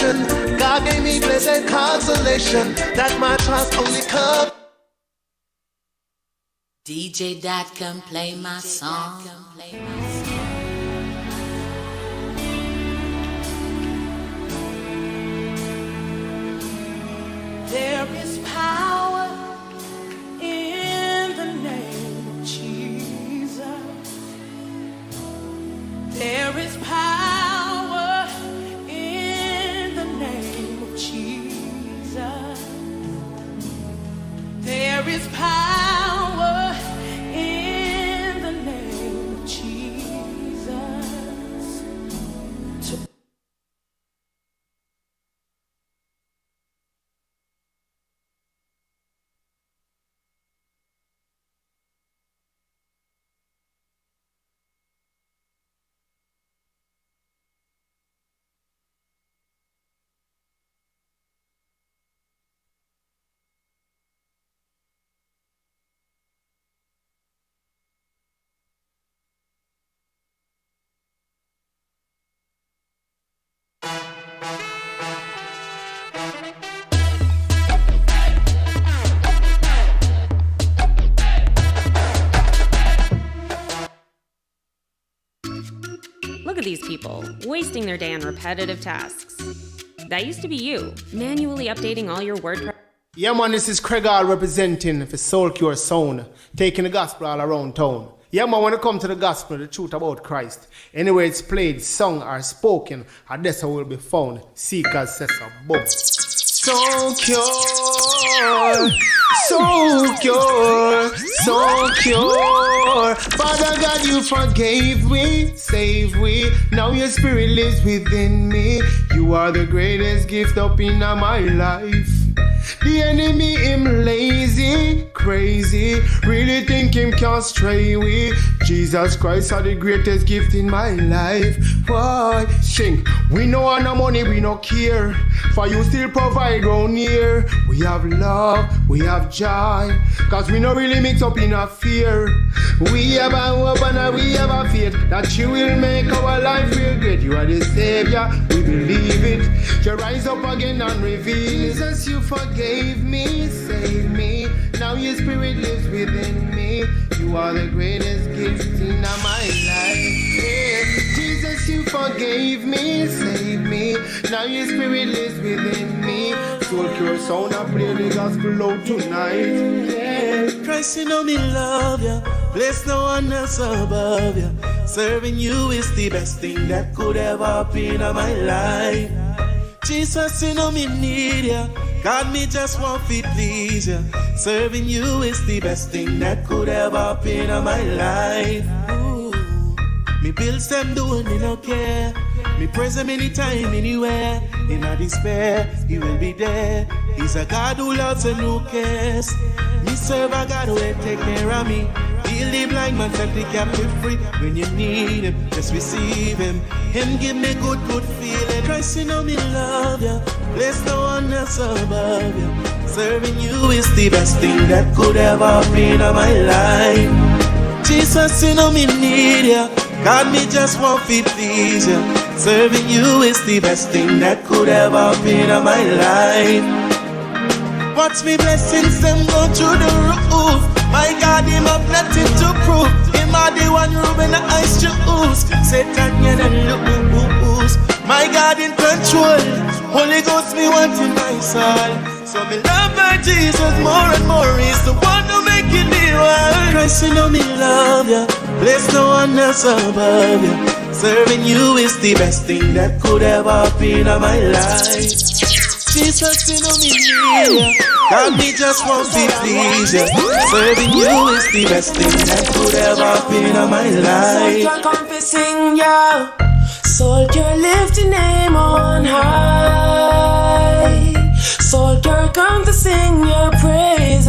salvation. God gave me blessed consolation that my trust only comes. DJ Dot can play my song. There is power in the name of Jesus. There is power in the name of Jesus. There is power in the name of Jesus. Look at these people, wasting their day on repetitive tasks. That used to be you, manually updating all your WordPress. Yeah man, this is Craig Hall representing for Soul Cure Sound, taking the gospel all around town. Yeah man, when it comes to the gospel, the truth about Christ, anywhere it's played, sung or spoken, Odessa will be found. Seekers says a boom. So cure, so cure, so cure. Father God, you forgave me, save me. Now your spirit lives within me. You are the greatest gift up in my life. The enemy him lazy, crazy, really think him can't stray away. Jesus Christ are the greatest gift in my life. Why? Sing, we know on no money, we no care. For you still provide round here. We have love, we have joy, cause we no really mix up in a fear. We have a hope and we have a faith that you will make our life real great. You are the Savior, we believe it. You rise up again and reveal. Jesus, you forgave me, save me. Now your spirit lives within me. You are the greatest gift in my life. Yeah. Jesus, you forgave me, save me. Now your spirit lives within me. Soul Cure Sound, I play the gospel out tonight. Yeah. Christ, you know me love ya. Bless no one else above ya. Serving you is the best thing that could ever happen in my life. Jesus, you know me need ya. God, me just want to please ya. Serving you is the best thing that could ever happen in my life. Ooh. Me bills them doing, me no care. Me praise him anytime, anywhere. In a despair, he will be there. He's a God who loves and who cares. Me serve a God who will take care of me. Heal the blind man, set the captive free. When you need him, just receive him. Him give me good feeling. Christ, you know me love ya. Bless no one else above ya. Serving you is the best thing that could ever happen in my life. Jesus, you know me need ya. God, me just want to please ya. Serving you is the best thing that could ever happen in my life. Watch me blessings them go through the roof. My God, him have nothing to prove. Him are the one rubbing the ice juice. Satan, you don't lose. My God in control. Holy Ghost, me want in my soul. So me love my Jesus more and more. He's the one who make it me wild. Christ, you know me love ya. Bless no one else above ya. Serving you is the best thing that could ever happen in my life. Jesus, you know me need ya. God, me just want to please ya. Serving you is the best thing that could ever happen in my life. Soul Cure come to sing ya. Soul Cure lift your name on high. Soul Cure come to sing your praises.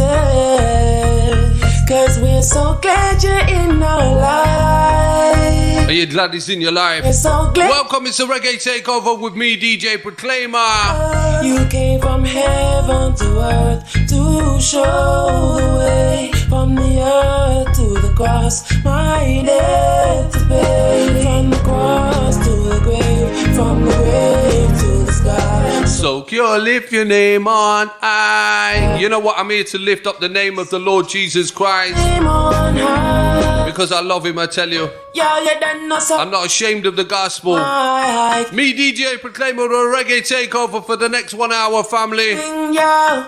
Cause we're so glad you're in our life. Are you glad he's in your life? We're so glad. Welcome, it's a Reggae Takeover with me, DJ Proclaimer. You came from heaven to earth to show the way. From the earth to the cross, my debt to pay. From the cross to the grave, from the grave to the sky. So cure, lift your name on high. You know what? I'm here to lift up the name of the Lord Jesus Christ. Name on high. Because I love him, I tell you. Yeah, you done know so. I'm not ashamed of the gospel. High. Me, DJ Proclaimer, the reggae takeover for the next 1 hour, family. Yeah.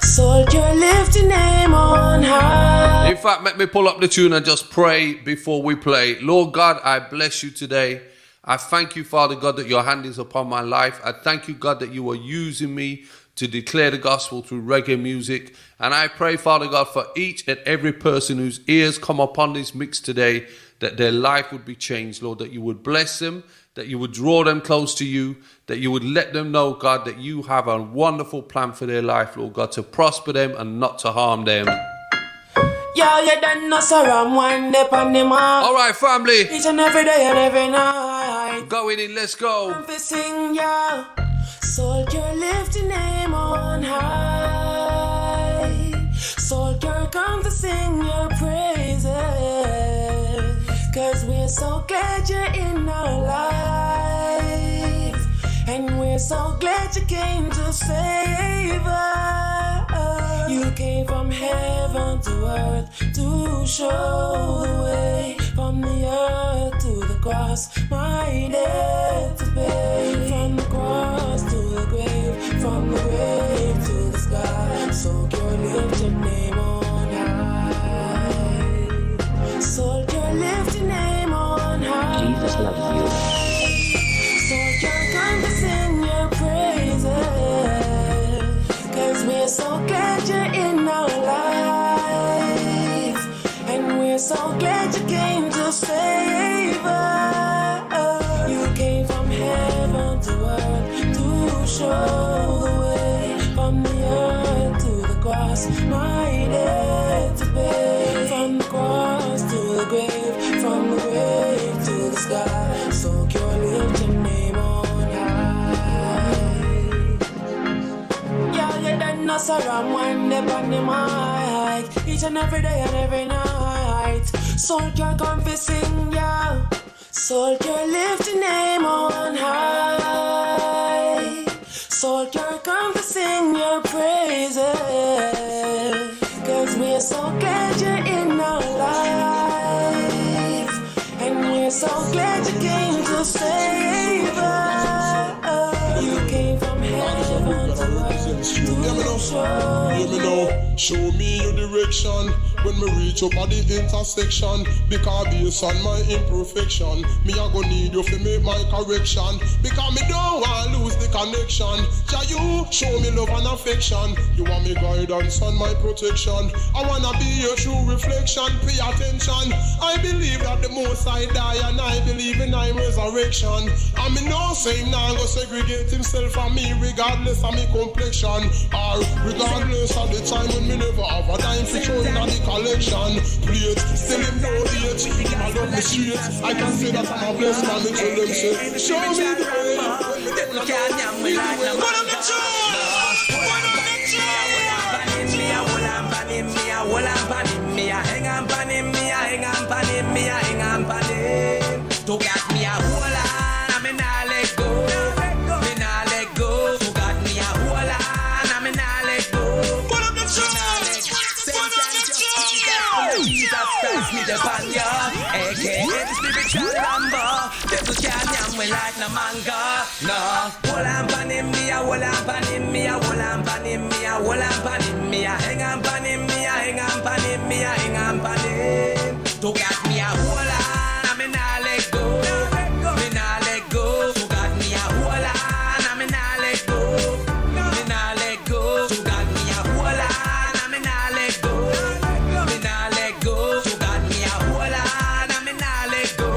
Soldier, lift your name on high. In fact, let me pull up the tune and just pray before we play. Lord God, I bless you today. I thank you, Father God, that your hand is upon my life. I thank you, God, that you are using me to declare the gospel through reggae music. And I pray, Father God, for each and every person whose ears come upon this mix today, that their life would be changed, Lord, that you would bless them, that you would draw them close to you, that you would let them know, God, that you have a wonderful plan for their life, Lord God, to prosper them and not to harm them. Yeah, you done know so. I'm one day on the mark. All right, family. Each and every day and every night. Going in, let's go. I'm sing, yeah. Soldier, lift your name on high. Soldier, come to sing your praises. Cause we're so glad you're in our lives. And we're so glad you came to save us. You came from heaven to earth to show the way. From the earth to the cross, my death to pay. From the cross to the grave, from the grave to the sky. Soldier, lift your name on high. Soldier, lift your name on high. Jesus loves you. Soldier, come to sing your praises. Cause we're so glad you're in our lives. And we're so glad you came to save us. You came from heaven to earth to show the way. From the earth to the cross, my death to pay. From the cross to the grave, from the grave to the sky. So cure, lift your name on high. Yeah, you done know so. I'm one day on the mic. Each and every day and every night. Soldier, come fi sing, yeah. Soldier, lift your name on high. Soldier, come to sing your praises. Cause we're so glad you're in our lives. And we're so glad you came to save us. You came from heaven to earth to show. Hear me now, show me your direction. When me reach up at the intersection, because based on my imperfection, me a go need you to make my correction. Because me don't want lose the connection. Shall you show me love and affection? You want me guidance and my protection. I wanna be your true reflection. Pay attention. I believe that the most I die, and I believe in my resurrection. And me know say him now go segregate himself from me, regardless of me complexion, or regardless of the time when me never have a dime for showing on the collection plate. Still him no age, him a love me straight. I can say that I'm a blessed man. Me tell them say, show me the way. Them can't yam me like no man. Put on the tune. Put on the tune. Me a hold on pan him, me a hold on pan him, me a hang on pan him, me a hang on pan him, me a hang on pan him. To get me a hold on, and me nah let go. Me nah let go. To get me a hold on, and me nah let go. Put on the tune. Jesus Christ, me the panya, aka the spiritual Rambo. Devil can't yam me like no manga. No, hold on pan him, me a hold on pan him, me a hold on pan him, me a hold on pan him, me a hang on pan him, me a hang on pan him, me a hang on pan him. To get me a hold on, and me nah let go. Me nah let go. To get me a hold on, and me nah let go. Me nah let go. To get me a hold on, and me nah let go. Me nah let go. To get me a hold on, and me nah let go.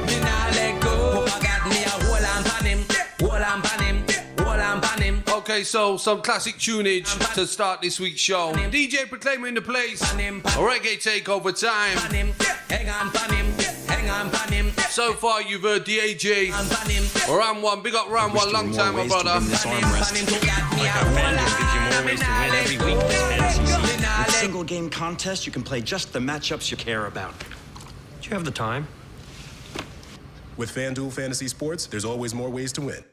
Me nah let go. To get me a hold on pan him, hold on pan him, hold on pan him. Okay, so some classic tunage to start this week's show. DJ Proclaimer in the place. Reggae takeover time. Hang on pan him, hang on pan him. So far, you've heard DAJ, Ram One. Big up Ram One, long time, my brother. Like our FanDuel gives you more ways to win every week this fantasy season. With a single game contest, you can play just the matchups you care about. Do you have the time? With FanDuel Fantasy Sports, there's always more ways to win.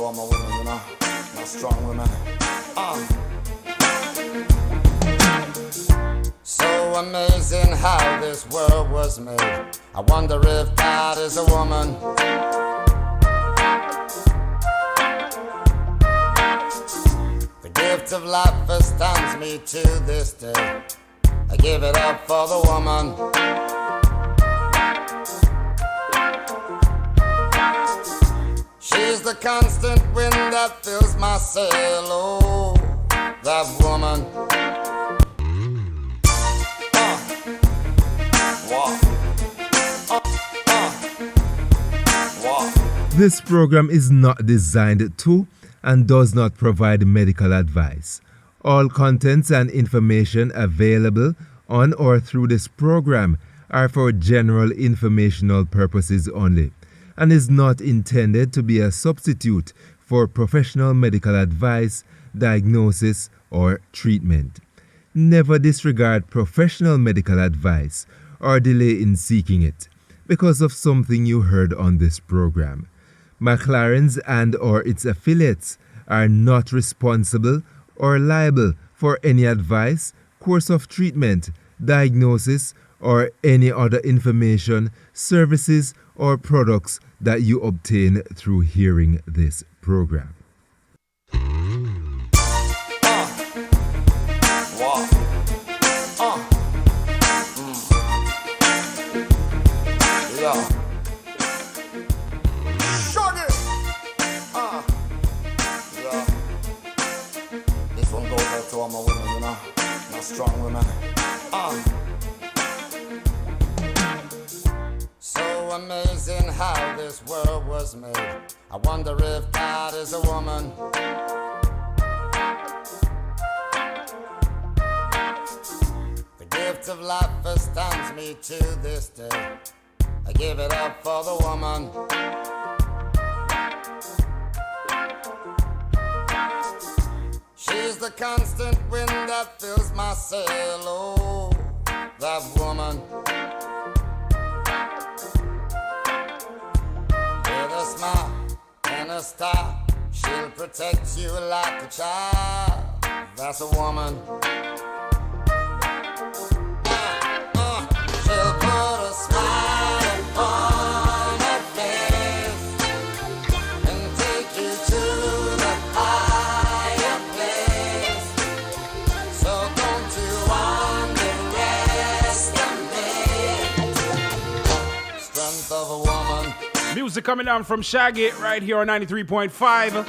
all my women, you know, my strong women. So amazing how this world was made. I wonder if God is a woman. The gift of life astounds me to this day. I give it up for the woman. She's the constant wind that fills my sail. Oh, that woman. This program is not designed to and does not provide medical advice. All contents and information available on or through this program are for general informational purposes only and is not intended to be a substitute for professional medical advice, diagnosis, or treatment. Never disregard professional medical advice or delay in seeking it because of something you heard on this program. McLaren's and or its affiliates are not responsible or liable for any advice, course of treatment, diagnosis, or any other information, services, or products that you obtain through hearing this program. This one goes out to all my women, you know, my strong women. So amazing how this world was made. I wonder if God is a woman. The gift of life astounds me to this day. I give it up for the woman. She's the constant wind that fills my sail. Oh, that woman. With a smile and a star, she'll protect you like a child. That's a woman. She'll put a smile upon her face and take you to the higher place. So don't you underestimate strength of a woman. Music coming down from Shaggy right here on 93.5.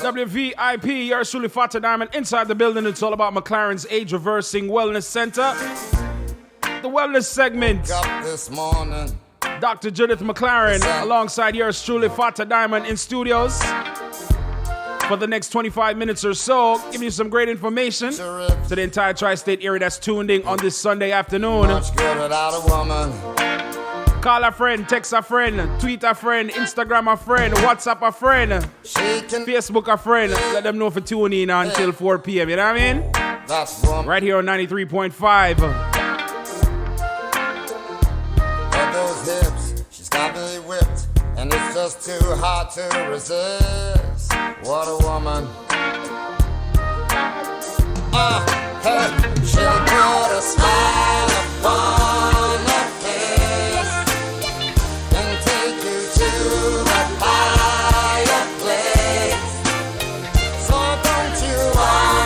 WVIP, yours truly, Fata Diamond, inside the building. It's all about McLaren's Age Reversing Wellness Center. The wellness segment. This morning. Dr. Judith McLaren, alongside yours truly, Fata Diamond, in studios for the next 25 minutes or so, giving you some great information to the entire tri-state area that's tuned in on this Sunday afternoon. Much good without a woman. Call a friend, text a friend, tweet a friend, Instagram a friend, WhatsApp a friend, Facebook a friend. Let them know if you tune in until 4 p.m. You know what I mean? That's woman. Right here on 93.5. Those hips, she's got me whipped, and it's just too hard to resist. What a woman. Hey, she'll put a smile upon her face and take you to the higher place. So don't you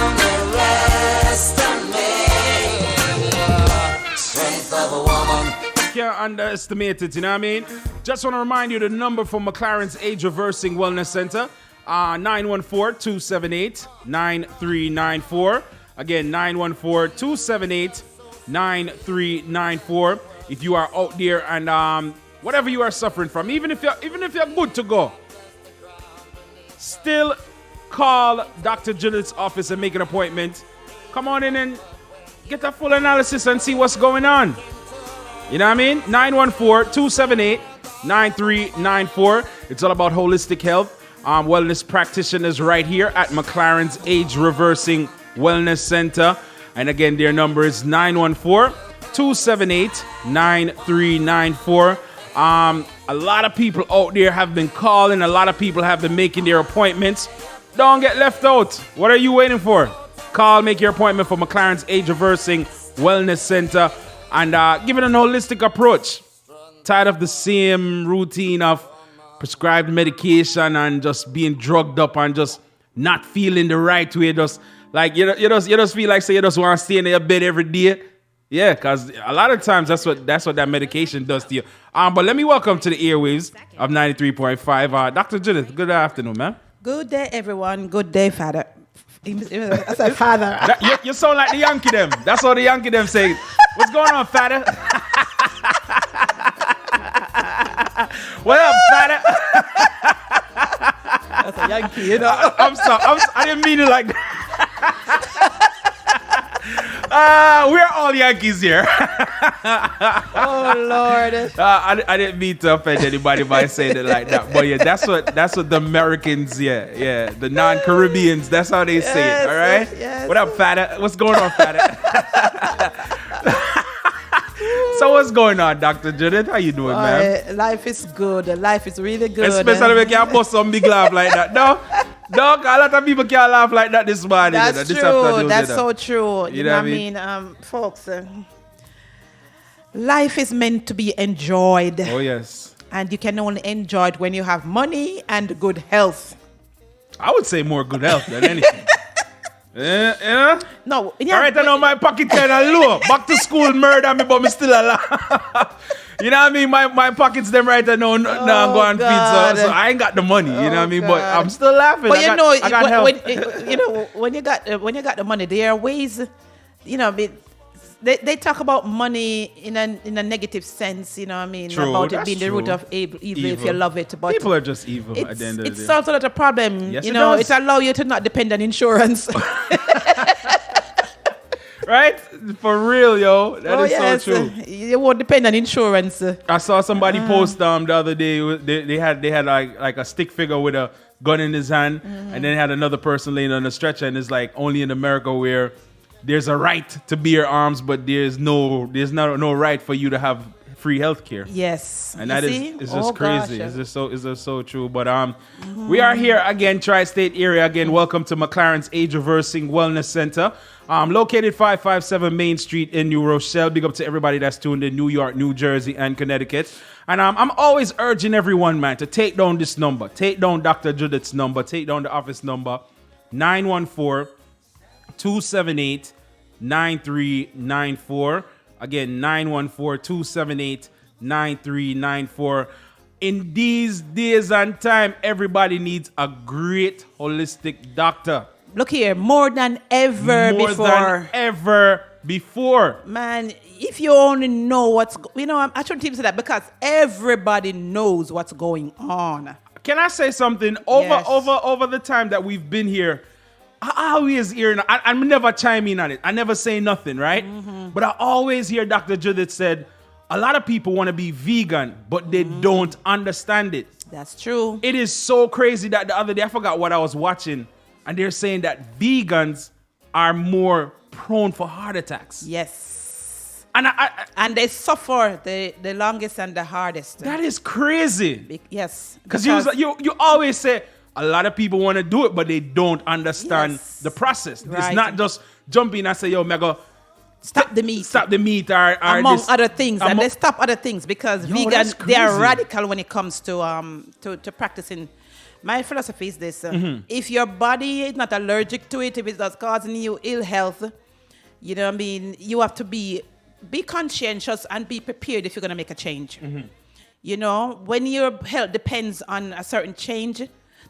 underestimate the strength of a woman. Can't underestimate it, you know what I mean? Just want to remind you the number for McLaren's Age Reversing Wellness Center, 914-278-9394. Again, 914-278-9394. If you are out there and whatever you are suffering from, even if you're good to go, still call Dr. Judith's office and make an appointment. Come on in and get a full analysis and see what's going on. You know what I mean? 914-278-9394. It's all about holistic health. Wellness practitioners right here at McLaren's Age Reversing Wellness Center. And again, their number is 914-278-9394. A lot of people out there have been calling. A lot of people have been making their appointments. Don't get left out. What are you waiting for? Call, make your appointment for McLaren's Age Reversing Wellness Center and give it an holistic approach. Tired of the same routine of prescribed medication and just being drugged up and just not feeling the right way. Just like you just feel like say you just want to stay in your bed every day. Yeah, because a lot of times that's what that medication does to you. But let me welcome to the airwaves of 93.5 Dr. Judith. Good afternoon, man. Good day, everyone. Good day, Father. I said Father. You sound like the Yankee them. That's what the Yankee them say. What's going on, Father? What up, Father? That's a Yankee, you know. I'm sorry. I didn't mean it like that. We're all Yankees here. Oh Lord! I didn't mean to offend anybody by saying it like that, but yeah, that's what the Americans, the non-Caribbeans, that's how they say it. All right. Yes. What up, Fada? What's going on, Fada? So what's going on, Dr. Judith? How you doing, man? Life is good. Life is really good. Especially when you can't bust some big laugh like that. No, a lot of people can't laugh like that this morning. That's true. That's so true. You know what I mean? Folks, life is meant to be enjoyed. Oh, yes. And you can only enjoy it when you have money and good health. I would say more good health than anything. Yeah? No. Yeah, all right, I know my pocket kind of low. Back to school murder me, but me still alive. You know what I mean? My pockets them right now I'm going feed, so I ain't got the money. You know what I mean? But I'm still laughing. But I got help. when you got the money, there are ways. They talk about money in a negative sense. You know what I mean? True, about it being the root of evil if you love it. But people are just evil at the end of the day. It's also not a problem. Yes, it allows you to not depend on insurance. Right? For real, yo. That is so true. You won't depend on insurance. I saw somebody post the other day. They had like a stick figure with a gun in his hand, and then had another person laying on a stretcher, and it's like only in America where there's a right to bear arms, but there's no right for you to have free healthcare. Yes, and that is just crazy. Gosh. It's just so true. But we are here again, Tri-State area again. Welcome to McLaren's Age Reversing Wellness Center. Located 557 Main Street in New Rochelle. Big up to everybody that's tuned in New York, New Jersey, and Connecticut. And I'm always urging everyone, man, to take down this number. Take down Dr. Judith's number. Take down the office number, 914-278-9394. Again, 914-278-9394. In these days and time, everybody needs a great holistic doctor. Look here, more than ever before. Man, if you only know what's... I shouldn't even say that because everybody knows what's going on. Can I say something? Over the time that we've been here, I always hear... I'm never chiming on it. I never say nothing, right? Mm-hmm. But I always hear Dr. Judith said, a lot of people want to be vegan, but they don't understand it. That's true. It is so crazy that the other day, I forgot what I was watching, and they're saying that vegans are more prone for heart attacks. Yes. And they suffer the longest and the hardest. That is crazy. Yes. Because you always say a lot of people want to do it, but they don't understand the process. Right. It's not just jump in and say, yo, mega, stop the meat. Or among other things. And they stop other things because vegans, they are radical when it comes to practicing. My philosophy is this. If your body is not allergic to it, if it's not causing you ill health, you know what I mean, you have to be conscientious and be prepared if you're going to make a change. Mm-hmm. When your health depends on a certain change,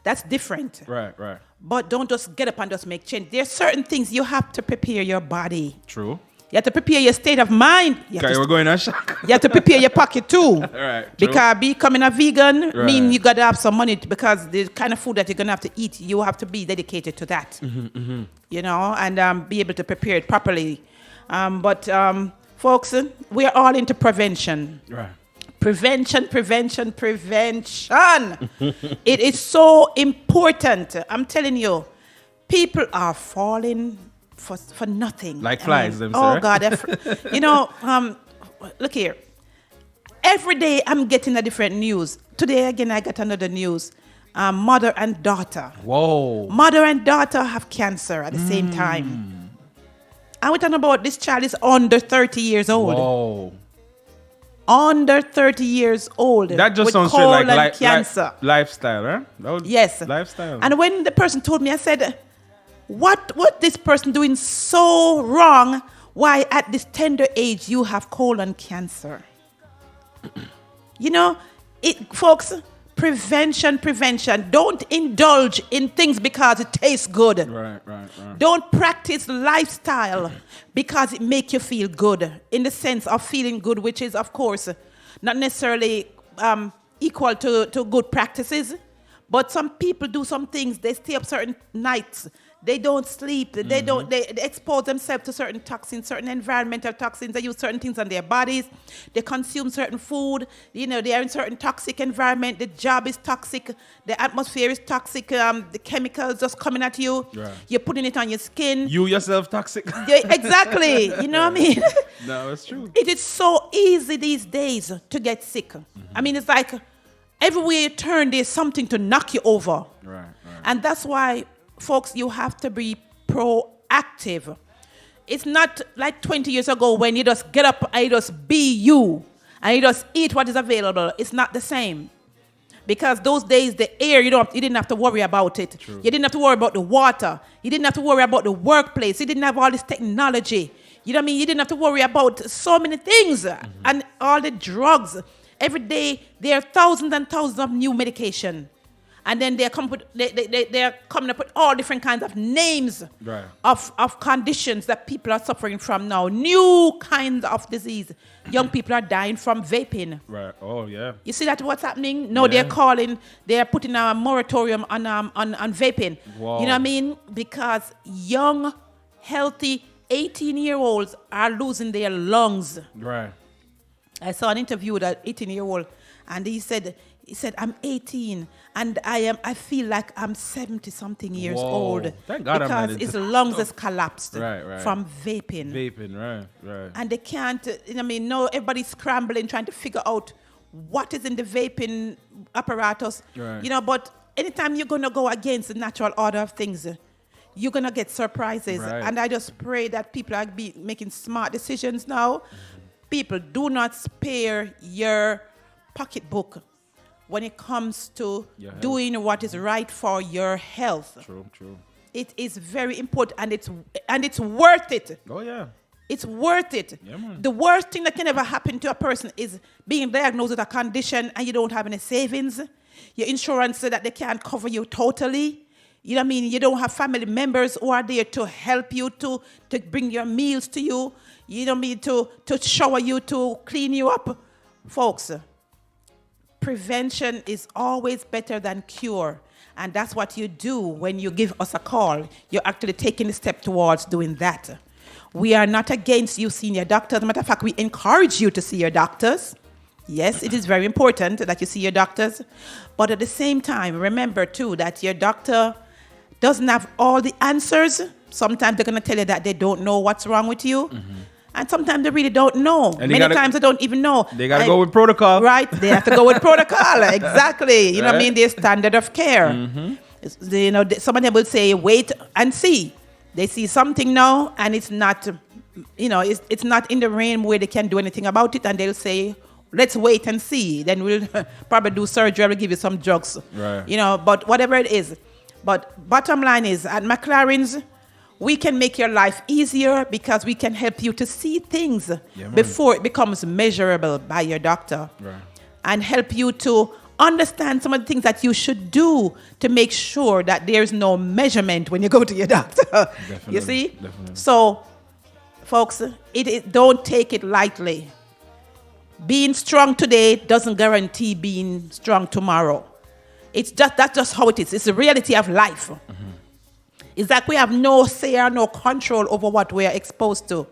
that's different. Right. But don't just get up and just make change. There's certain things you have to prepare your body. True. You have to prepare your state of mind. Okay, we're going on shock. You have to prepare your pocket too. All right. True. Because becoming a vegan means you got to have some money because the kind of food that you're going to have to eat, you have to be dedicated to that. Mm-hmm. And be able to prepare it properly. But folks, we are all into prevention. Right. Prevention. It is so important. I'm telling you, people are falling for nothing. Like flies, God. Look here. every day I'm getting a different news. Today again I got another news. Mother and daughter. Whoa. Mother and daughter have cancer at the same time. And we're talking about this child is under 30 years old. Whoa. Under 30 years old. That just with sounds straight like cancer. lifestyle, right? Yes. Lifestyle. And when the person told me, I said, what this person doing so wrong? Why at this tender age you have colon cancer? You know, folks, prevention. Don't indulge in things because it tastes good. Right. Don't practice lifestyle because it make you feel good, in the sense of feeling good, which is, of course, not necessarily equal to good practices. But some people do some things. They stay up certain nights. They don't sleep. They expose themselves to certain toxins, certain environmental toxins. They use certain things on their bodies. They consume certain food. You know, they are in certain toxic environment. The job is toxic. The atmosphere is toxic. The chemicals just coming at you. Right. You're putting it on your skin. You yourself toxic. Yeah, exactly. You know what I mean? No, it's true. It is so easy these days to get sick. I mean, it's like everywhere you turn, there's something to knock you over. Right. And that's why, folks, you have to be proactive. It's not like 20 years ago when you just get up and you just be you and you just eat what is available. It's not the same. Because those days, the air, you didn't have to worry about it. True. You didn't have to worry about the water. You didn't have to worry about the workplace. You didn't have all this technology. You know what I mean? You didn't have to worry about so many things and all the drugs. Every day, there are thousands and thousands of new medication. And then they're coming up with all different kinds of names of conditions that people are suffering from now. New kinds of disease. Young people are dying from vaping. Right. Oh, yeah. You see that what's happening? No, they're putting a moratorium on vaping. Wow. You know what I mean? Because young, healthy 18-year-olds are losing their lungs. Right. I saw an interview with an 18-year-old, and he said, I'm 18 and I feel like I'm 70-something years old. Thank God because his lungs has collapsed right. from vaping. Right. And they can't, no, everybody's scrambling, trying to figure out what is in the vaping apparatus. Right. But anytime you're going to go against the natural order of things, you're going to get surprises. Right. And I just pray that people are making smart decisions now. People, do not spare your pocketbook when it comes to doing what is right for your health. True. It is very important, and it's worth it. Oh, yeah. It's worth it. Yeah, man. The worst thing that can ever happen to a person is being diagnosed with a condition and you don't have any savings. Your insurance said that they can't cover you totally. You know what I mean? You don't have family members who are there to help you, to bring your meals to you. You know what I mean? To shower you, to clean you up. Folks, prevention is always better than cure. And that's what you do when you give us a call. You're actually taking a step towards doing that. We are not against you seeing your doctor. As a matter of fact, we encourage you to see your doctors. Yes, it is very important that you see your doctors. But at the same time, remember too that your doctor doesn't have all the answers. Sometimes they're going to tell you that they don't know what's wrong with you. Mm-hmm. And sometimes they really don't know. And many times they don't even know. They got to go with protocol. Right. They have to go with protocol. Exactly. You know what I mean? Their standard of care. Mm-hmm. Some of them will say, wait and see. They see something now and it's not, it's not in the realm where they can do anything about it. And they'll say, let's wait and see. Then we'll probably do surgery. We'll give you some drugs. Right. But whatever it is. But bottom line is, at McLaren's, we can make your life easier because we can help you to see things before it becomes measurable by your doctor. Right. And help you to understand some of the things that you should do to make sure that there's no measurement when you go to your doctor. Definitely, you see? Definitely. So, folks, don't take it lightly. Being strong today doesn't guarantee being strong tomorrow. That's just how it is. It's the reality of life. Mm-hmm. It's like we have no say or no control over what we are exposed to.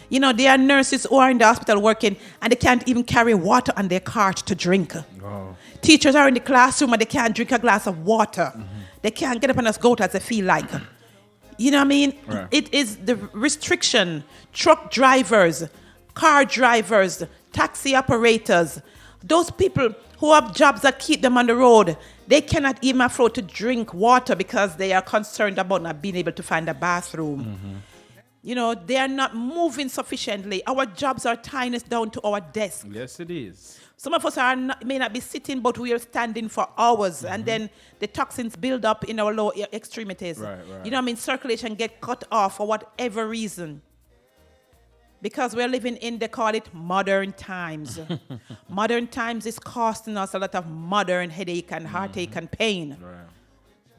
There are nurses who are in the hospital working and they can't even carry water on their cart to drink. Wow. Teachers are in the classroom and they can't drink a glass of water. Mm-hmm. They can't get up and just go as they feel like. You know what I mean? Right. It is the restriction. Truck drivers, car drivers, taxi operators, those people who have jobs that keep them on the road, they cannot even afford to drink water because they are concerned about not being able to find a bathroom. You know, they are not moving sufficiently. Our jobs are tying us down to our desk. Yes, it is. Some of us may not be sitting, but we are standing for hours, and then the toxins build up in our lower extremities. Right. You know what I mean? Circulation get cut off for whatever reason. Because we're living in, they call it modern times. Modern times is costing us a lot of modern headache and heartache and pain. Right.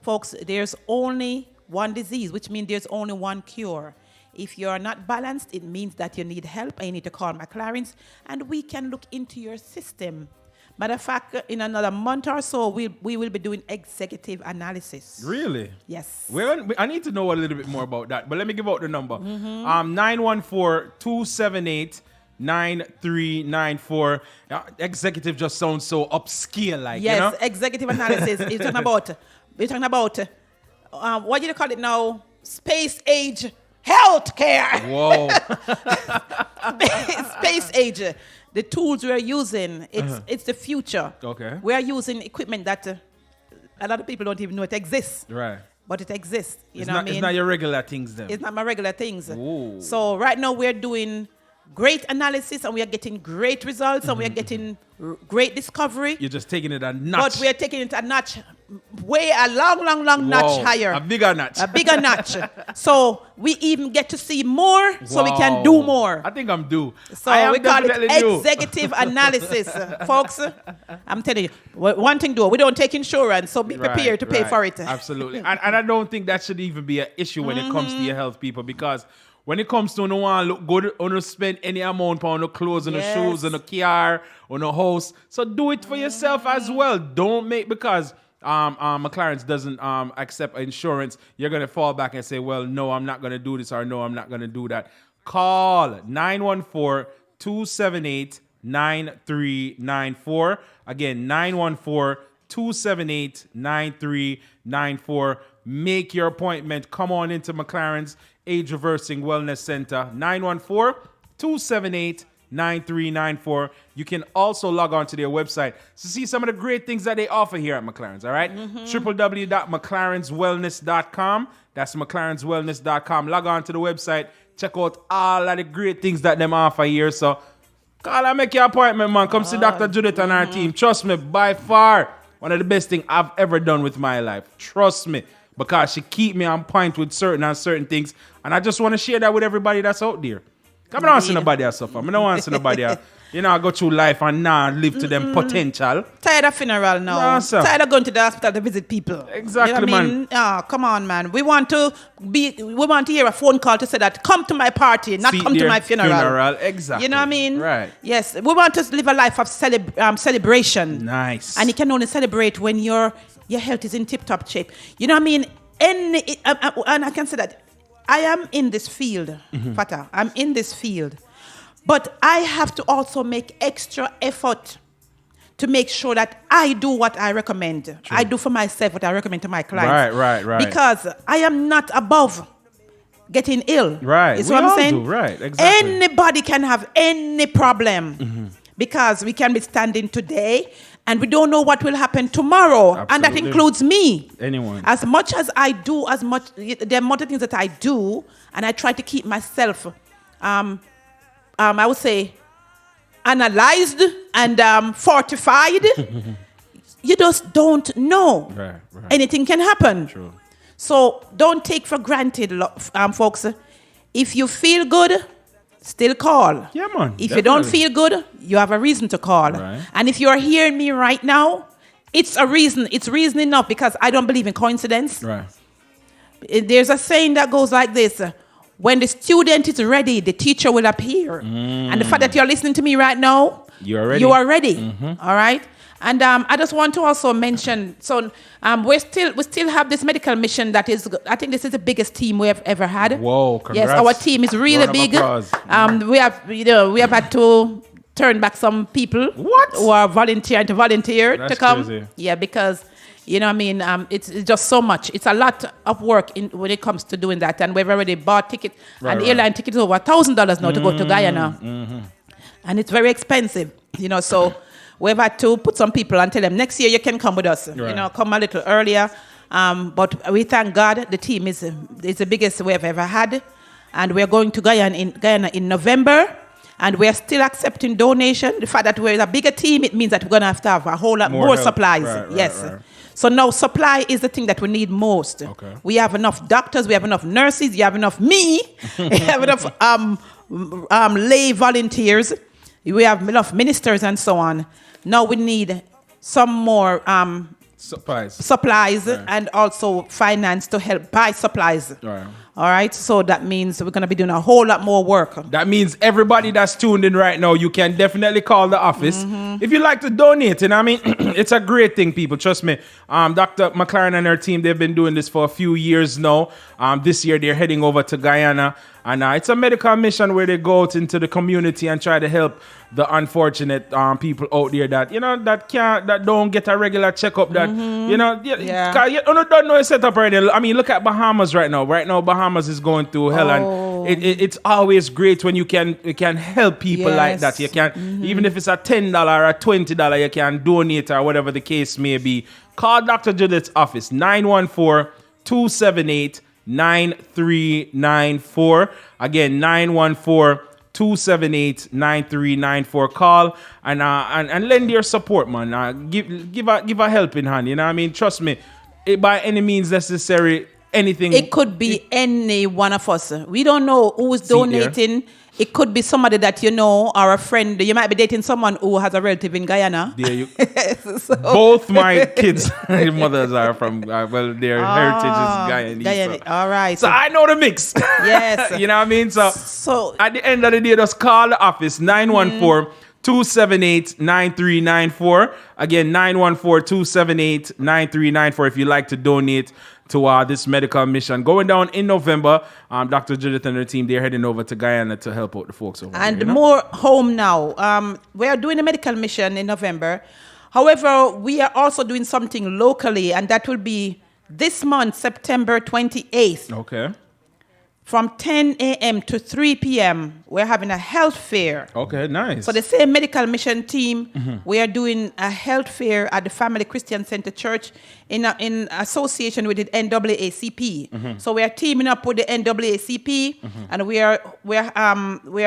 Folks, there's only one disease, which means there's only one cure. If you're not balanced, it means that you need help and you need to call McLaren's, and we can look into your system. Matter of fact, in another month or so, we will be doing executive analysis. Really? Yes. Well, I need to know a little bit more about that, but let me give out the number. 914-278-9394. Executive just sounds so upscale, like, yes, you know? Executive analysis. We're talking about, what do you call it now? Space age healthcare. Whoa. Space age. The tools we're using, it's the future. Okay. We are using equipment that a lot of people don't even know it exists. Right. But it exists. It's not your regular things then. It's not my regular things. Ooh. So right now we're doing great analysis and we are getting great results and we are getting great discovery. You're just taking it a notch. But we're taking it a notch, a long notch higher. A bigger notch. A bigger notch. So we even get to see more so we can do more. I think I'm due. So we call it executive analysis. Folks, I'm telling you, one thing though, we don't take insurance, so be prepared to pay for it. Absolutely. and I don't think that should even be an issue when it comes to your health, people, because when it comes to no one look good, or no spend any amount on no clothes, on no shoes, on no car, on no house. So do it for yourself as well. Don't make, because McLaren's doesn't accept insurance, you're going to fall back and say, well, no, I'm not going to do this, or no, I'm not going to do that. Call 914-278-9394. Again, 914-278-9394. Make your appointment. Come on into McLaren's Age Reversing Wellness Center. 914-278-9394. You can also log on to their website to see some of the great things that they offer here at McLaren's, all right? www.mclarenswellness.com. That's mclarenswellness.com. Log on to the website. Check out all of the great things that them offer here. So call and make your appointment, man. Come see Dr. Judith and our team. Trust me, by far, one of the best things I've ever done with my life. Trust me. Because she keep me on point with certain things. And I just want to share that with everybody that's out there. I don't want to see nobody else suffer. I don't want to see nobody else, go through life and not live to them potential. Tired of funeral now. No, tired of going to the hospital to visit people. Exactly, you know what I mean? Oh, come on, man. We want to hear a phone call to say that come to my party, not come to my funeral. Exactly. You know what I mean? Right. Yes. We want to live a life of celebration. Nice. And you can only celebrate when your health is in tip-top shape. You know what I mean? And I can say that I am in this field, Fata. I'm in this field. But I have to also make extra effort to make sure that I do what I recommend. True. I do for myself what I recommend to my clients. Right. Because I am not above getting ill. Right. Is what I'm saying? Do. Right, exactly. Anybody can have any problem because we can be standing today and we don't know what will happen tomorrow. Absolutely. And that includes me. Anyone. As much as I do, there are more things that I do, and I try to keep myself, I would say, analyzed and fortified. You just don't know. Right. Anything can happen. True. So don't take for granted, folks. If you feel good, still call. Yeah, man. If you don't feel good, you have a reason to call. Right. And if you're hearing me right now, it's a reason. It's reason enough because I don't believe in coincidence. Right. There's a saying that goes like this. When the student is ready, the teacher will appear. And the fact that you're listening to me right now, you are ready. All right? And I just want to also mention, so we still have this medical mission that is, I think this is the biggest team we have ever had. Whoa, congrats. Yes, our team is really big. We have had to turn back some people who are volunteering to volunteer That's to come. crazy. Yeah, because you know what I mean, it's just so much. It's a lot of work when it comes to doing that, and we've already bought tickets, and airline tickets over $1,000 now to go to Guyana. and it's very expensive, so we've had to put some people and tell them next year you can come with us, Right. come a little earlier. But we thank God the team is the biggest we've ever had, and we're going to Guyana in November, and we're still accepting donation. The fact that we're a bigger team, it means that we're going to have a whole lot more help. supplies. Right, yes. right. So now supply is the thing that we need most. Okay. We have enough doctors, we have enough nurses, you have enough me, we have enough lay volunteers, we have enough ministers and so on. Now we need some more supplies Right. and also finance to help buy supplies. Right. All right, so that means we're going to be doing a whole lot more work. That means everybody that's tuned in right now, you can definitely call the office. If you like to donate, and I mean, it's a great thing, people. Trust me. Dr. McLaren and her team, they've been doing this for a few years now. This year, they're heading over to Guyana. And it's a medical mission where they go out into the community and try to help the unfortunate people out there that don't get a regular checkup. That cause you don't know it's set up right there. I mean, look at Bahamas right now. Right now, Bahamas is going through hell, and it's always great when you can help people like that. You can even if it's a $10 or a $20, you can donate or whatever the case may be. Call Dr. Judith's office 914-278. 9394. Again, 914-278-9394. Call and lend your support, man. Give a helping hand. You know what I mean? Trust me, by any means necessary, anything. It could be any one of us. We don't know who's donating. It could be somebody that you know or a friend. You might be dating someone who has a relative in Guyana. Both my kids' mothers are from, their heritage is Guyanese. Guyana. All right. So I know the mix. Yes. You know what I mean? So at the end of the day, just call the office, 914-278-9394. Again, 914-278-9394 if you'd like to donate to this medical mission. Going down in November, Dr. Judith and her team, they're heading over to Guyana to help out the folks over and there. more home now. We are doing a medical mission in November. However, we are also doing something locally, and that will be this month, September 28th. Okay. From 10 a.m. to 3 p.m., we're having a health fair. Okay, nice. So the same medical mission team, we are doing a health fair at the Family Christian Center Church in association with the NAACP. So we are teaming up with the NAACP, and we are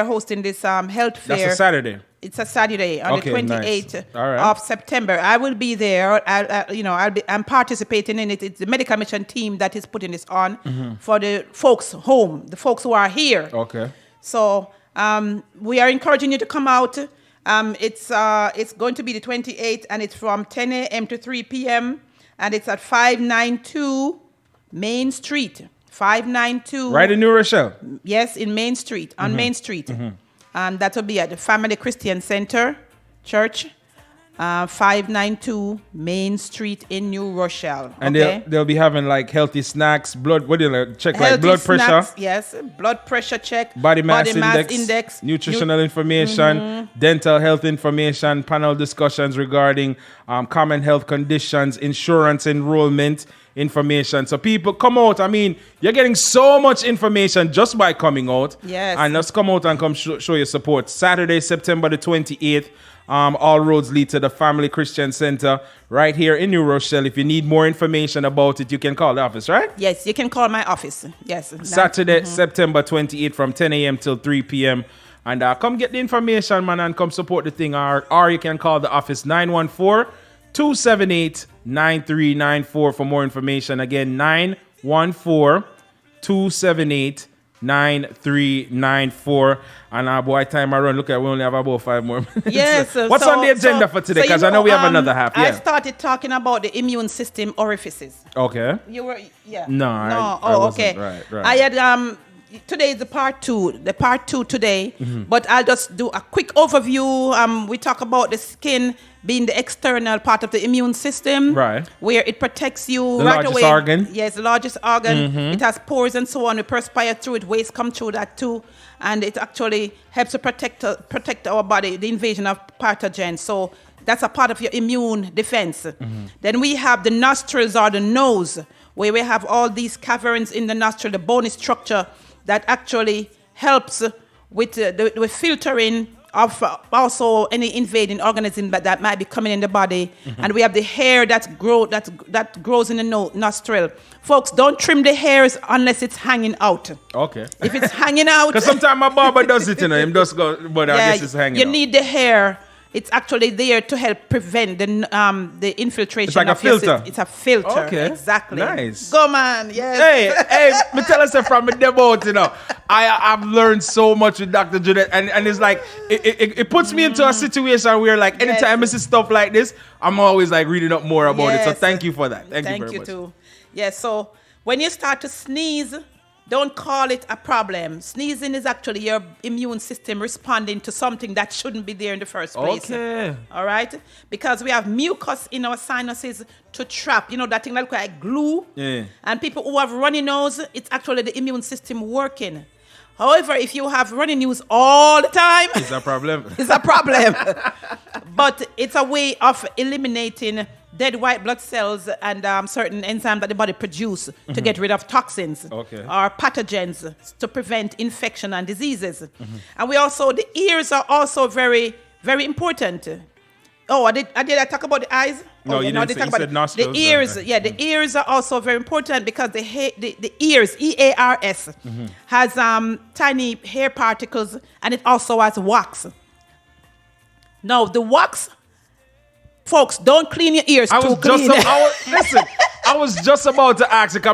hosting this health fair. That's a Saturday. It's a Saturday on the 28th nice. Right. of September. I will be there. I'm participating in it. It's the medical mission team that is putting this on for the folks home, the folks who are here. Okay. So we are encouraging you to come out. It's going to be the 28th, and it's from 10 a.m. to 3 p.m. and it's at 592 Main Street. 592. Right in New Rochelle. Yes, in Main Street, on Main Street. And that will be at the Family Christian Center Church, 592 Main Street in New Rochelle. And okay? they'll be having like healthy snacks, blood. What do you check? Healthy like blood snacks, pressure. yes, blood pressure check, Body mass index, nutritional information, dental health information, panel discussions regarding common health conditions, insurance enrollment information. So people come out. I mean, you're getting so much information just by coming out. Yes. And let's come out and come show your support. Saturday, September the 28th. All roads lead to the Family Christian Center right here in New Rochelle. If you need more information about it, you can call the office, right? Yes, you can call my office. Yes. Saturday, September 28th from 10 a.m. till 3 p.m. And come get the information, man, and come support the thing. Or you can call the office 914-278-9394 for more information. Again, 914-278-9394. And boy, time I run. Look at, we only have about 5 more minutes. Yes. What's on the agenda for today? Because I know we have another half. Yeah. I started talking about the immune system orifices. Okay. You were, yeah. No. I okay. Right. I had today is the part two today, but I'll just do a quick overview. We talk about the skin being the external part of the immune system, right, where it protects you the right largest away. Organ. Yes, the largest organ. It has pores and so on. We perspire through it. Waste come through that too, and it actually helps to protect our body, the invasion of pathogens. So that's a part of your immune defense. Then we have the nostrils or the nose, where we have all these caverns in the nostril, the bony structure that actually helps with filtering of also any invading organism that might be coming in the body. And we have the hair that grows in the nostril. Folks, don't trim the hairs unless it's hanging out. Okay. If it's hanging out, because sometimes my barber does it, him just go, but I guess it's hanging out. You need the hair. It's actually there to help prevent the infiltration. It's like a filter. It's a filter. Okay. Exactly. Nice. Go, man. Yes. Hey, me tell us from the debut, I've learned so much with Dr. Judith, and it's like it puts me into a situation where like anytime I see stuff like this, I'm always like reading up more about it. So thank you for that. Thank you very much. Too. Yes. So when you start to sneeze, don't call it a problem. Sneezing is actually your immune system responding to something that shouldn't be there in the first place. Okay. All right? Because we have mucus in our sinuses to trap, that thing like glue. Yeah. And people who have runny nose, it's actually the immune system working. However, if you have runny nose all the time, it's a problem. It's a problem. But it's a way of eliminating dead white blood cells and certain enzymes that the body produces to get rid of toxins or pathogens to prevent infection and diseases. And the ears are also very, very important. Oh, did I talk about the eyes? No, you didn't. You said nostrils. The ears, the ears are also very important because the ears, EARS, has tiny hair particles, and it also has wax. Now, the wax, folks, don't clean your ears too clean. Listen, I was just about to ask you. Go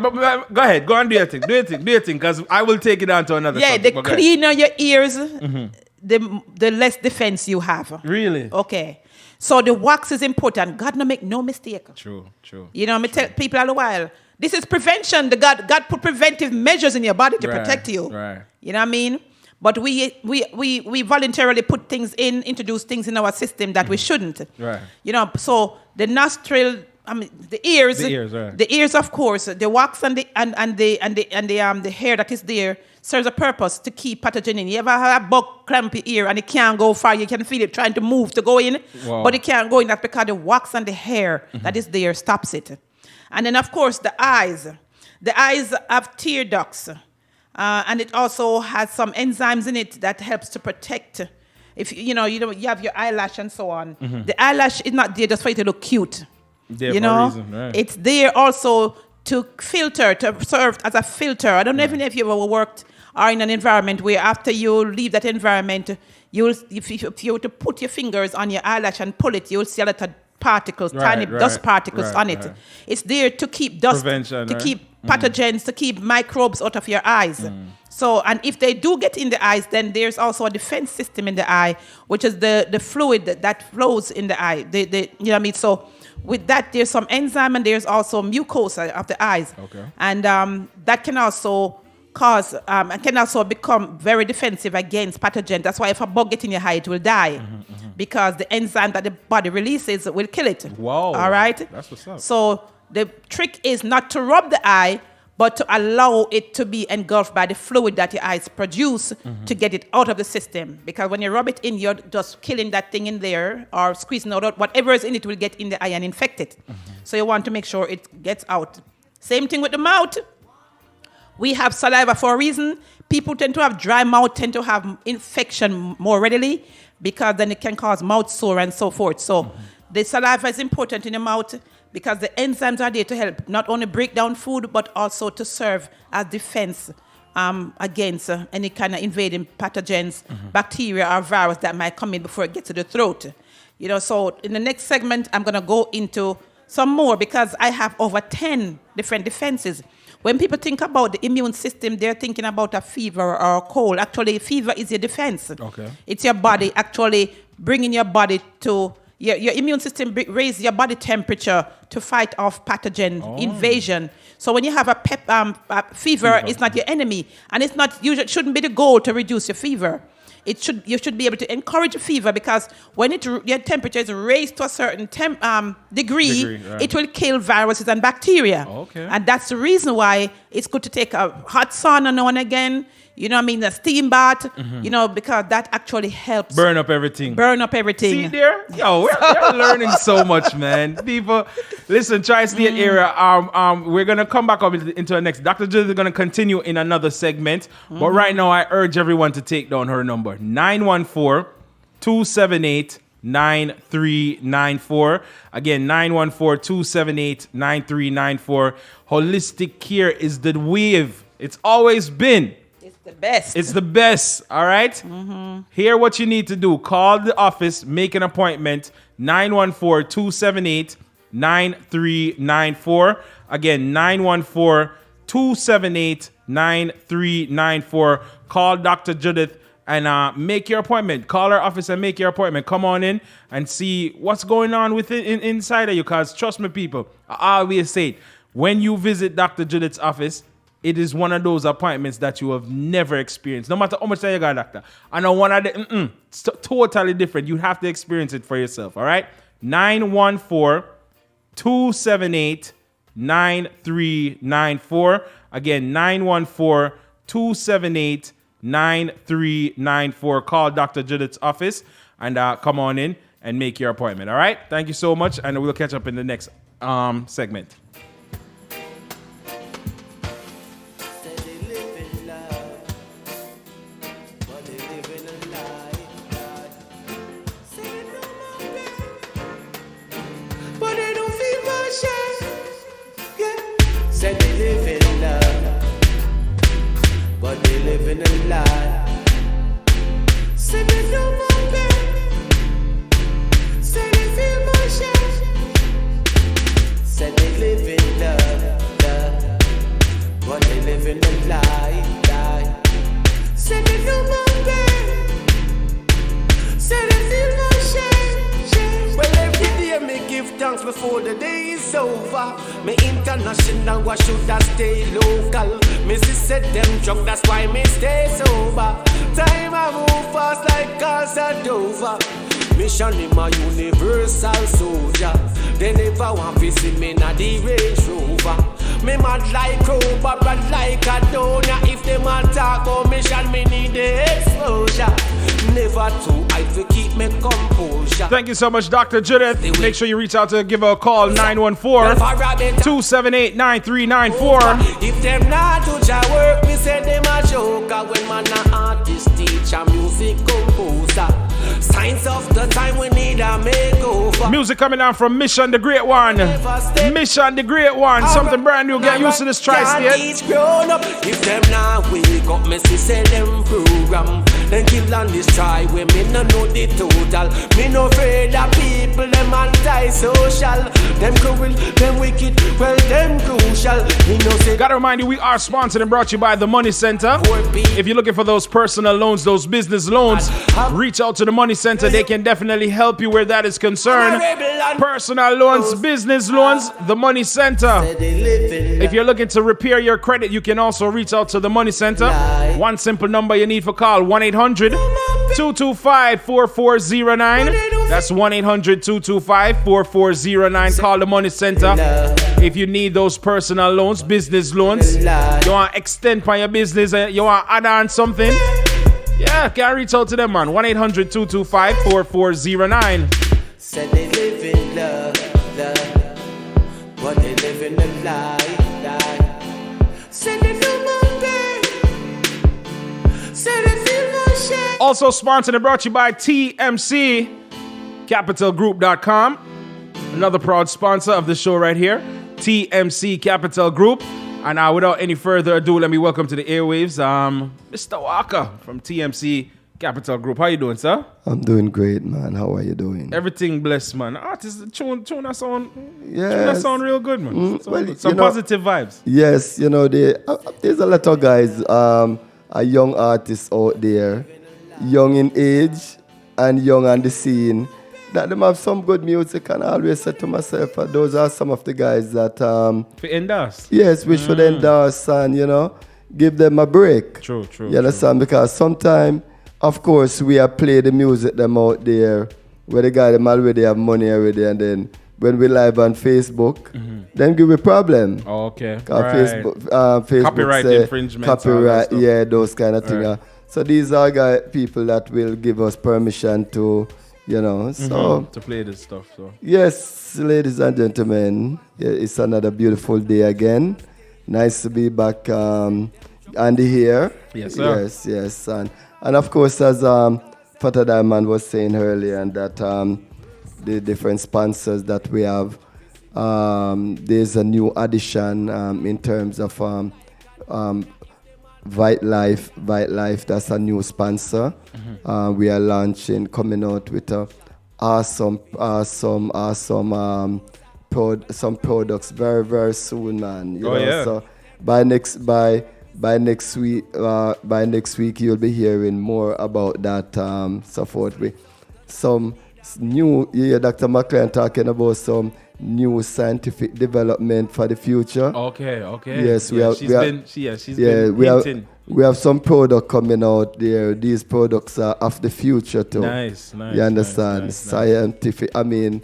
ahead, go and do your thing, because I will take it on to another. Yeah, the cleaner your ears, the less defense you have. Really? Okay. So the wax is important. God no make no mistake. True. Me tell people all the while, this is prevention. God put preventive measures in your body to protect you. Right. You know what I mean? But we voluntarily put things introduce things in our system that we shouldn't. Right. So the nostril, the ears, right. The ears, of course, the wax and the hair that is there serves a purpose to keep pathogen in. You ever have a bug clamp your ear and it can't go far? You can feel it trying to move to go in, but it can't go in. That's because the wax and the hair that is there stops it. And then, of course, the eyes. The eyes have tear ducts. And it also has some enzymes in it that helps to protect. If you have your eyelash and so on. The eyelash is not there just for you to look cute. There for a reason, right. It's there also to filter, to serve as a filter. I don't know if you ever worked or in an environment where after you leave that environment, if you were to put your fingers on your eyelash and pull it, you'll see a lot of particles, tiny dust particles on it. It's there to keep dust, prevention, to keep pathogens, to keep microbes out of your eyes. So, and if they do get in the eyes, then there's also a defense system in the eye, which is the fluid that flows in the eye. You know what I mean? So with that, there's some enzyme and there's also mucosa of the eyes. Okay. And that can also cause, can also become very defensive against pathogen. That's why if a bug gets in your eye, it will die. Because the enzyme that the body releases will kill it. Wow. All right? That's what's up. So the trick is not to rub the eye, but to allow it to be engulfed by the fluid that your eyes produce to get it out of the system. Because when you rub it in, you're just killing that thing in there or squeezing out whatever is in it will get in the eye and infect it. So you want to make sure it gets out. Same thing with the mouth. We have saliva for a reason. People tend to have dry mouth, tend to have infection more readily because then it can cause mouth sore and so forth. So the saliva is important in the mouth because the enzymes are there to help not only break down food, but also to serve as defense against any kind of invading pathogens, bacteria or virus that might come in before it gets to the throat. So in the next segment, I'm going to go into some more because I have over 10 different defenses. When people think about the immune system, they're thinking about a fever or a cold. Actually, fever is your defense. Okay. It's your body actually bringing your body to... Your immune system raises your body temperature to fight off pathogen invasion. So when you have a fever, it's not your enemy. And it's not. It shouldn't be the goal to reduce your fever. You should be able to encourage a fever because when your temperature is raised to a certain degree, it will kill viruses and bacteria. Okay. And that's the reason why it's good to take a hot sauna now and again. You know what I mean? A steam bath, because that actually helps. Burn up everything. See there? Yo, we're learning so much, man. People, listen, Tri-State area, we're going to come back up into the next. Dr. Jill is going to continue in another segment. But right now, I urge everyone to take down her number. 914 914-278-9394. Again, 914-278-9394. Holistic Care is the wave. It's always been. It's the best. It's the best, all right? Hear what you need to do. Call the office, make an appointment, 914-278-9394. Again, 914-278-9394. Call Dr. Judith and make your appointment. Call our office and make your appointment. Come on in and see what's going on with it inside of you. Because trust me, people, I always say it, when you visit Dr. Judith's office, it is one of those appointments that you have never experienced. No matter how much you got, doctor. I know one of the, it's totally different. You have to experience it for yourself, all right? 914-278-9394. Again, 914-278-9394. Call Dr. Judith's office and come on in and make your appointment, all right? Thank you so much, and we'll catch up in the next segment. Said they live in love, but they live in a lie. Said they feel more pain, said they feel more shame. Said they live in love, but they live in a lie. Said they feel more pain, said they feel more shame. Well, every day me give thanks before the day is over. Me international, why should I stay local? Me said them drunk, that's why me stay sober. Time I move fast like Casanova. Mission in my universal soldier. They never want to see me na the Range Rover. Me mad like Cobra, but like a donor. If them attack or mission, me need the exposure. Never too high to keep me composure. Thank you so much, Dr. Judith. Make sure you reach out to give her a call, 914-278-9394. If them not do your work, me say them a joker. When man a artist, teacher, music composer. Signs of the time we need a makeover. Music coming down from Mission the Great One. Mission the Great One. Something brand new. Get used to this tri-state. If them not wake up, me say them program. Then kill on this try where me no know the total. Me no afraid of people, them anti-social. Them cruel, them wicked, well them crucial. Me no say. Gotta remind you, we are sponsored and brought to you by the Money Center. If you're looking for those personal loans, those business loans, reach out to the Money Center. They can definitely help you where that is concerned. Personal loans, business loans, the Money Center. If you're looking to repair your credit, you can also reach out to the Money Center. One simple number you need for call, 1-800-225-4409. That's 1-800-225-4409. Call the Money Center. If you need those personal loans, business loans, you want to extend on your business, you want to add on something, yeah, can reach out to them, man. 1-800-225-4409. Said they live in love, but they live in a lie. Said they feel more pain, said they feel more shame. Also sponsored and brought to you by TMC Capitalgroup.com. Another proud sponsor of the show right here, TMC Capital Group. And without any further ado, let me welcome to the airwaves, Mr. Walker from TMC Capital Group. How you doing, sir? I'm doing great, man. How are you doing? Everything blessed, man. Artist, tune that sound real good, man. Some positive vibes. Yes, you know, there's a lot of guys, young artists out there, young in age and young on the scene, that them have some good music, and I always say to myself, those are some of the guys that endorse. Yes, we should endorse and, you know, give them a break. True. You understand? Because sometimes, of course, we have played the music them out there where the guy them already have money already, and then when we live on Facebook, then give a problem. Oh, okay. Right. Facebook copyright infringement. Copyright, those kind of things. Right. So these are people that will give us permission to, you know, so to play this stuff. So yes, ladies and gentlemen, it's another beautiful day again. Nice to be back, Andy here. Yes, sir. Yes, and of course, as Father Diamond was saying earlier, and that the different sponsors that we have, there's a new addition in terms of Vite Life. Vite Life, that's a new sponsor. We are launching, coming out with a some products very, very soon, man. You know? So by next week you'll be hearing more about that. So forth with some new. Dr. McLaren talking about some new scientific development for the future. Okay. Yes, she's been we have some product coming out there. These products are of the future too. Nice. You understand? Nice. Scientific. I mean,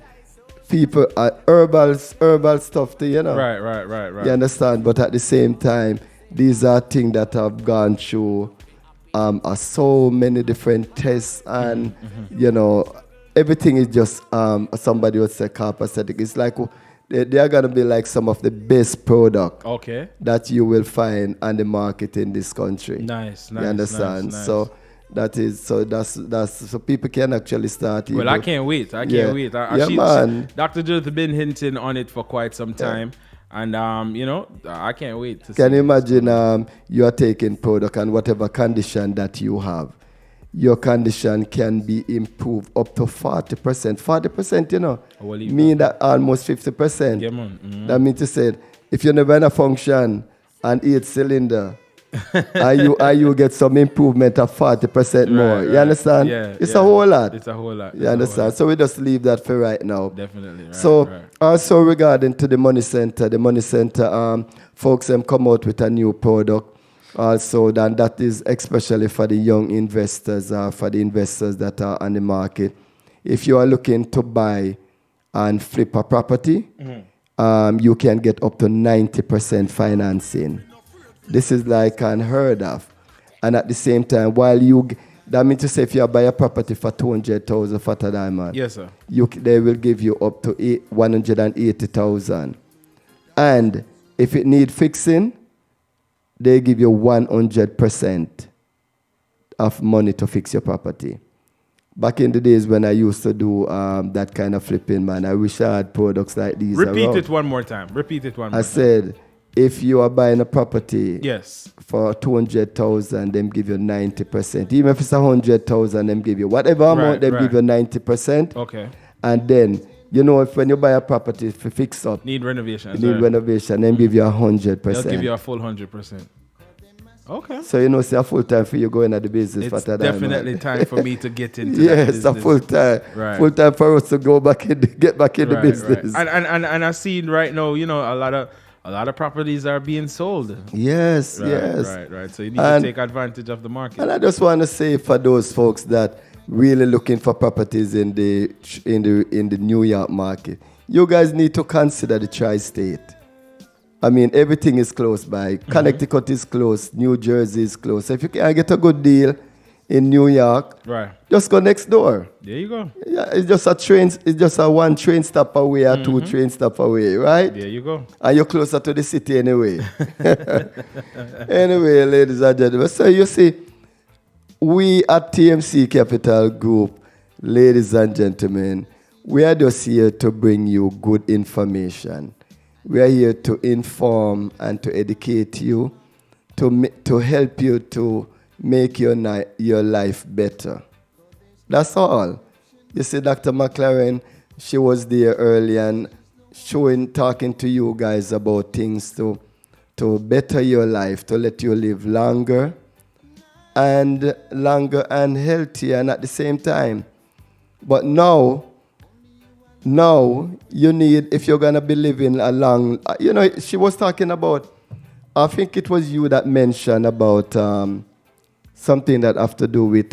people are herbal stuff too, you know. Right. You understand? But at the same time, these are things that have gone through are so many different tests, and you know, everything is just somebody would say copacetic. It's like they are gonna be like some of the best product that you will find on the market in this country. Nice. You understand? Nice. So that's so people can actually start. Well, I can't wait. I can't wait. Man. Dr. Judith has been hinting on it for quite some time. And, you know, I can't wait to see. Can you imagine you are taking product and whatever condition that you have, your condition can be improved up to 40%. 40%, you know, mean that almost 50%. Yeah, man. That means to say, if you never in a function and 8 cylinder, and you get some improvement of 40% more. You understand? Yeah, it's a whole lot. It's a whole lot. You understand? So we just leave that for right now. Definitely. Right, so also regarding to the Money Center, folks come out with a new product. Also, then that is especially for the young investors, for the investors that are on the market. If you are looking to buy and flip a property, you can get up to 90% financing. This is like unheard of. And at the same time, that means to say if you buy a property for 200,000 for a diamond, yes, sir. They will give you up to 180,000. And if it need fixing, they give you 100% of money to fix your property. Back in the days when I used to do that kind of flipping, man, I wish I had products like these. Repeat it one more time. I said, if you are buying a property for 200,000, them give you 90%. Even if it's 100,000, them give you whatever amount, give you 90%. Okay. And then, you know, if when you buy a property for fix up, need renovation, then give you 100%. They'll give you a full 100%. Okay. So you know, it's a full time for you going at the business. It's definitely time for me to get into that business. Yes, a full time. Right. Full time for us to get back in the business. Right. And I see right now, you know, a lot of properties are being sold. Yes. Right. So you need to take advantage of the market. And I just want to say for those folks that really looking for properties in the New York market, you guys need to consider the tri-state. I mean, everything is close by. Connecticut is close. New Jersey is close. So if you can get a good deal in New York, just go next door. There you go. Yeah, it's just a one train stop away or 2 train stop away, right? There you go. And you're closer to the city anyway. Anyway, ladies and gentlemen. So you see, we at TMC Capital Group, ladies and gentlemen, we are just here to bring you good information. We are here to inform and to educate you, to help you to make your life better. That's all. You see, Dr. McLaren, she was there early and talking to you guys about things to better your life, to let you live longer and healthier and at the same time. But now you need, if you're going to be living a long, you know, she was talking about, I think it was you that mentioned about something that have to do with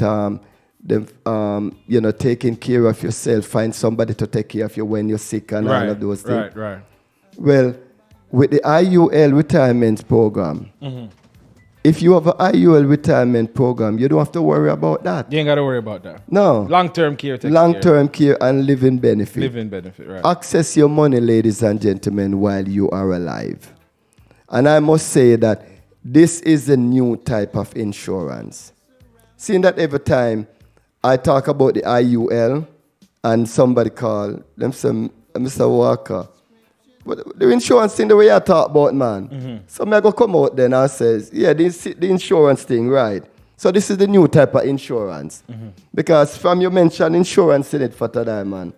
taking care of yourself, find somebody to take care of you when you're sick and all of those things. Right. Well, with the IUL retirement program, if you have an IUL retirement program, you don't have to worry about that. You ain't got to worry about that. No. Long-term care. Long-term care and living benefit. Living benefit, right. Access your money, ladies and gentlemen, while you are alive. And I must say that this is a new type of insurance. Seeing that every time I talk about the IUL, and somebody called them, say, Mr. Walker. But the insurance thing, the way I talk about, man. So I go come out then and says, yeah, the insurance thing, right. So this is the new type of insurance. Because from you mentioned insurance in it for today, man,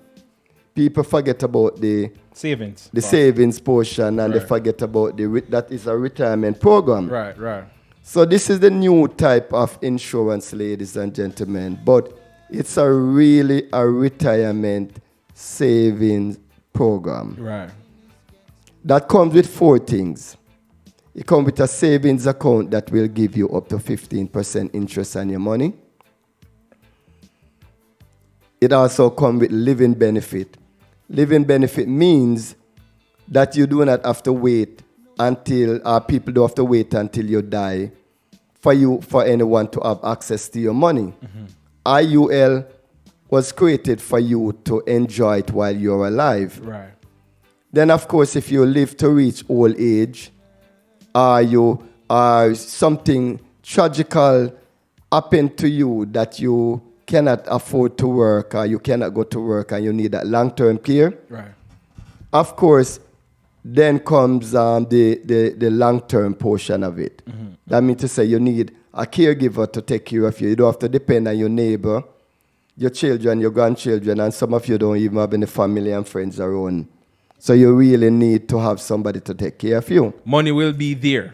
people forget about the savings. The savings portion, and they forget about that is a retirement program. Right. So this is the new type of insurance, ladies and gentlemen. But it's really a retirement savings program. Right. That comes with 4 things. It comes with a savings account that will give you up to 15% interest on your money. It also comes with living benefit. Living benefit means that you do not have to wait until, people don't have to wait until you die for anyone to have access to your money. IUL was created for you to enjoy it while you're alive. Right. Then, of course, if you live to reach old age, something tragical happened to you that you cannot afford to work, or you cannot go to work, and you need that long-term care. Right. Of course, then comes the long-term portion of it. That means to say you need a caregiver to take care of you. You don't have to depend on your neighbor, your children, your grandchildren, and some of you don't even have any family and friends around. So you really need to have somebody to take care of you. Money will be there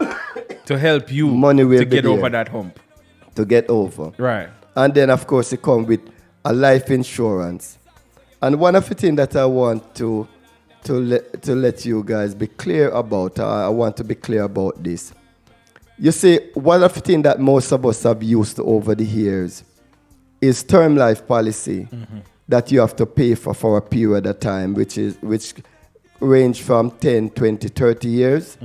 to help you to get over that hump. To get over. Right. And then, of course, it comes with a life insurance. And one of the things that I want to let you guys be clear about, I want to be clear about this. You see, one of the things that most of us have used over the years is term life policy that you have to pay for a period of time, which range from 10, 20, 30 years.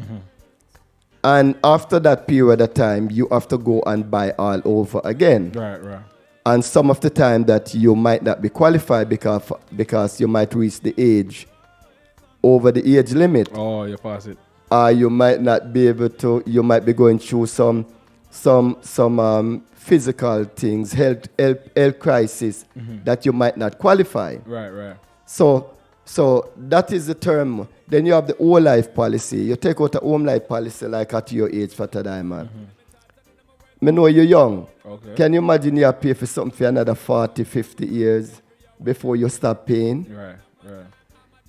And after that period of time, you have to go and buy all over again. Right. And some of the time that you might not be qualified because you might reach the age, over the age limit. Oh, you pass it. You might not be able to, you might be going through some physical things, health crisis that you might not qualify. Right. So that is the term. Then you have the whole life policy. You take out a home life policy like at your age for today, man. I know you're young. Okay. Can you imagine you pay for something for another 40, 50 years before you start paying? Right.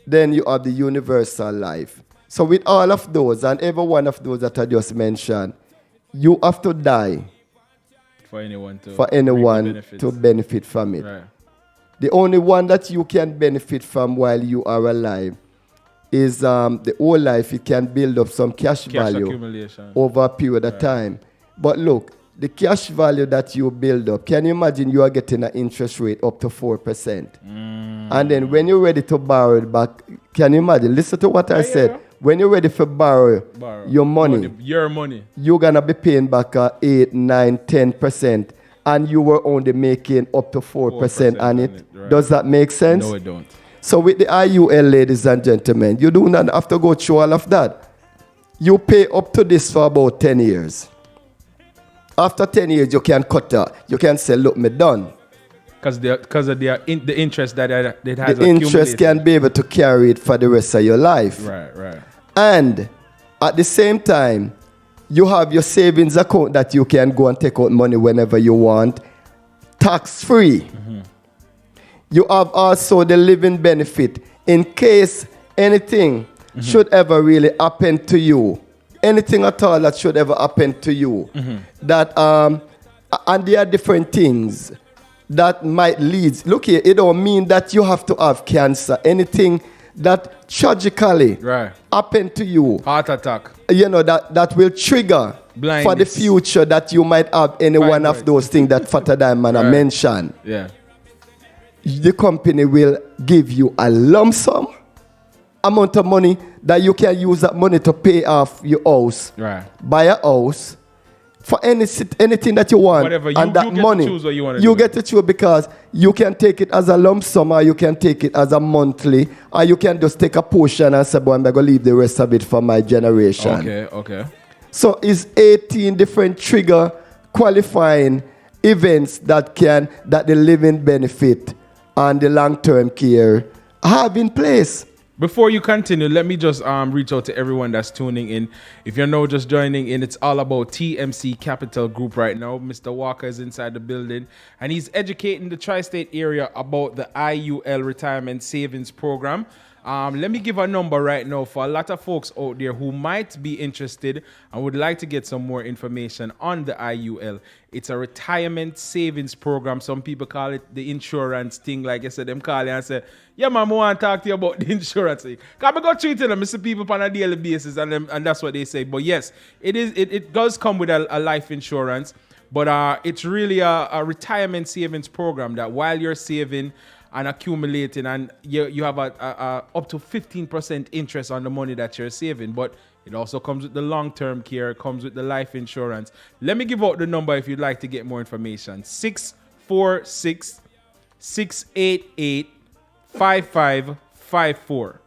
Then you have the universal life. So with all of those, and every one of those that I just mentioned, you have to die for anyone to benefit from it. Right. The only one that you can benefit from while you are alive is the whole life. It can build up some cash value accumulation over a period of time. But look, the cash value that you build up, can you imagine you are getting an interest rate up to 4%? And then when you're ready to borrow it back, can you imagine? Listen to what I said. When you're ready to borrow your money, you're going to be paying back 8, 9, 10%. And you were only making up to 4% on it. Right. Does that make sense? No, it don't. So with the IUL, ladies and gentlemen, you do not have to go through all of that. You pay up to this for about 10 years. After 10 years, you can cut out. You can say, look, me done. Because of the interest that it has the interest can be able to carry it for the rest of your life. Right. And at the same time, you have your savings account that you can go and take out money whenever you want, tax-free. You have also the living benefit in case anything should ever really happen to you. Anything at all that should ever happen to you. That and there are different things that might lead. Look here, it don't mean that you have to have cancer. Anything that tragically happened to you, heart attack, you know, that will trigger blindness for the future that you might have any one of those things that Father Diamond mentioned. Yeah. The company will give you a lump sum amount of money that you can use that money to pay off your house, buy a house, for anything that you want. Whatever. And that money, you get to choose because you can take it as a lump sum, or you can take it as a monthly, or you can just take a portion and say, boy, I'm going to leave the rest of it for my generation. Okay. So it's 18 different trigger qualifying events that the living benefit and the long-term care have in place. Before you continue, let me just reach out to everyone that's tuning in. If you're now just joining in, it's all about TMC Capital Group right now. Mr. Walker is inside the building, and he's educating the tri-state area about the IUL Retirement Savings Program. Let me give a number right now for a lot of folks out there who might be interested and would like to get some more information on the IUL. It's a retirement savings program. Some people call it the insurance thing. Like I said, them call it and say, yeah, man, I want to talk to you about the insurance thing. Because I go treating them, I see people on a daily basis, and that's what they say. But yes, it does come with a life insurance. But it's really a retirement savings program that while you're saving and accumulating, and you have a up to 15% interest on the money that you're saving. But it also comes with the long-term care, it comes with the life insurance. Let me give out the number if you'd like to get more information. 646-688-5554.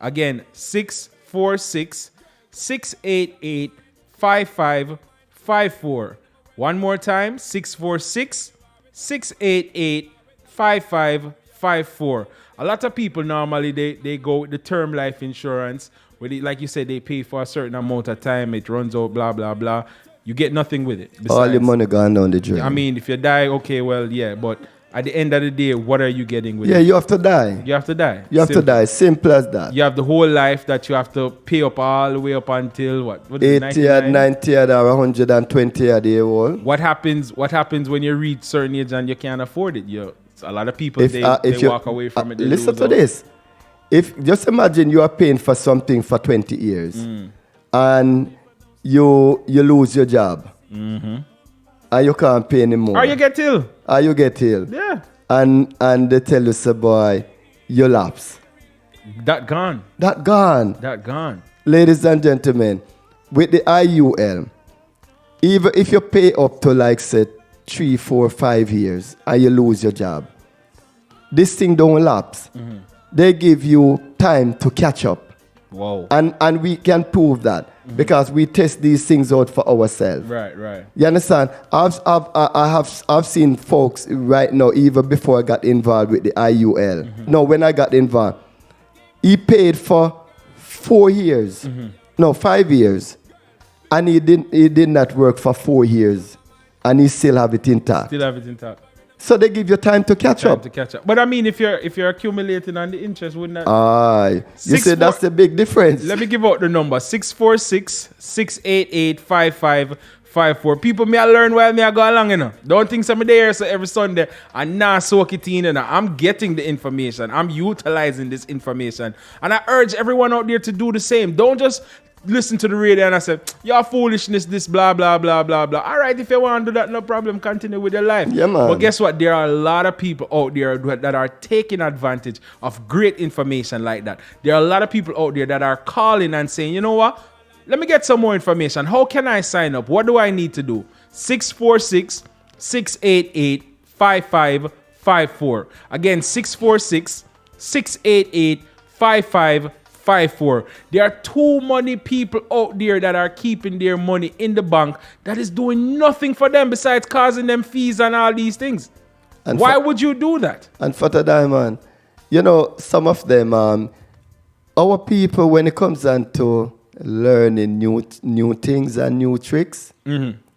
Again, 646-688-5554. One more time, 646-688-5554. A lot of people normally they go with the term life insurance where like you said, they pay for a certain amount of time, it runs out, blah blah blah. You get nothing with it. Besides, all your money gone down the drain. I mean, if you die, okay, well, yeah, but at the end of the day, what are you getting with it? Yeah, you have to die. You have to die. You have to die. Simple as that. You have the whole life that you have to pay up all the way up until what 80 years, 90 years, or 120 years year old. What happens when you reach certain age and you can't afford it? A lot of people, they walk away from it. Listen to this. If just imagine you are paying for something for 20 years and you lose your job and you can't pay anymore. Or you get ill. Yeah. And they tell you, say, boy, you lapse. That gone. Ladies and gentlemen, with the IUL, even if you pay up to like say 3, 4, 5 years and you lose your job, this thing don't lapse. They give you time to catch up. Wow. And we can prove that because we test these things out for ourselves. Right. You understand? I've seen folks right now, even before I got involved with the IUL. No, when I got involved, he paid for 4 years. No, 5 years. And he did not work for 4 years. And he still have it intact. So they give you time to catch up. But I mean, if you're accumulating on the interest, wouldn't that? You say that's the big difference. Let me give out the number: 646-688-5554. People, me I learn while me I go along, you know. Don't think some there so every Sunday and nah soak it in, you know. I'm getting the information. I'm utilizing this information, and I urge everyone out there to do the same. Don't just listen to the radio and I say, your foolishness, this blah, blah, blah, blah, blah. All right, if you want to do that, no problem. Continue with your life. Yeah, man. But guess what? There are a lot of people out there that are taking advantage of great information like that. There are a lot of people out there that are calling and saying, you know what? Let me get some more information. How can I sign up? What do I need to do? 646-688-5554. Again, 646-688-5554. There are too many people out there that are keeping their money in the bank that is doing nothing for them besides causing them fees and all these things. And why would you do that? And Father Diamond, you know, some of them, our people, when it comes down to learning new things and new tricks,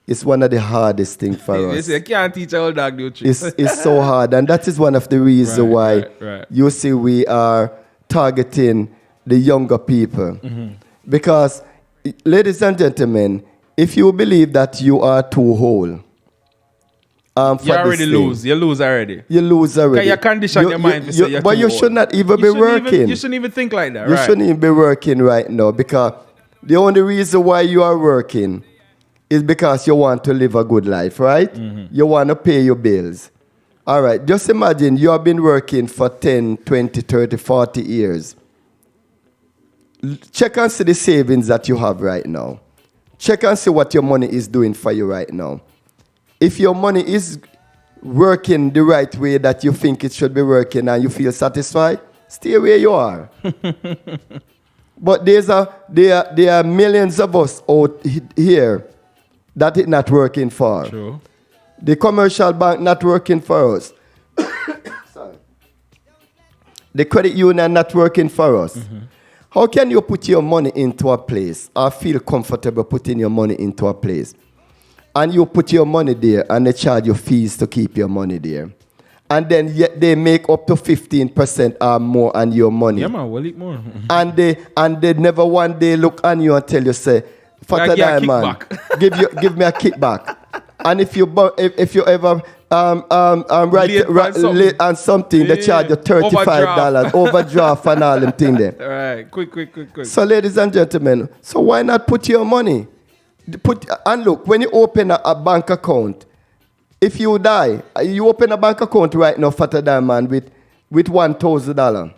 it's one of the hardest things for us. You can't teach a old dog new tricks. It's so hard. And that is one of the reasons why you see we are targeting the younger people. Because, ladies and gentlemen, if you believe that you are too old, you already lose. You lose already. You lose already. You condition your mind to say you're but too you old. should not even be working. You shouldn't even think like that, You right? shouldn't even be working right now, because the only reason why you are working is because you want to live a good life, right? You want to pay your bills. All right, just imagine you have been working for 10, 20, 30, 40 years. Check and see the savings that you have right now. Check and see what your money is doing for you right now. If your money is working the right way that you think it should be working and you feel satisfied, stay where you are. But there are millions of us out here that it's not working for. True. The commercial bank not working for us. Sorry. The credit union not working for us. How can you put your money into a place or feel comfortable putting your money into a place? And you put your money there and they charge you fees to keep your money there. And then yet they make up to 15% or more on your money. Yeah, man, we'll eat more. and they never one day look on you and tell you, say, Father Diamond, give me a kickback. And if you ever late on something, they charge you $35 overdraft and all them things there. All right, quick. So, ladies and gentlemen, so why not put your money? And look, when you open a bank account, if you die, you open a bank account right now, Father Diamond, with $1,000,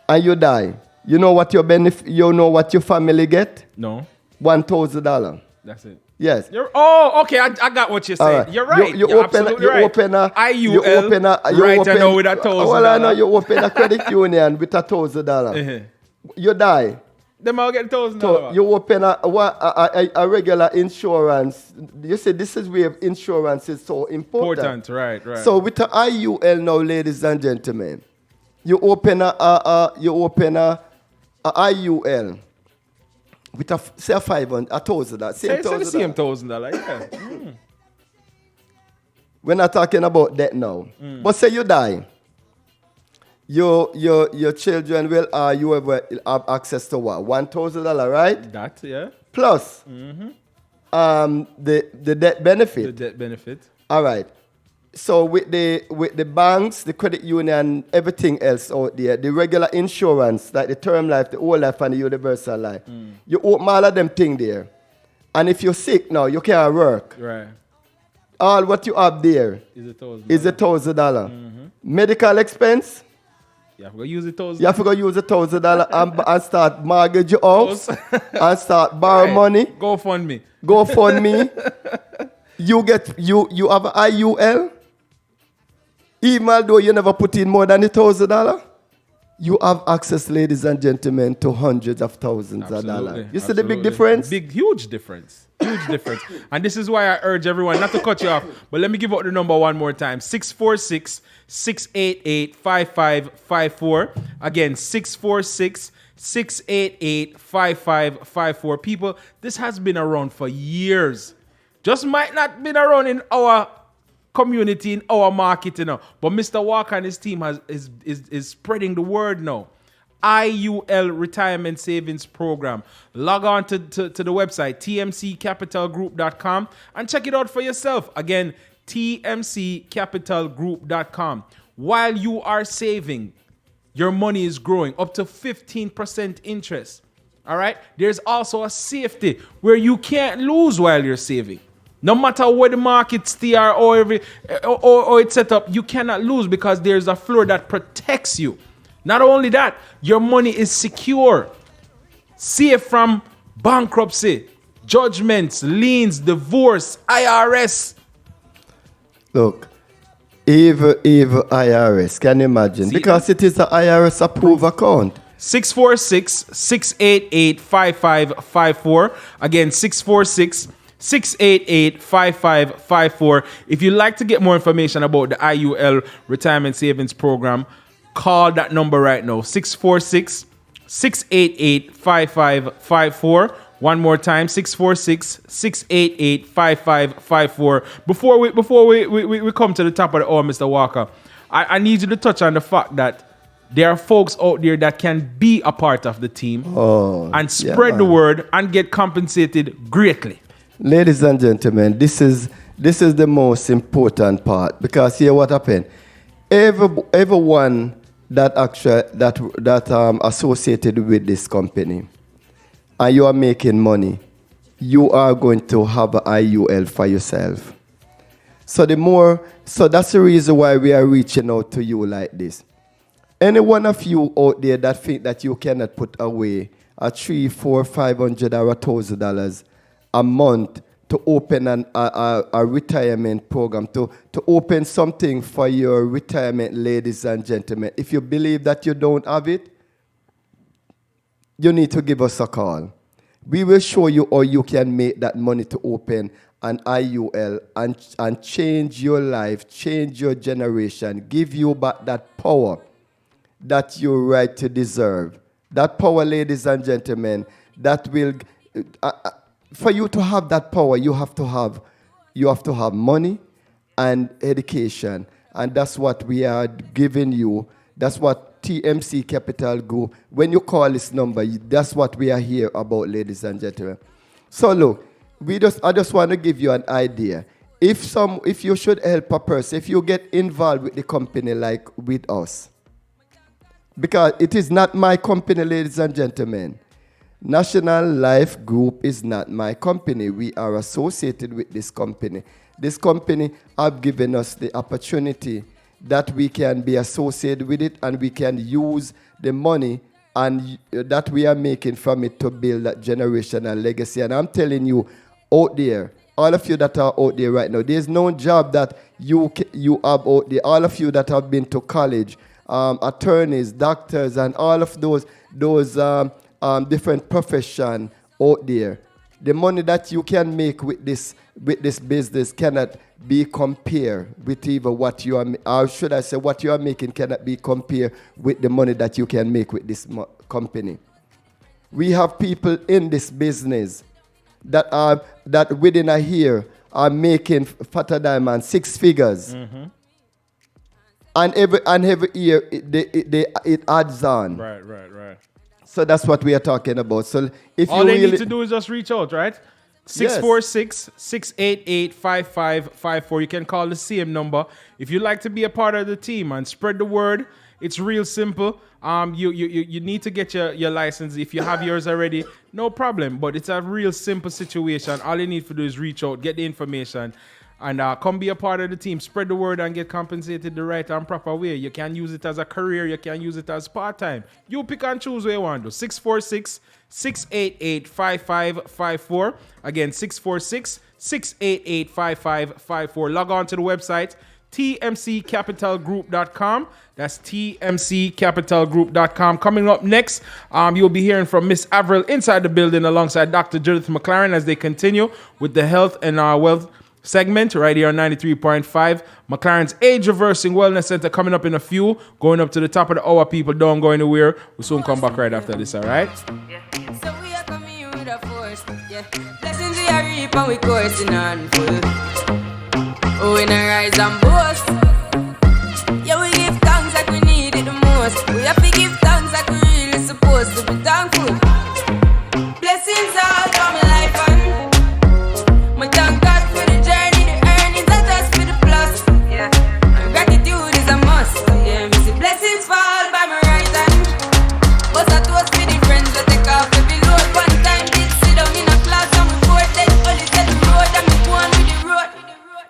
and you die. You know what your you know what your family get? No. $1,000. That's it. Yes. Okay, I got what you're saying. Right. You're right. You open a IUL right now with $1,000. Well, I know you open a credit union with $1,000. You die. Them all get $1,000. So you open a regular insurance. You say this is where insurance is so important. Right. So with the IUL now, ladies and gentlemen, you open a IUL. With say a $1,000. Say the same $1,000. Yeah. We're not talking about that now. But say you die. Your children will you ever have access to what? $1,000, right? That, yeah. Plus the debt benefit. The debt benefit. All right. So with the banks, the credit union, everything else out there, the regular insurance, like the term life, the whole life, and the universal life, you open all of them things there. And if you're sick now, you can't work. Right. All what you have there is $1,000. Medical expense. You have to go use $1,000. You have to go use $1,000 and start mortgage your house and start borrow money. GoFundMe. You have an IUL. Even though you never put in more than $1,000, you have access, ladies and gentlemen, to hundreds of thousands of dollars. You see the big difference? Huge difference. And this is why I urge everyone not to cut you off, but let me give out the number one more time. 646-688-5554. Again, 646-688-5554. People, this has been around for years. Just might not been around in our community, in our market, but Mr. Walker and his team is spreading the word now. IUL Retirement Savings Program. Log on to the website, tmccapitalgroup.com, and check it out for yourself. Again, tmccapitalgroup.com. While you are saving, your money is growing up to 15% interest. All right? There's also a safety where you can't lose while you're saving. No matter where the markets are or it's set up, you cannot lose because there's a floor that protects you. Not only that, your money is secure, safe from bankruptcy, judgments, liens, divorce, IRS. Look, even IRS, can you imagine? Because it is an IRS approved account. 646-688-5554. Again, 646-688-5554. If you'd like to get more information about the IUL Retirement Savings Program, call that number right now, 646-688-5554. One more time, 646-688-5554. Before we come to the top of the hour, Mr. Walker, I need you to touch on the fact that there are folks out there that can be a part of the team and spread the word and get compensated greatly. Ladies and gentlemen, this is the most important part, because here what happened. Everyone that associated with this company, and you are making money, you are going to have an IUL for yourself. So that's the reason why we are reaching out to you like this. Any one of you out there that think that you cannot put away a $300, $400, $500 or $1,000 a month to open a retirement program, to open something for your retirement, ladies and gentlemen. If you believe that you don't have it, you need to give us a call. We will show you how you can make that money to open and IUL and change your life, change your generation, give you back that power that you're right to deserve. That power, ladies and gentlemen, that will, for you to have that power, you have to have money and education. And that's what we are giving you. That's what TMC Capital Group, when you call this number, that's what we are here about, ladies and gentlemen. So look, I just want to give you an idea. If you should help a person, if you get involved with the company like with us, because it is not my company, ladies and gentlemen. National Life Group is not my company. We are associated with this company. This company have given us the opportunity that we can be associated with it and we can use the money and that we are making from it to build that generational legacy. And I'm telling you, out there, all of you that are out there right now, there's no job that you have out there. All of you that have been to college, attorneys, doctors, and all of those different professions out there. The money that you can make with this business cannot be compared with even what you are, or should I say, what you are making cannot be compared with the money that you can make with this company. We have people in this business that within a year are making Fata Diamond 6 figures. Mm-hmm. And every year it adds on. Right. So that's what we are talking about. So if all they need to do is just reach out, right? 646-688-5554. You can call the same number if you'd like to be a part of the team and spread the word. It's real simple. You need to get your license. If you have yours already, no problem. But it's a real simple situation. All you need to do is reach out, get the information, and come be a part of the team. Spread the word and get compensated the right and proper way. You can use it as a career. You can use it as part-time. You pick and choose what you want to do. 646-688-5554. Again, 646-688-5554. Log on to the website, tmccapitalgroup.com. That's tmccapitalgroup.com. Coming up next, you'll be hearing from Miss Avril inside the building alongside Dr. Judith McLaren as they continue with the health and wealth segment right here on 93.5. McLaren's Age Reversing Wellness Center coming up in a few. Going up to the top of the hour, people. Don't go anywhere. We'll soon come back right after this, all right? Yeah. So we are coming with a force. Yeah. Blessings we are reap and we coursing on full. Oh, we not rise and boast. Yeah, we give thanks like we need it the most. We have to give thanks like we really supposed to be thankful. Blessings all for my life and my thank God for the journey, the earnings are just for the plus. Yeah, and gratitude is a must. Yeah, me see blessings fall by my right hand. But I toast for the friends that take off every load. One time did sit down in a class and we both then only set the road and me go on with the road.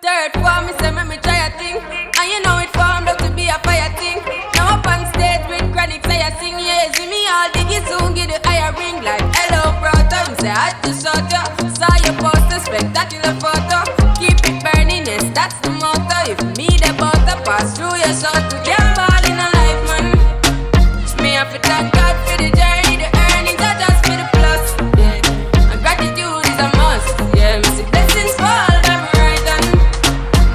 Third form, me say me try a thing, and you know it formed up to be a fire thing. Now up on stage with chronic I sing, yeah, see me all diggy soon get the higher ring like hello brother. Me say I just shot ya, saw your poster, spectacular photo. Keep it burning, yes, that's the motto. If me the butter pass through your shot, we can't ball in a life, man. Me have to thank God for the journey, the earnings are just for the plus. Yeah, and gratitude is a must. Yeah, me see blessings fall by my right hand.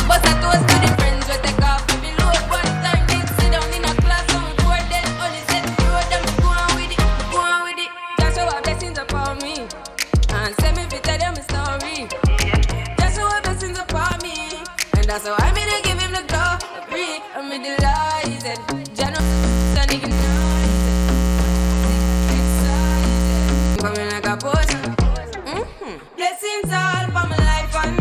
But I toast to the friends we take off every load. One time did sit down in a class and we board then only set the road and we go on with it, go on with it. Just show our blessings upon me and send me to tell them a story. Just show our blessings upon me, and that's how I made to give him the glory. I'm delighted. Generation ignited. Coming like a potion. Blessings all for my life and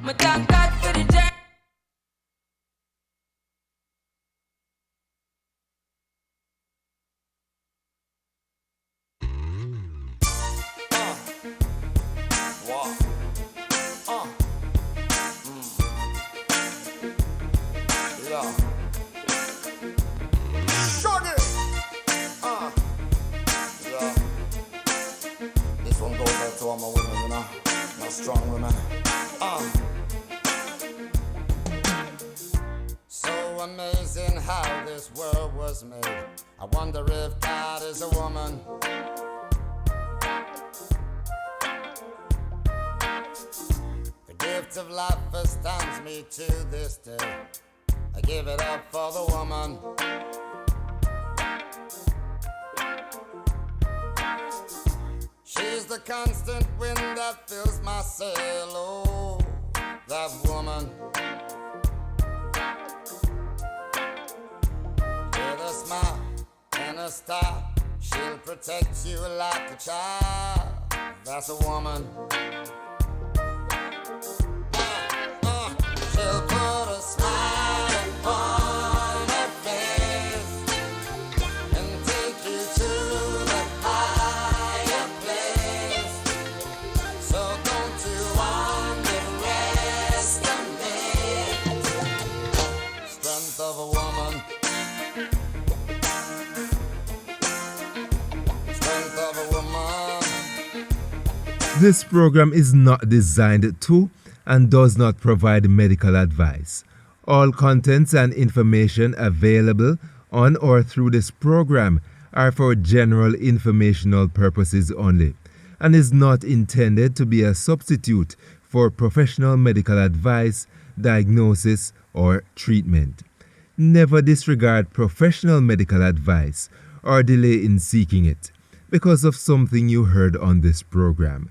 my thank God for the journey. This one goes out to all my women, you know, my strong women. So amazing how this world was made. I wonder if God is a woman. gift of life astounds me to this day. I give it up for the woman. She's the constant wind that fills my sail. Oh, that woman. With a smile and a star, she'll protect you like a child. That's a woman. She'll put a smile upon her face and take you to the higher place. So don't you underestimate strength of a woman. Strength of a woman. This program is not designed to and does not provide medical advice. All contents and information available on or through this program are for general informational purposes only and is not intended to be a substitute for professional medical advice, diagnosis, or treatment. Never disregard professional medical advice or delay in seeking it because of something you heard on this program.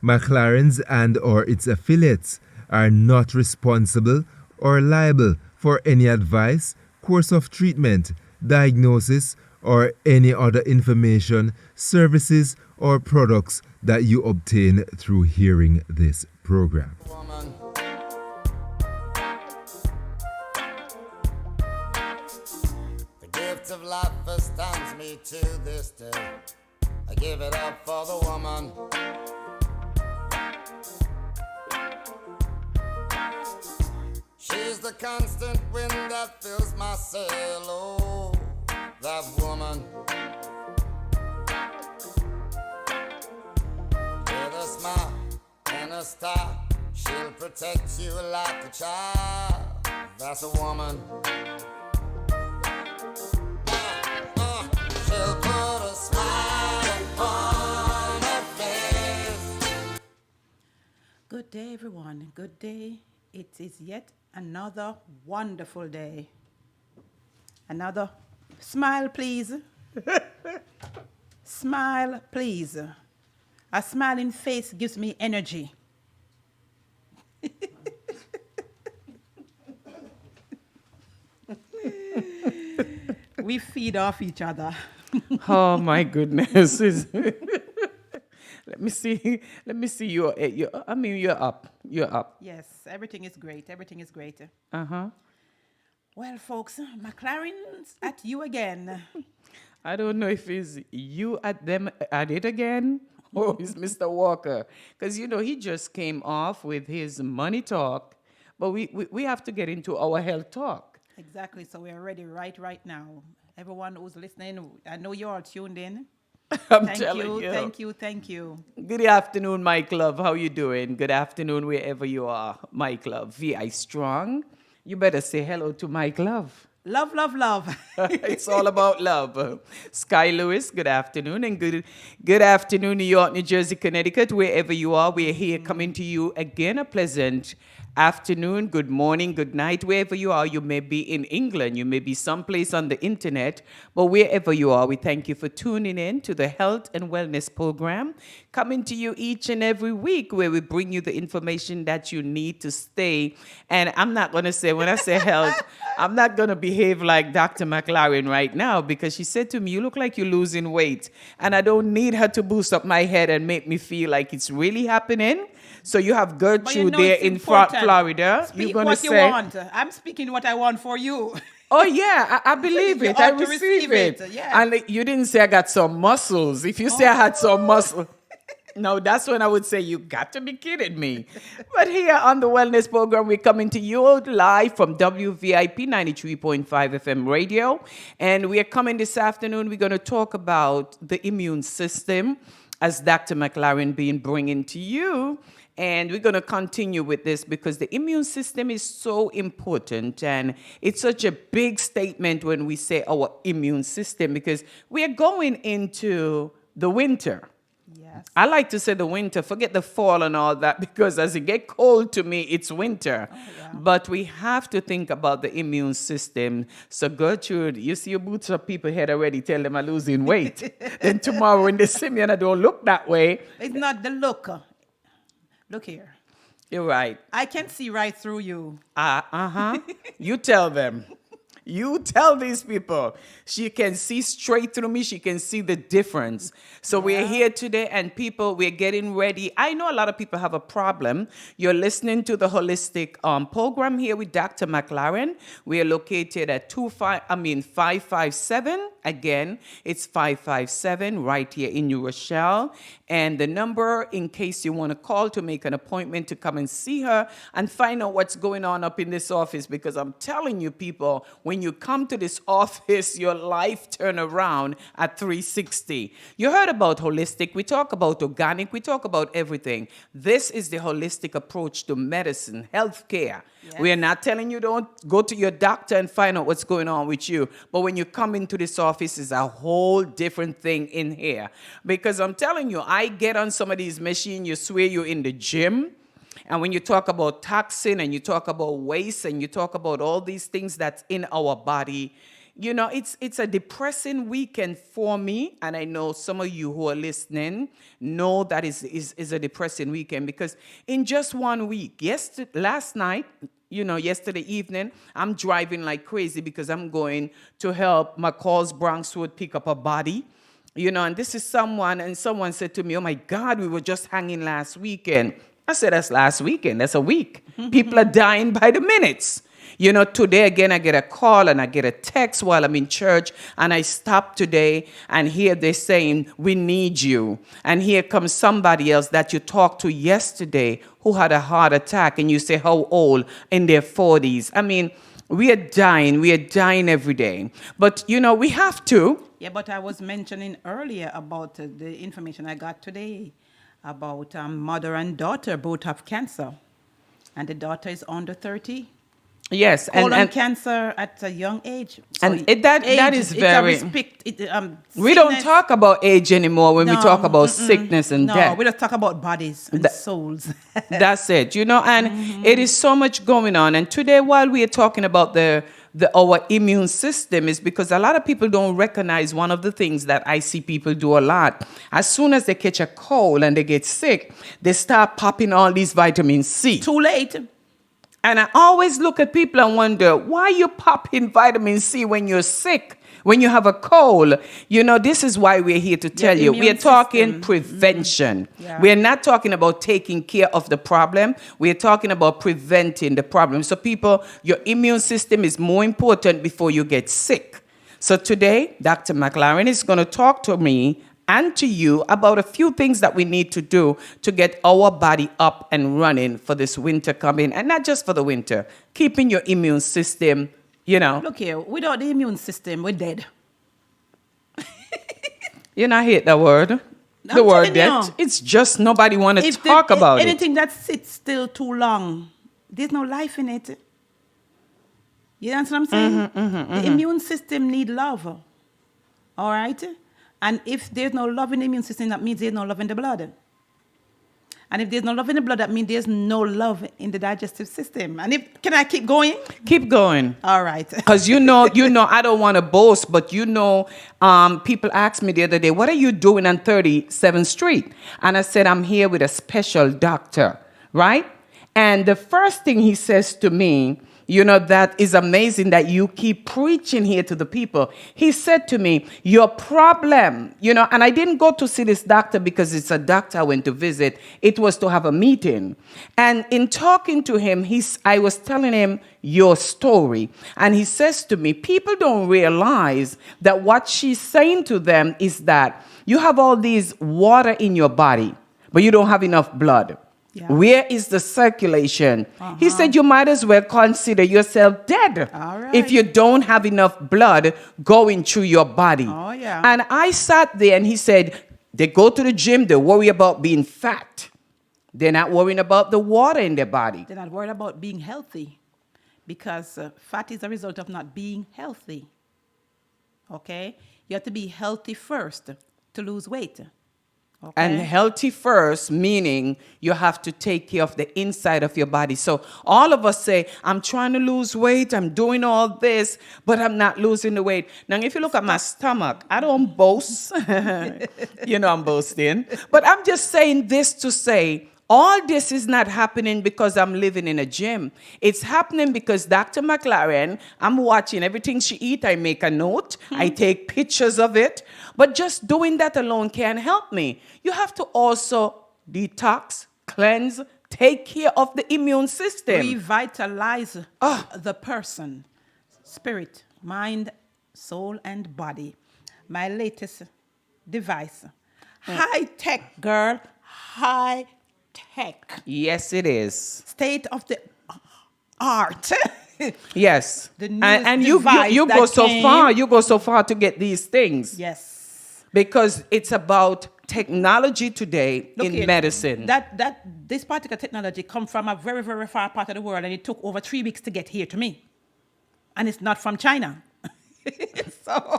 McLaren's and or its affiliates are not responsible or liable for any advice, course of treatment, diagnosis, or any other information, services, or products that you obtain through hearing this program. The gift of life astounds me to this day. I give it up for the woman. She's the constant wind that fills my sail. Oh, that woman. With a smile and a star, she'll protect you like a child. That's a woman. She'll put a smile upon her face. Good day, everyone. Good day. It is yet another wonderful day. Another smile, please. Smile, please. A smiling face gives me energy. We feed off each other. Oh my goodness. Let me see you. I mean, you're up. You're up. Yes, everything is great. Everything is great. Uh-huh. Well, folks, McLaren's at you again. I don't know if it's you at it again or it's Mr. Walker. Because, he just came off with his money talk, but we have to get into our health talk. Exactly. So we're ready right now. Everyone who's listening, I know you're all tuned in. Thank you. Thank you. Good afternoon, Mike Love. How you doing? Good afternoon, wherever you are, Mike Love. VI Strong. You better say hello to Mike Love. Love. It's all about love. Sky Lewis, good afternoon. And good afternoon, New York, New Jersey, Connecticut, wherever you are. We're here coming to you again. A pleasant afternoon, good morning, good night, wherever you are. You may be in England, you may be someplace on the internet, but wherever you are, we thank you for tuning in to the Health and Wellness Program, coming to you each and every week, where we bring you the information that you need to stay. And I'm not going to say, when I say health, I'm not going to behave like Dr. McLaren right now, because she said to me, you look like you're losing weight. And I don't need her to boost up my head and make me feel like it's really happening. So you have Gertrude there in Florida. Speak what you want. I'm speaking what I want for you. Oh, yeah, I believe it. I receive it. Yeah. And you didn't say I got some muscles. If you say I had some muscle, no, that's when I would say you got to be kidding me. But here on the Wellness Program, we're coming to you live from WVIP 93.5 FM radio. And we are coming this afternoon. We're going to talk about the immune system, as Dr. McLaren being bringing to you. And we're going to continue with this because the immune system is so important. And it's such a big statement when we say our immune system, because we are going into the winter. Yes. I like to say the winter, forget the fall and all that, because as it get cold to me, it's winter. Oh, yeah. But we have to think about the immune system. So Gertrude, you see your boots up people's head already, tell them I'm losing weight. Then tomorrow when they see me and I don't look that way. It's not the look. Look here. You're right. I can see right through you. You tell them. You tell these people. She can see straight through me. She can see the difference. So we're here today, and people, we're getting ready. I know a lot of people have a problem. You're listening to the Holistic program here with Dr. McLaren. We are located at 557. Again, it's 557 right here in New Rochelle. And the number, in case you want to call to make an appointment to come and see her and find out what's going on up in this office, because I'm telling you, people, when you come to this office, your life turn around at 360. You heard about holistic. We talk about organic. We talk about everything. This is the holistic approach to medicine, healthcare. Yes. We are not telling you don't go to your doctor and find out what's going on with you. But when you come into this office, it's a whole different thing in here. Because I'm telling you, I get on some of these machines, you swear you're in the gym. And when you talk about toxin and you talk about waste and you talk about all these things that's in our body, you know, it's a depressing weekend for me. And I know some of you who are listening know that is a depressing weekend, because in just 1 week, last night, yesterday evening, I'm driving like crazy because I'm going to help McCall's Bronxwood pick up a body. And this is someone said to me, oh my God, we were just hanging last weekend. I said, that's last weekend, that's a week. People are dying by the minutes. Today again, I get a call and I get a text while I'm in church, and I stop today and here they're saying, we need you. And here comes somebody else that you talked to yesterday who had a heart attack, and you say, how old? In their 40s. I mean, we are dying every day. But, we have to. Yeah, but I was mentioning earlier about the information I got today about mother and daughter both have cancer. And the daughter is under 30. Yes, colon cancer at a young age. So and that is very. We don't talk about age anymore when we talk about sickness and death. No, we don't talk about bodies and souls. That's it, and it is so much going on. And today, while we are talking about our immune system, is because a lot of people don't recognize one of the things that I see people do a lot. As soon as they catch a cold and they get sick, they start popping all these vitamin C. Too late. And I always look at people and wonder, why you popping vitamin C when you're sick, when you have a cold? This is why we're here to tell you. We are talking prevention. Yeah. We are not talking about taking care of the problem. We are talking about preventing the problem. So people, your immune system is more important before you get sick. So today, Dr. McLaren is going to talk to me and to you about a few things that we need to do to get our body up and running for this winter coming. And not just for the winter, keeping your immune system, Look here, without the immune system, we're dead. I hate that word. The word dead. It's just nobody want to talk about it. Anything that sits still too long, there's no life in it. You understand what I'm saying? The immune system need love. All right? And if there's no love in the immune system, that means there's no love in the blood. And if there's no love in the blood, that means there's no love in the digestive system. And can I keep going? Keep going. All right. Because I don't want to boast, but people asked me the other day, what are you doing on 37th Street? And I said, I'm here with a special doctor, right? And the first thing he says to me, that is amazing that you keep preaching here to the people. He said to me, your problem, and I didn't go to see this doctor because it's a doctor I went to visit. It was to have a meeting. And in talking to him, I was telling him your story. And he says to me, people don't realize that what she's saying to them is that you have all these water in your body, but you don't have enough blood. Yeah. Where is the circulation? He said you might as well consider yourself dead if you don't have enough blood going through your body. Oh, yeah. And I sat there and he said, they go to the gym, they worry about being fat. They're not worrying about the water in their body. They're not worried about being healthy, because fat is a result of not being healthy. Okay? You have to be healthy first to lose weight. And healthy first, meaning you have to take care of the inside of your body. So all of us say, I'm trying to lose weight, I'm doing all this, but I'm not losing the weight. Now, if you look at my stomach, I don't boast. You know I'm boasting. But I'm just saying this to say, all this is not happening because I'm living in a gym. It's happening because Dr. McLaren, I'm watching everything she eats. I make a note. I take pictures of it. But just doing that alone can't help me. You have to also detox, cleanse, take care of the immune system. Revitalize the person, spirit, mind, soul, and body. My latest device. High tech, girl. High tech. Yes, it is. State of the art. Yes. The And you device go that so came. far. You go so far to get these things. Yes. Because it's about technology today Look in here, medicine. This particular technology come from a very, very far part of the world, and it took over 3 weeks to get here to me. And it's not from China.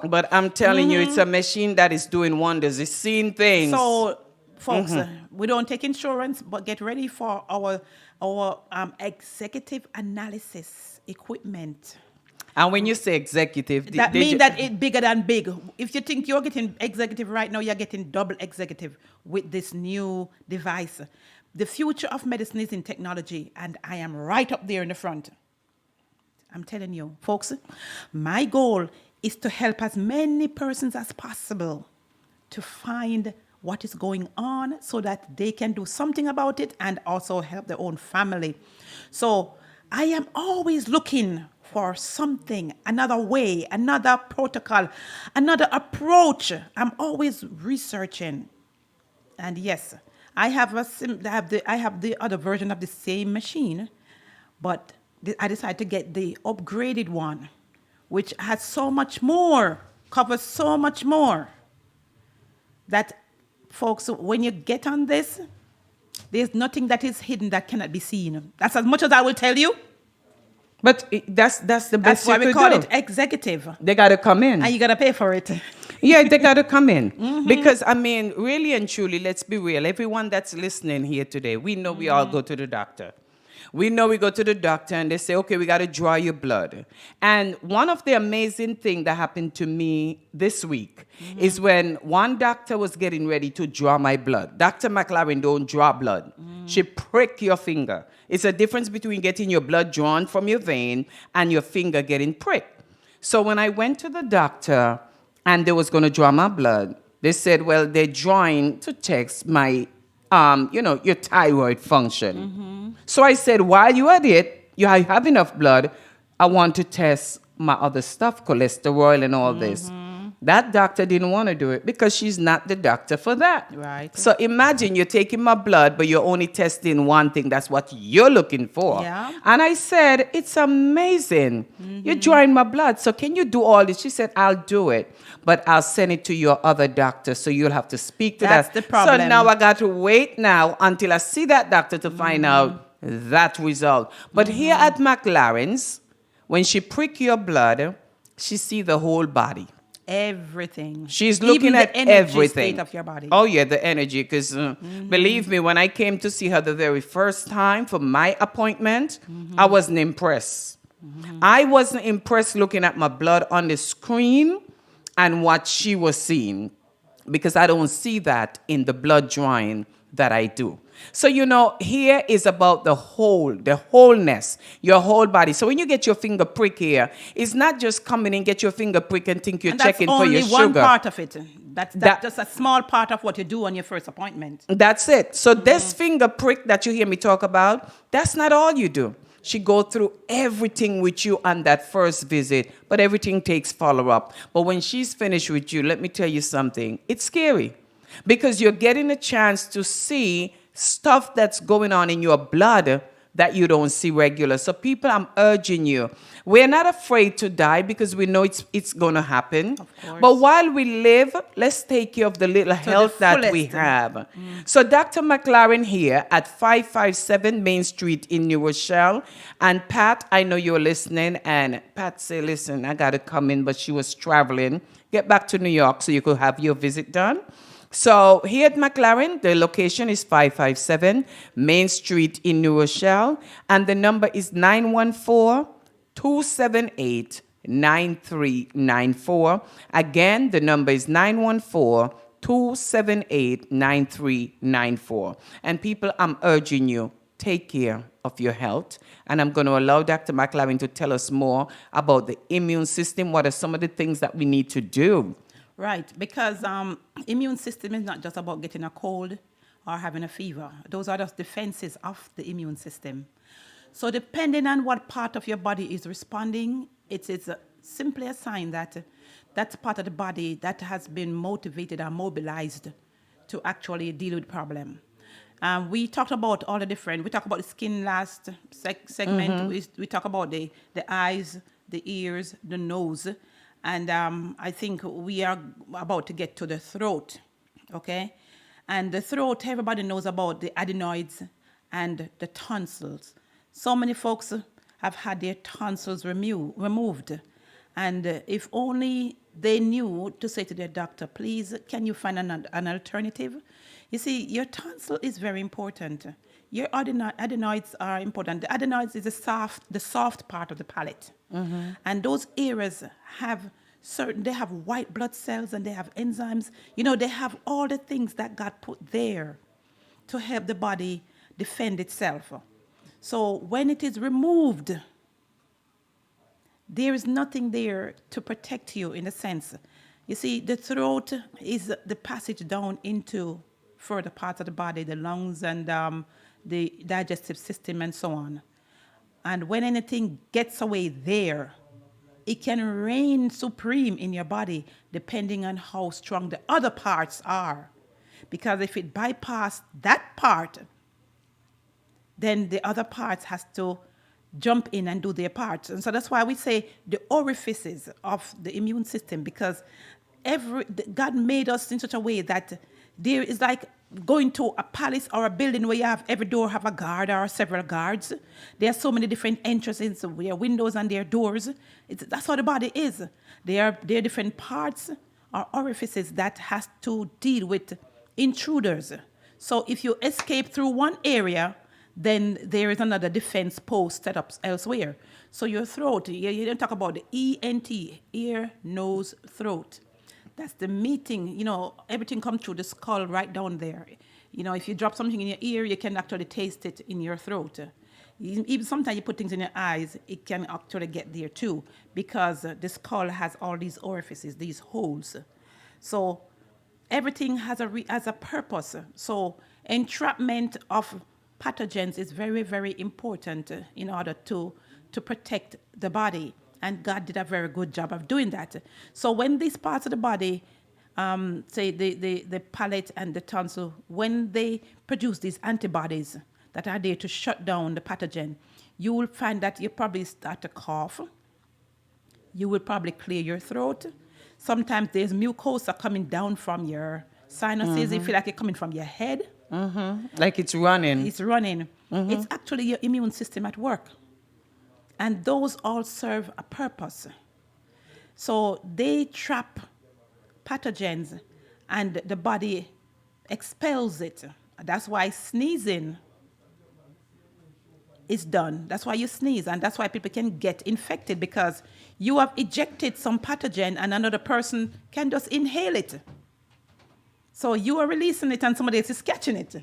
But I'm telling you, it's a machine that is doing wonders. It's seeing things. So, folks, we don't take insurance, but get ready for our executive analysis equipment. And when you say executive, That means that it's bigger than big. If you think you're getting executive right now, you're getting double executive with this new device. The future of medicine is in technology, and I am right up there in the front. I'm telling you, folks, my goal is to help as many persons as possible to find what is going on so that they can do something about it and also help their own family. So I am always looking for something, another way, another protocol, another approach. I'm always researching. And yes, I have the other version of the same machine, but I decided to get the upgraded one, which has so much more, covers so much more, that, folks, when you get on this, there's nothing that is hidden that cannot be seen. That's as much as I will tell you. But that's the best That's why you we could call do. it executive. They got to come in. And you got to pay for it. Yeah, they got to come in. Because, I mean, really and truly, let's be real. Everyone that's listening here today, we know we all go to the doctor. We know we go to the doctor and they say, okay, we got to draw your blood. And one of the amazing things that happened to me this week is when one doctor was getting ready to draw my blood. Dr. McLaren don't draw blood. She prick your finger. It's a difference between getting your blood drawn from your vein and your finger getting pricked. So when I went to the doctor and they was going to draw my blood, they said, well, they're drawing to test my your thyroid function. So I said, while you at it, you have enough blood, I want to test my other stuff, cholesterol and all this. That doctor didn't want to do it because she's not the doctor for that. Right. So imagine you're taking my blood, but you're only testing one thing. That's what you're looking for. Yeah. And I said, it's amazing. You're drawing my blood. So can you do all this? She said, I'll do it, but I'll send it to your other doctor. So you'll have to speak to That's that. the problem. So now I got to wait now until I see that doctor to find out that result. But here at McLaren's, when she prick your blood, she see the whole body. Everything. She's looking Even at the energy everything. state of your body. Oh yeah, the energy. Because believe me, when I came to see her the very first time for my appointment, I wasn't impressed. I wasn't impressed looking at my blood on the screen and what she was seeing, because I don't see that in the blood drawing that I do. So, here is about the wholeness, your whole body. So when you get your finger prick here, it's not just coming in, get your finger prick and think you're And that's checking for your only one sugar. part of it. That's just a small part of what you do on your first appointment. That's it. So this finger prick that you hear me talk about, that's not all you do. She go through everything with you on that first visit, but everything takes follow-up. But when she's finished with you, let me tell you something. It's scary because you're getting a chance to see stuff that's going on in your blood that you don't see regular. So people, I'm urging you, we're not afraid to die because we know it's going to happen. But while we live, let's take care of the little health that we have. So Dr. McLaren here at 557 Main Street in New Rochelle. And Pat, I know you're listening. And Pat said, listen, I got to come in, but she was traveling. Get back to New York so you could have your visit done. So here at McLaren, the location is 557 Main Street in New Rochelle, and the number is 914-278-9394. Again, the number is 914-278-9394. And people, I'm urging you, take care of your health. And I'm going to allow Dr. McLaren to tell us more about the immune system. What are some of the things that we need to do? Right, because immune system is not just about getting a cold or having a fever. Those are just defenses of the immune system. So depending on what part of your body is responding, it is simply a sign that that's part of the body that has been motivated or mobilized to actually deal with the problem. We talked about all the different, we talked about the skin last segment, we talk about the eyes, the ears, the nose, and I think we are about to get to the throat, okay? And the throat, everybody knows about the adenoids and the tonsils. So many folks have had their tonsils removed. And if only they knew to say to their doctor, please, can you find an alternative? You see, your tonsil is very important. Your adenoids are important. The adenoids is the soft part of the palate. And those areas have they have white blood cells and they have enzymes. You know, they have all the things that God put there to help the body defend itself. So when it is removed, there is nothing there to protect you in a sense. You see, the throat is the passage down into further parts of the body, the lungs and the digestive system and so on. And when anything gets away there, it can reign supreme in your body depending on how strong the other parts are. Because if it bypasses that part, then the other parts has to jump in and do their part. And so that's why we say the orifices of the immune system, because God made us in such a way that there is like going to a palace or a building where you have every door have a guard or several guards. There are so many different entrances, their windows and their doors. That's how the body is. There are different parts or orifices that has to deal with intruders. So if you escape through one area, then there is another defense post set up elsewhere. So your throat, you don't talk about the ENT, ear, nose, throat. That's the meeting, you know, everything comes through the skull right down there. You know, if you drop something in your ear, you can actually taste it in your throat. Even sometimes you put things in your eyes, it can actually get there too, because the skull has all these orifices, these holes. So everything has a purpose. So entrapment of pathogens is very, very important in order to protect the body. And God did a very good job of doing that. So when these parts of the body, say the palate and the tonsil, when they produce these antibodies that are there to shut down the pathogen, you will find that you probably start to cough. You will probably clear your throat. Sometimes there's mucosa coming down from your sinuses. You feel like it's coming from your head. Like it's running. It's running. It's actually your immune system at work. And those all serve a purpose. So they trap pathogens and the body expels it. That's why sneezing is done. That's why you sneeze, and that's why people can get infected, because you have ejected some pathogen and another person can just inhale it. So you are releasing it and somebody else is catching it.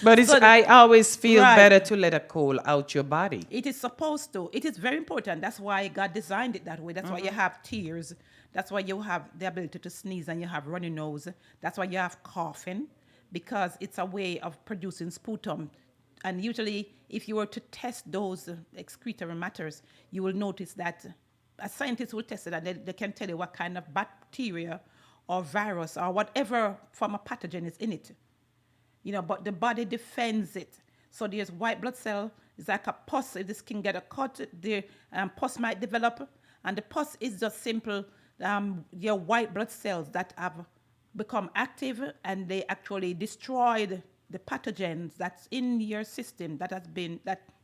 But I always feel better to let a cold out your body. It is supposed to. It is very important. That's why God designed it that way. That's why you have tears. That's why you have the ability to sneeze and you have runny nose. That's why you have coughing, because it's a way of producing sputum. And usually, if you were to test those excretory matters, you will notice that a scientist will test it and they can tell you what kind of bacteria or virus or whatever form of pathogen is in it. You know, but the body defends it. So there's white blood cell. It's like a pus. If the skin get a cut, the pus might develop. And the pus is just simple, your white blood cells that have become active and they actually destroyed the pathogens that's in your system that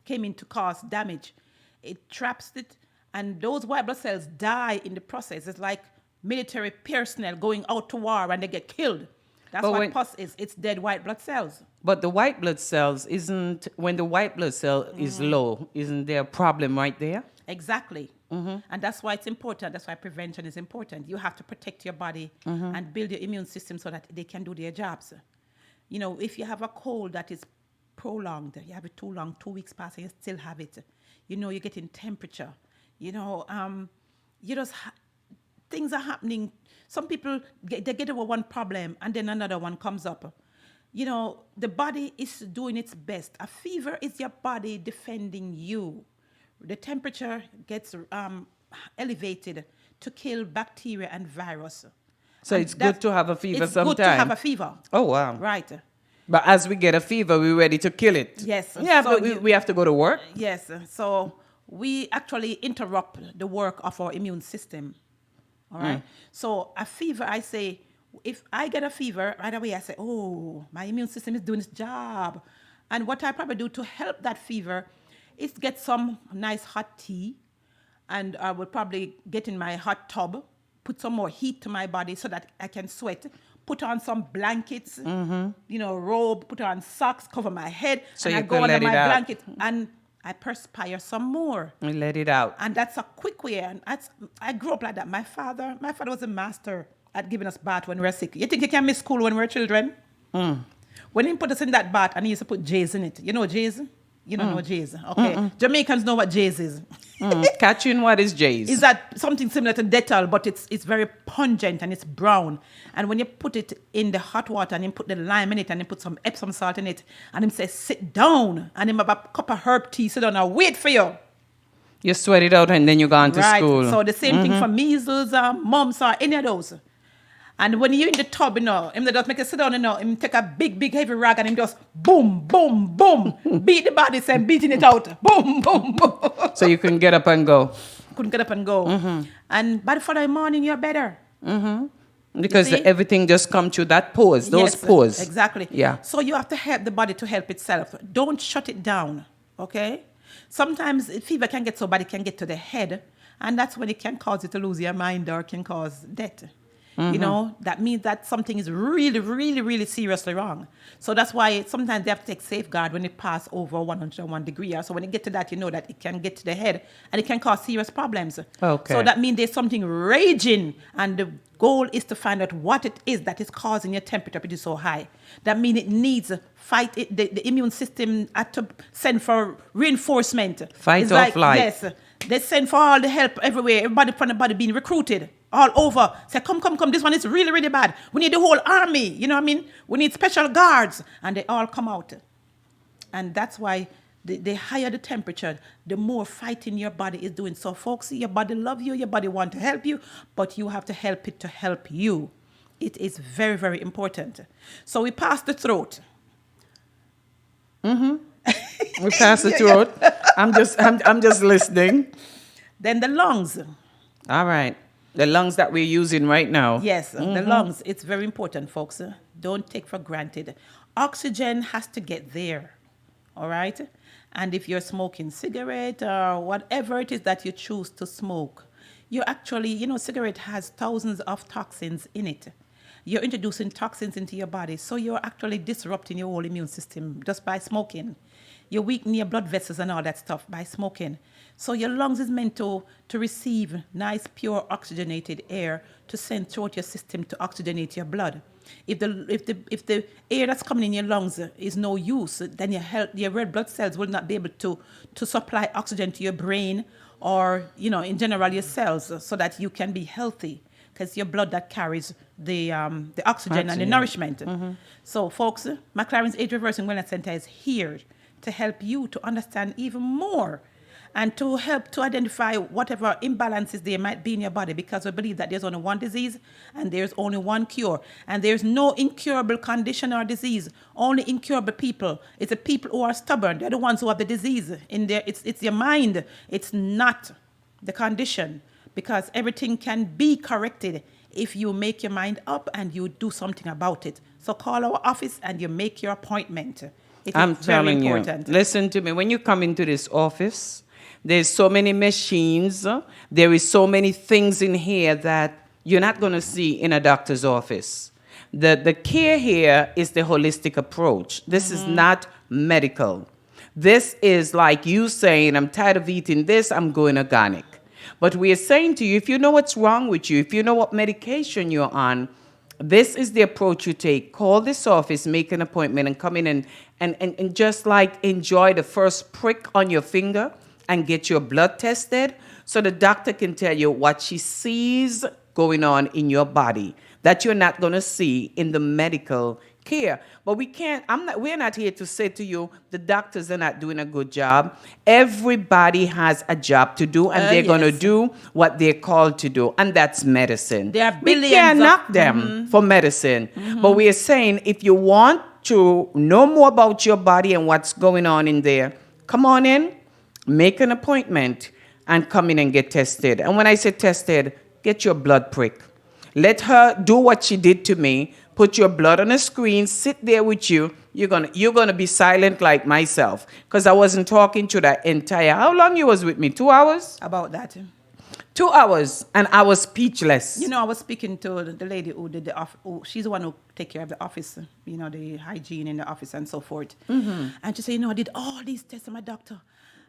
came in to cause damage. It traps it, and those white blood cells die in the process. It's like military personnel going out to war and they get killed. That's But what when- pus is. It's dead white blood cells. But the white blood cells isn't, when the white blood cell is low, isn't there a problem right there? Exactly. And that's why it's important. That's why prevention is important. You have to protect your body and build your immune system so that they can do their jobs. You know, if you have a cold that is prolonged, you have it too long, 2 weeks pass and you still have it, you know, you're getting temperature, you know, you just, things are happening. Some people, they get over one problem and then another one comes up. You know, the body is doing its best. A fever is your body defending you. The temperature gets elevated to kill bacteria and virus. So And it's good to have a fever it's sometime. good to have a fever. Oh, wow. Right. But as we get a fever, we're ready to kill it. Yes. Yeah, So but you- we have to go to work. Yes. So we actually interrupt the work of our immune system. All right. So a fever, I say, if I get a fever, right away I say, oh, my immune system is doing its job. And what I probably do to help that fever is get some nice hot tea. And I would probably get in my hot tub, put some more heat to my body so that I can sweat. Put on some blankets, you know, robe, put on socks, cover my head. So and you I go can under let it my out. blanket and I perspire some more. And let it out. And that's a quick way. And I grew up like that. My father was a master at giving us bath when we were sick. You think you can miss school when we were children? When he put us in that bath and he used to put J's in it. You know J's? You don't know J's. Okay. Jamaicans know what J's is. Catching what is J's? Is that something similar to Dettol, but it's very pungent and it's brown. And when you put it in the hot water and you put the lime in it and you put some Epsom salt in it and him say, sit down. And him have a cup of herb tea, sit down and wait for you. You sweat it out and then you go on to school. So the same thing for measles, mumps, or any of those. And when you're in the tub, you know, him just make you sit down, you know, him take a big heavy rag and him just boom, boom, boom, beat the body, say beating it out, boom, boom, boom. So you can get up and go. Couldn't get up and go. And by the following morning, you're better. Because You see? everything just come to that pause, those Yes, pause. Exactly. Yeah. So you have to help the body to help itself. Don't shut it down, okay? Sometimes fever can get so bad it can get to the head, and that's when it can cause you to lose your mind or can cause death. You know, that means that something is really, really, really seriously wrong. So that's why sometimes they have to take safeguard when it pass over 101 degree. So when it get to that, you know that it can get to the head and it can cause serious problems. Okay. So that means there's something raging, and the goal is to find out what it is that is causing your temperature to be so high. That means it needs fight. The immune system had to send for reinforcement. Fight It's or like, flight. Yes, they send for all the help everywhere. Everybody from the body being recruited all over. Say, come. This one is really, really bad. We need the whole army. You know what I mean? We need special guards. And they all come out. And that's why the higher the temperature, the more fighting your body is doing. So, folks, your body love you. Your body want to help you. But you have to help it to help you. It is very, very important. So we pass the throat. We pass the throat. I'm just listening. Then the lungs. All right. The lungs that we're using right now. Yes, the lungs. It's very important, folks. Don't take for granted. Oxygen has to get there, all right? And if you're smoking cigarette or whatever it is that you choose to smoke, you actually, you know, cigarette has thousands of toxins in it. You're introducing toxins into your body, so you're actually disrupting your whole immune system just by smoking. You weaken your blood vessels and all that stuff by smoking. So your lungs is meant to receive nice, pure, oxygenated air to send throughout your system to oxygenate your blood. If the air that's coming in your lungs is no use, then your red blood cells will not be able to supply oxygen to your brain or, you know, in general your cells so that you can be healthy, because your blood that carries the oxygen and the nourishment. So, folks, McLaren's Age Reversing Wellness Center is here to help you to understand even more and to help to identify whatever imbalances there might be in your body, because we believe that there's only one disease and there's only one cure. And there's no incurable condition or disease, only incurable people. It's the people who are stubborn. They're the ones who have the disease in there. It's your mind. It's not the condition, because everything can be corrected if you make your mind up and you do something about it. So call our office and you make your appointment. I'm telling very important. you, listen to me. When you come into this office, there's so many machines. There is so many things in here that you're not going to see in a doctor's office. The care here is the holistic approach. This is not medical. This is like you saying, I'm tired of eating this, I'm going organic. But we are saying to you, if you know what's wrong with you, if you know what medication you're on, this is the approach you take. Call this office, make an appointment, and come in and just like enjoy the first prick on your finger and get your blood tested so the doctor can tell you what she sees going on in your body that you're not going to see in the medical care. But we're not here to say to you the doctors are not doing a good job. Everybody has a job to do, and they're going to do what they're called to do, and that's medicine. There are We billions can't of- knock them for medicine. But we are saying if you want to know more about your body and what's going on in there, come on in, make an appointment, and come in and get tested. And when I say tested, get your blood prick. Let her do what she did to me. Put your blood on a screen, sit there with you. You're gonna be silent like myself, because I wasn't talking to that entire. How long you was with me? 2 hours? About that. 2 hours, and I was speechless. You know, I was speaking to the lady who did the she's the one who take care of the office, you know, the hygiene in the office and so forth. And she said, you know, I did all these tests with my doctor,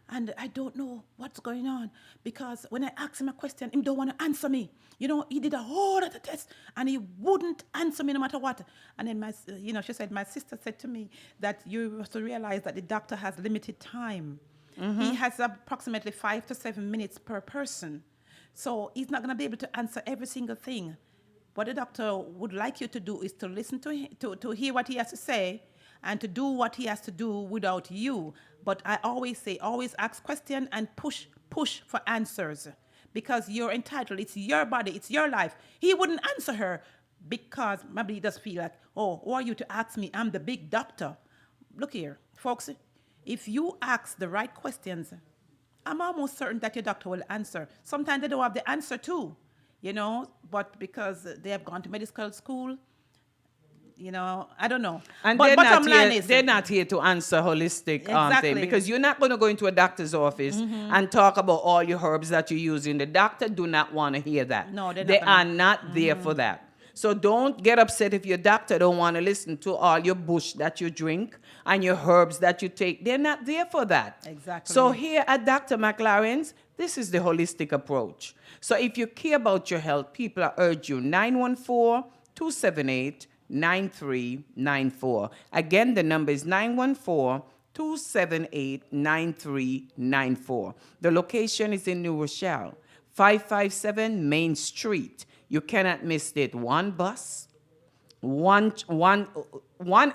and I don't know what's going on, because when I asked him a question, he don't want to answer me. You know, he did a whole lot of tests, and he wouldn't answer me no matter what. And then she said, my sister said to me that you have to realize that the doctor has limited time. He has approximately 5 to 7 minutes per person. So he's not going to be able to answer every single thing. What the doctor would like you to do is to listen to him, to hear what he has to say, and to do what he has to do without you. But I always say, always ask questions and push for answers, because you're entitled. It's your body. It's your life. He wouldn't answer her because maybe he does feel like, oh, who are you to ask me? I'm the big doctor. Look here, folks. If you ask the right questions, I'm almost certain that your doctor will answer. Sometimes they don't have the answer too, you know, but because they have gone to medical school, you know, I don't know. And but they're not here to answer holistic thing, because you're not going to go into a doctor's office and talk about all your herbs that you use. The doctor do not want to hear that. No, they are not there for that. So don't get upset if your doctor don't want to listen to all your bush that you drink and your herbs that you take. They're not there for that. Exactly. So here at Dr. McLaren's, this is the holistic approach. So if you care about your health, people, I urge you, 914-278-9394. Again, the number is 914-278-9394. The location is in New Rochelle, 557 Main Street. You cannot miss it. One bus, one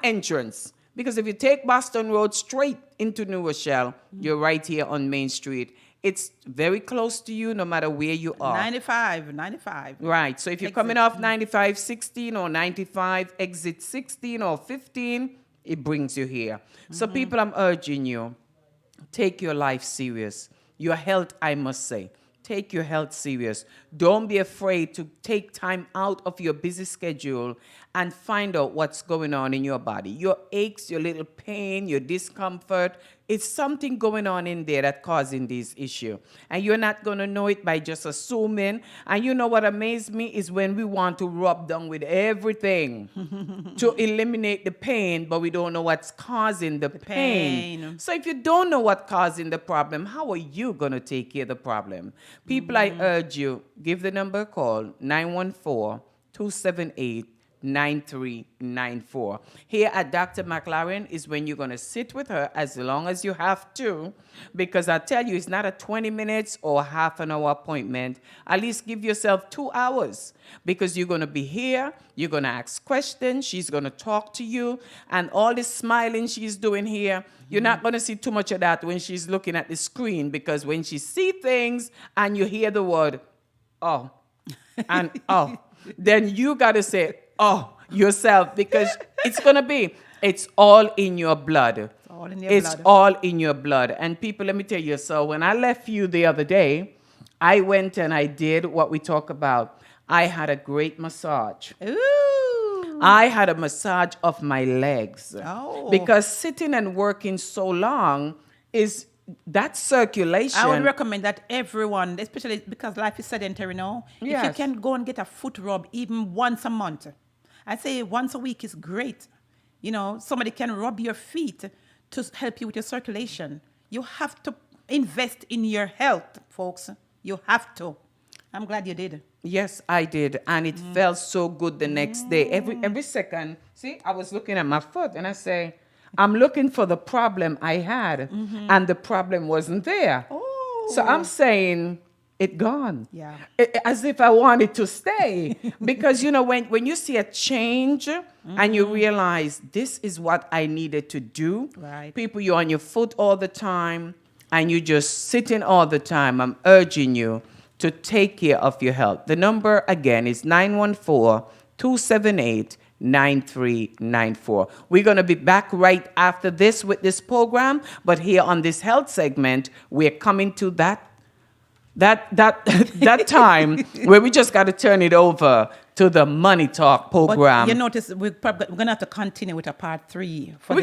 entrance. Because if you take Boston Road straight into New Rochelle, you're right here on Main Street. It's very close to you no matter where you are. 95. Right. So if you're coming off 95, 16 or 95, exit 16 or 15, it brings you here. So people, I'm urging you, take your life serious. Your health, I must say. Take your health serious. Don't be afraid to take time out of your busy schedule and find out what's going on in your body. Your aches, your little pain, your discomfort, it's something going on in there that's causing this issue. And you're not going to know it by just assuming. And you know what amazed me is when we want to rub down with everything to eliminate the pain, but we don't know what's causing the pain. So if you don't know what's causing the problem, how are you going to take care of the problem? People, I urge you, give the number a call, 914-278-9394. Here at Dr. McLaren is when you're going to sit with her as long as you have to, because I tell you, it's not a 20 minutes or half an hour appointment. At least give yourself 2 hours, because you're going to be here, you're going to ask questions, she's going to talk to you, and all this smiling she's doing here, you're not going to see too much of that when she's looking at the screen, because when she see things and you hear the word, oh, and oh, then you got to say, oh, yourself, because it's all in your blood. It's all in your blood. And people, let me tell you, so when I left you the other day, I went and I did what we talk about. I had a great massage. Ooh. I had a massage of my legs. Oh. Because sitting and working so long is that circulation. I would recommend that everyone, especially because life is sedentary now, if you Yes. can go and get a foot rub even once a month. I say once a week is great. You know, somebody can rub your feet to help you with your circulation. You have to invest in your health, folks. You have to. I'm glad you did. Yes, I did, and it felt so good the next day. Every second, see, I was looking at my foot, and I say, I'm looking for the problem I had, and the problem wasn't there. So I'm saying, it gone. Yeah. As if I wanted to stay. Because, you know, when you see a change and you realize this is what I needed to do, Right. people, you're on your foot all the time, and you're just sitting all the time. I'm urging you to take care of your health. The number, again, is 914-278-9394. We're going to be back right after this with this program, but here on this health segment, we're coming to that time where we just got to turn it over to the Money Talk program. But you notice we're going to have to continue with a part 3. We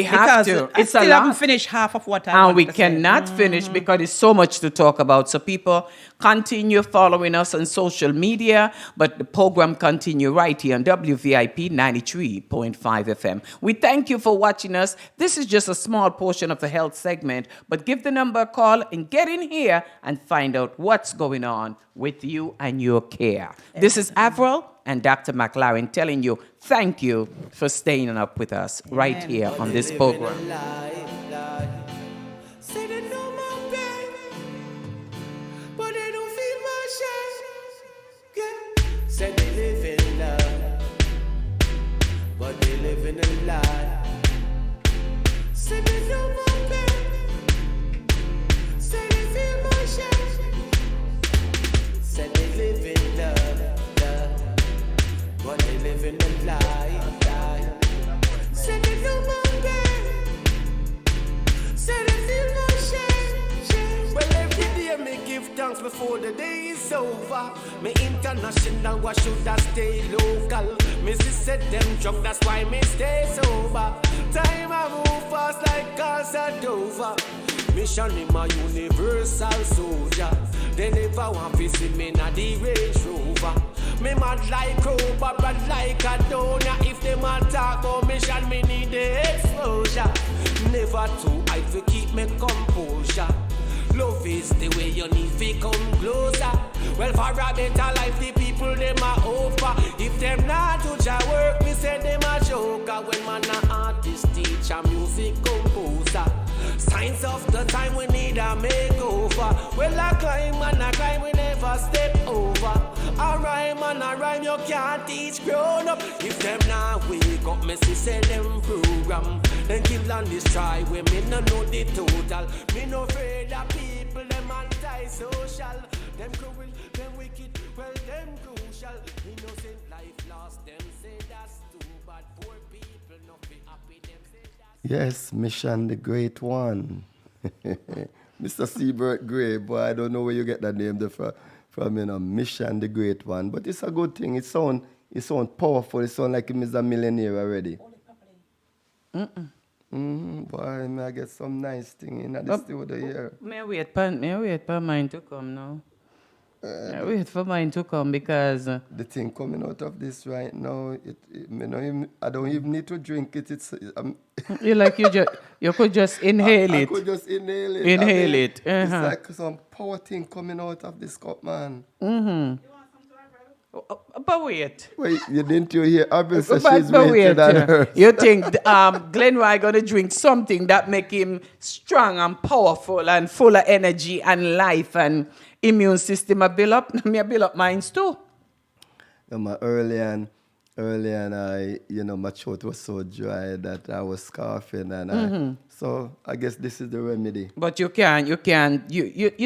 have to. I It's still a lot. haven't finished half of what I And wanted we to say. cannot finish because there's so much to talk about. So people continue following us on social media, but the program continue right here on WVIP 93.5 FM. We thank you for watching us. This is just a small portion of the health segment, but give the number a call and get in here and find out what's going on with you and your care. This is Avril and Dr. McLaren telling you thank you for staying up with us right here on this program. Say they know my pain, but they don't feel my shame. Yeah. Say they live in love, but they live in a lie. Say they know my pain, say they feel my shame. Say they live in love, but they live in a lie. Say they know my pain. Say they feel no shame. Well, every day me give thanks before the day is over. Me international, I should have stay local. Me said them drunk, that's why me stay sober. Time I move fast like Casanova. Mission in my universal soldier. They never want to see me na the Range Rover. Me mad like Cobra, but like a donor. If them attack or mission, me need the exposure. Never too high to keep me composure. Love is the way you need to come closer. Well, for a better life, the people them are over. If them not do their work, me say them a joker. When man a artist, teacher, music composer. Signs of the time we need a makeover. Well, I climb and I climb, we never step over. A rhyme and a rhyme, you can't teach grown up. If them not wake up, me say them program. Then kill and destroy, we me no know the total. Me no afraid of people, them anti-social. Them cruel, them wicked, well, them crucial. Innocent life lost, them say that's too bad. Poor people, not be happy, them say that's... Yes, Mission the Great One. Mr. Seabird Gray, boy, I don't know where you get that name from, you know, Mission the Great One. But it's a good thing. It sound powerful. It sound like him is a millionaire already. Boy, may I get some nice thing in the studio here. May I wait for mine to come now? Wait for mine to come because... the thing coming out of this right now, I don't even need to drink it. You could just inhale it. I could just inhale it. Inhale it. It's like some power thing coming out of this cup, man. But wait. Wait, you hear Abel say she's waiting on her. You think Glenn Roy going to drink something that make him strong and powerful and full of energy and life and immune system build up? Me build up mine too. Early and I, my throat was so dry that I was coughing, and so I guess this is the remedy. But you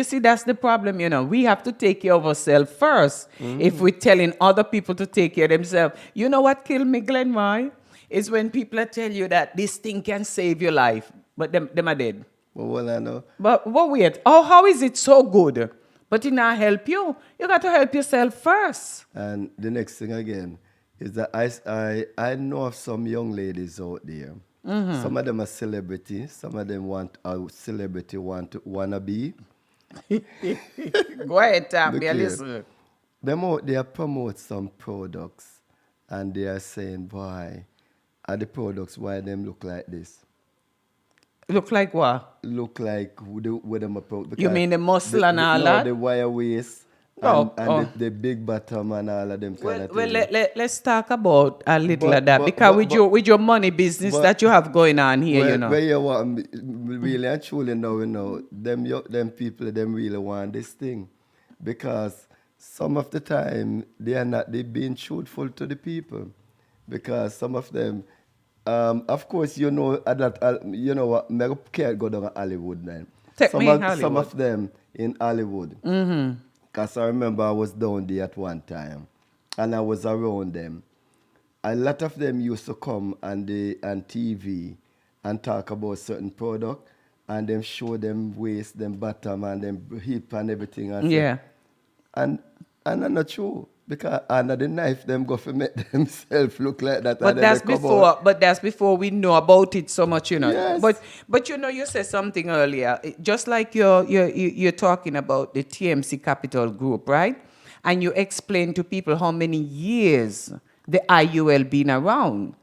see, that's the problem, we have to take care of ourselves first. If we're telling other people to take care of themselves. You know what killed me, Glenn, why? Is when people tell you that this thing can save your life, but them are dead. Well, I know. But wait, how is it so good? But it not help you. You got to help yourself first. And the next thing again is that I know of some young ladies out there Mhm. Some of them are celebrity. Some of them want a celebrity wanna be. Go ahead, Tam. Look Me a here. listen. Them out there promote some products and they are saying, boy, are the products, why them look like this? Look like what? Look like with them approach. You mean the muscle and all no, that? the wire waist Oh, and oh. The big bottom and all of them kind of Well, things. let's talk about a little But- of that but- because but- with your money business but- that you have going on here, you know. Where you want really and truly now, them people, them really want this thing. Because some of the time, they being truthful to the people. Because some of them, of course, you know what, I can't go down to Hollywood then. Take me in Some Hollywood. of them in Hollywood. Mhm. Because I remember I was down there at one time, and I was around them. A lot of them used to come on TV and talk about certain product, and them show them waist, them bottom, and them hip and everything. And Yeah. And I'm not true. Because under the knife, them go for make themselves look like that. But and then that's they come before. out. But that's before we know about it so much, you know. Yes. But you know, you said something earlier. Just like you're talking about the TMC Capital Group, right? And you explained to people how many years the IUL been around.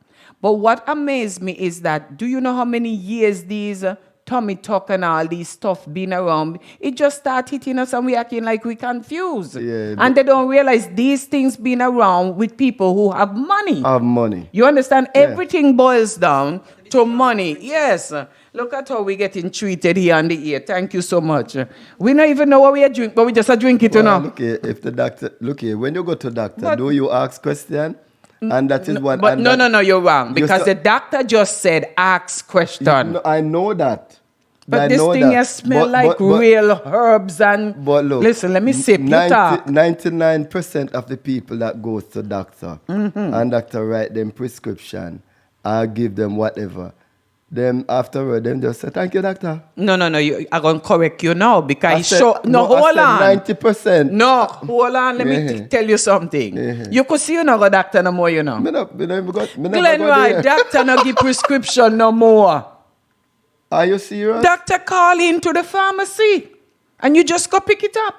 But what amazed me is that, do you know how many years these Tommy Talk and all these stuff been around? It just start hitting us and we acting like we confused. Yeah, and they don't realize these things been around with people who have money. Have money. You understand? Yeah. Everything boils down to money. Yes. Look at how we're getting treated here on the air. Thank you so much. We don't even know what we are drinking, but we just drink it, you know. Look here, if the doctor, look here, when you go to doctor, do you ask question? And that is what. But and no, that- you're wrong. Because You the doctor just said, ask question. No, I know that. But I this know thing that. has smell But- like but- real herbs and... But look, listen, let me sip. You talk. 99% of the people that goes to doctor and doctor write them prescription, I give them whatever. Them afterward, them just say, thank you, doctor. No, I'm going to correct you now because I it said- show... No, I hold said on. 90%. No, hold on. Let me Yeah. tell you something. Yeah. You could see you not go doctor no more, you know. Me never go Glenn Wright, there. doctor no give prescription no more. Are you serious? Doctor call into the pharmacy and you just go pick it up.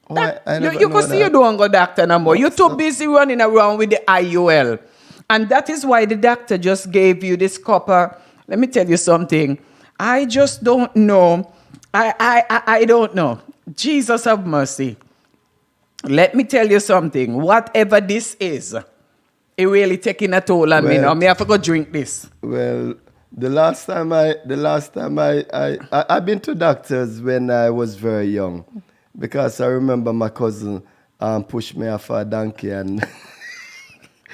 Oh, I never You know could see that. you don't go doctor no more. You're too busy running around with the IUL. And that is why the doctor just gave you this copper. Let me tell you something. I just don't know. I don't know. Jesus have mercy. Let me tell you something. Whatever this is, it really taking a toll on me Well- now. Me have to go drink this. Well, the last time I've been to doctors when I was very young, because I remember my cousin pushed me off a donkey and.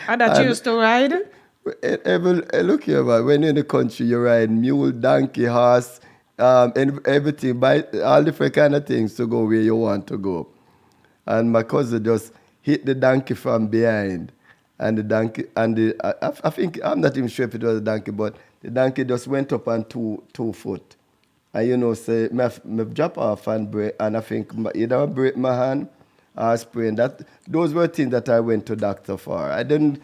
And that you used to ride? Look here, man. When you're in the country, you ride mule, donkey, horse, and everything, buy all different kind of things to go where you want to go. And my cousin just hit the donkey from behind, and the donkey I think I'm not even sure if it was a donkey, but the donkey just went up on two foot, and say me drop off and break, and I think either I break my hand or sprain. Those were things that I went to doctor for. I don't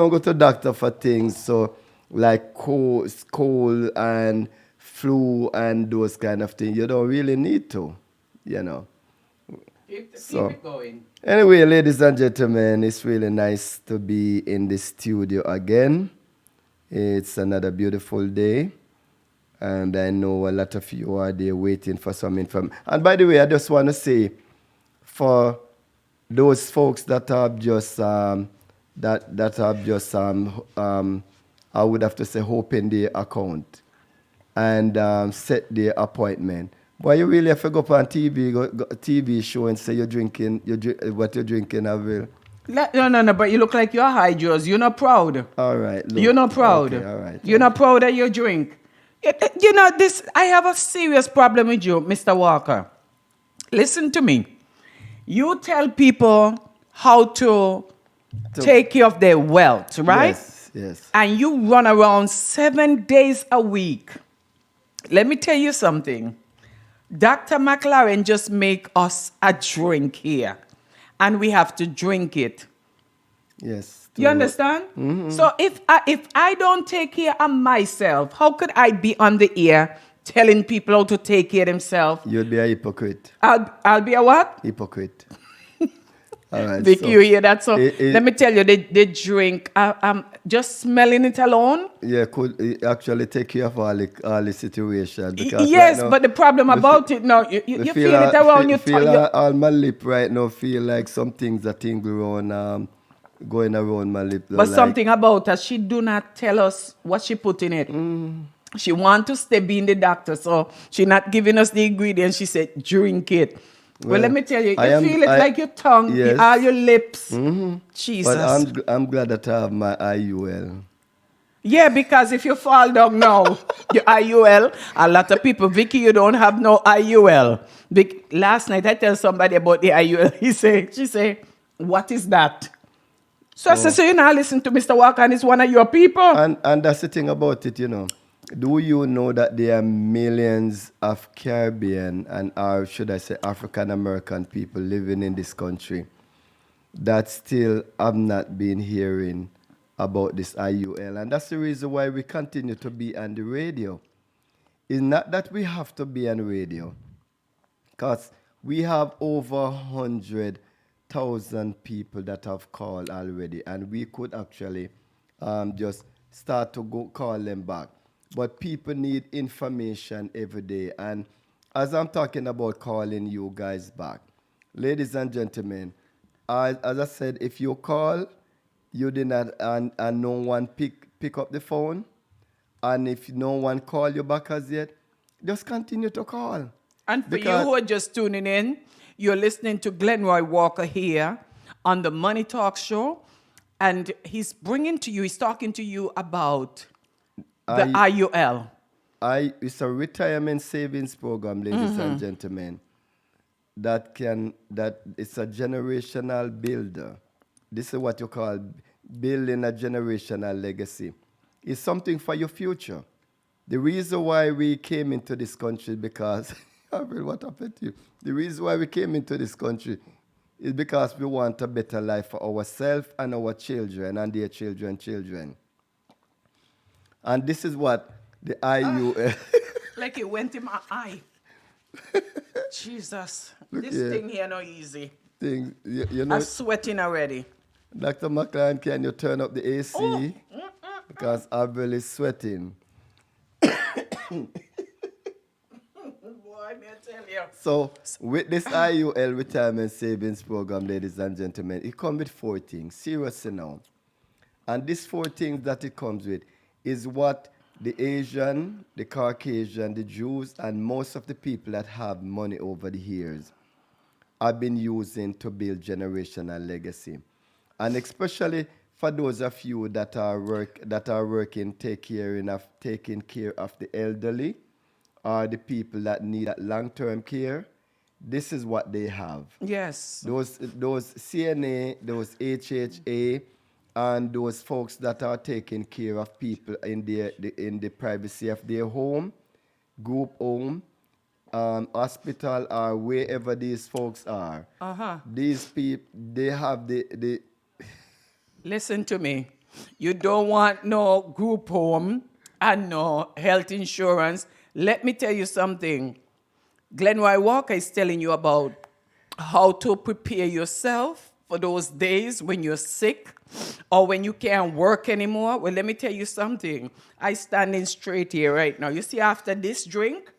go to doctor for things so like cold and flu and those kind of things. You don't really need to, Keep So- it going. Anyway, ladies and gentlemen, it's really nice to be in the studio again. It's another beautiful day. And I know a lot of you are there waiting for some information. And by the way, I just want to say, for those folks that have just, I would have to say, open their account and set their appointment. Boy, you really have to go up on TV, go TV show and say what you're drinking, I will. No, but you look like you're high, Joes. You're not proud. All right. Look. You're not proud. Okay, all right. You're not proud of your drink. You know, I have a serious problem with you, Mr. Walker. Listen to me. You tell people how to take care of their wealth, right? Yes. And you run around 7 days a week. Let me tell you something. Dr. McLaren just make us a drink here. And we have to drink it. Yes. You understand? So if I don't take care of myself, how could I be on the air telling people how to take care of themselves? You'd be a hypocrite. I'll be a what? Hypocrite. All right. Vic, you hear that? So let me tell you, the drink, just smelling it alone. Yeah, could actually take care of all the situation. Because Yes, right now, but the problem about it now, you feel it around your tongue. All my lip right now feel like some things are tingle around, going around my lip. But something about her, she do not tell us what she put in it. She want to stay being the doctor, so she not giving us the ingredients. She said, drink it. Well, let me tell you, feel it like your tongue, yes. all your lips. Jesus. But I'm glad that I have my IUL. Yeah, because if you fall down now, your IUL, a lot of people, Vicky, you don't have no IUL. Last night I tell somebody about the IUL. She say, what is that? So I said, so you now listen to Mr. Walker and he's one of your people? And that's the thing about it, you know. Do you know that there are millions of Caribbean or should I say African American people living in this country that still have not been hearing about this IUL? And that's the reason why we continue to be on the radio. It's not that we have to be on the radio, because we have over 100,000 people that have called already, and we could actually just start to go call them back. But people need information every day. And as I'm talking about calling you guys back, ladies and gentlemen, as I said, if you call, you did not, and no one pick up the phone, and if no one call you back as yet, just continue to call. And for you who are just tuning in, you're listening to Glenroy Walker here on the Money Talk Show, and he's talking to you about the IUL. It's a retirement savings program, ladies and gentlemen, that it's a generational builder. This is what you call building a generational legacy. It's something for your future. The reason why we came into this country, because, what happened to you? The reason why we came into this country is because we want a better life for ourselves and our children and their children. And this is what the IUL... Like it went in my eye. Jesus. This thing here not easy. You know, I'm sweating already. Dr. McLaren, can you turn up the AC? Oh. Because Abel is sweating. Boy, may I tell you. So, with this IUL retirement savings program, ladies and gentlemen, it comes with 4 things. Seriously now. And these 4 things that it comes with is what the Asian, the Caucasian, the Jews, and most of the people that have money over the years have been using to build generational legacy. And especially for those of you that are working, taking care of the elderly or the people that need that long-term care, this is what they have. Yes. Those CNA, those HHA, and those folks that are taking care of people in the privacy of their home, group home, hospital, or wherever these folks are. These people, they have the... Listen to me. You don't want no group home and no health insurance. Let me tell you something. Glenroy Walker is telling you about how to prepare yourself for those days when you're sick or when you can't work anymore. Well, let me tell you something. I'm standing straight here right now. You see, after this drink,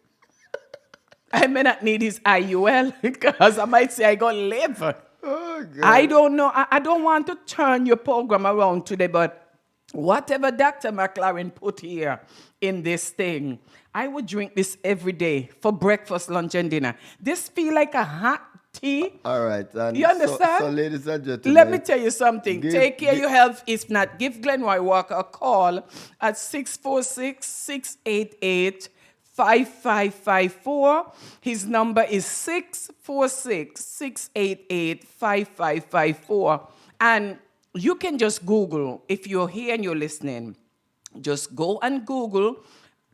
I may not need his IUL because I might say I got liver. Oh, God. I don't know. I don't want to turn your program around today, but whatever Dr. McLaren put here in this thing, I would drink this every day for breakfast, lunch, and dinner. This feel like a hot tea. All right. And you understand? So, ladies and gentlemen, let me tell you something. Take care of your health. If not, give Glenroy Walker a call at 646-688-5554. His number is 646-688-5554. And you can just Google, if you're here and you're listening, just go and Google,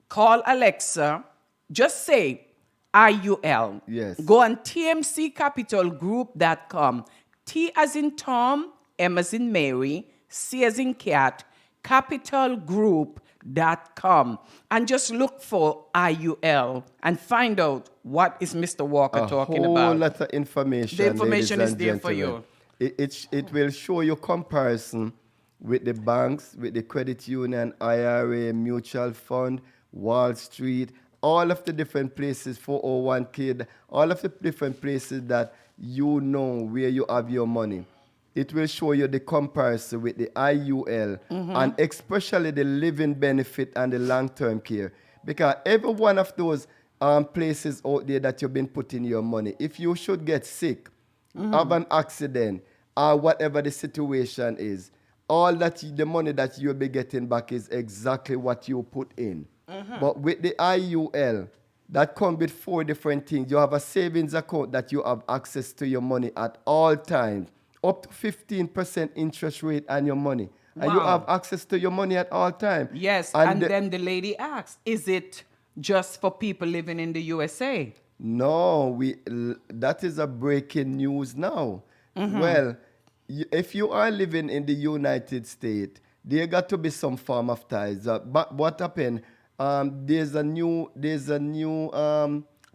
call Alexa, just say IUL. Yes. Go on tmccapitalgroup.com. T as in Tom, M as in Mary, C as in cat, capitalgroup.com, and just look for IUL and find out what is Mr. Walker talking A about. whole lot of information. The information ladies is and there for gentlemen. you. It will show you comparison with the banks, with the credit union, IRA, mutual fund, Wall Street, all of the different places, 401k, all of the different places that you know where you have your money. It will show you the comparison with the IUL and especially the living benefit and the long-term care. Because every one of those places out there that you've been putting your money, if you should get sick, have an accident, or whatever the situation is, all that the money that you'll be getting back is exactly what you put in. But with the IUL, that comes with 4 different things. You have a savings account that you have access to your money at all times, up to 15% interest rate on your money. And you Wow. have access to your money at all times. Yes, and then the lady asked, is it just for people living in the USA? No, that is a breaking news now. Well, if you are living in the United States, there got to be some form of ties. But what happened? There's a new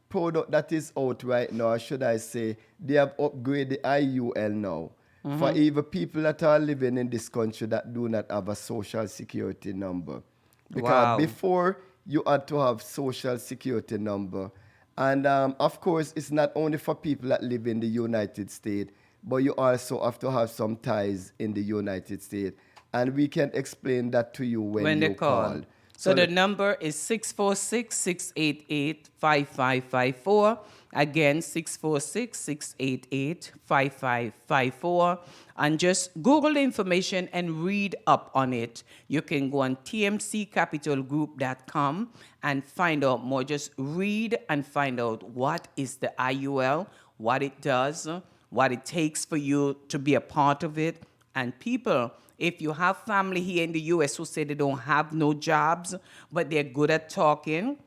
product that is out right now. Or should I say, they have upgraded the IUL now for even people that are living in this country that do not have a social security number. Because Wow. before you had to have social security number, and of course it's not only for people that live in the United States, but you also have to have some ties in the United States. And we can explain that to you when they you call. call. So the number is 646-688-5554. Again, 646-688-5554. And just Google the information and read up on it. You can go on tmccapitalgroup.com and find out more. Just read and find out what is the IUL, what it does, what it takes for you to be a part of it. And people, if you have family here in the U.S. who say they don't have no jobs, but they're good at talking,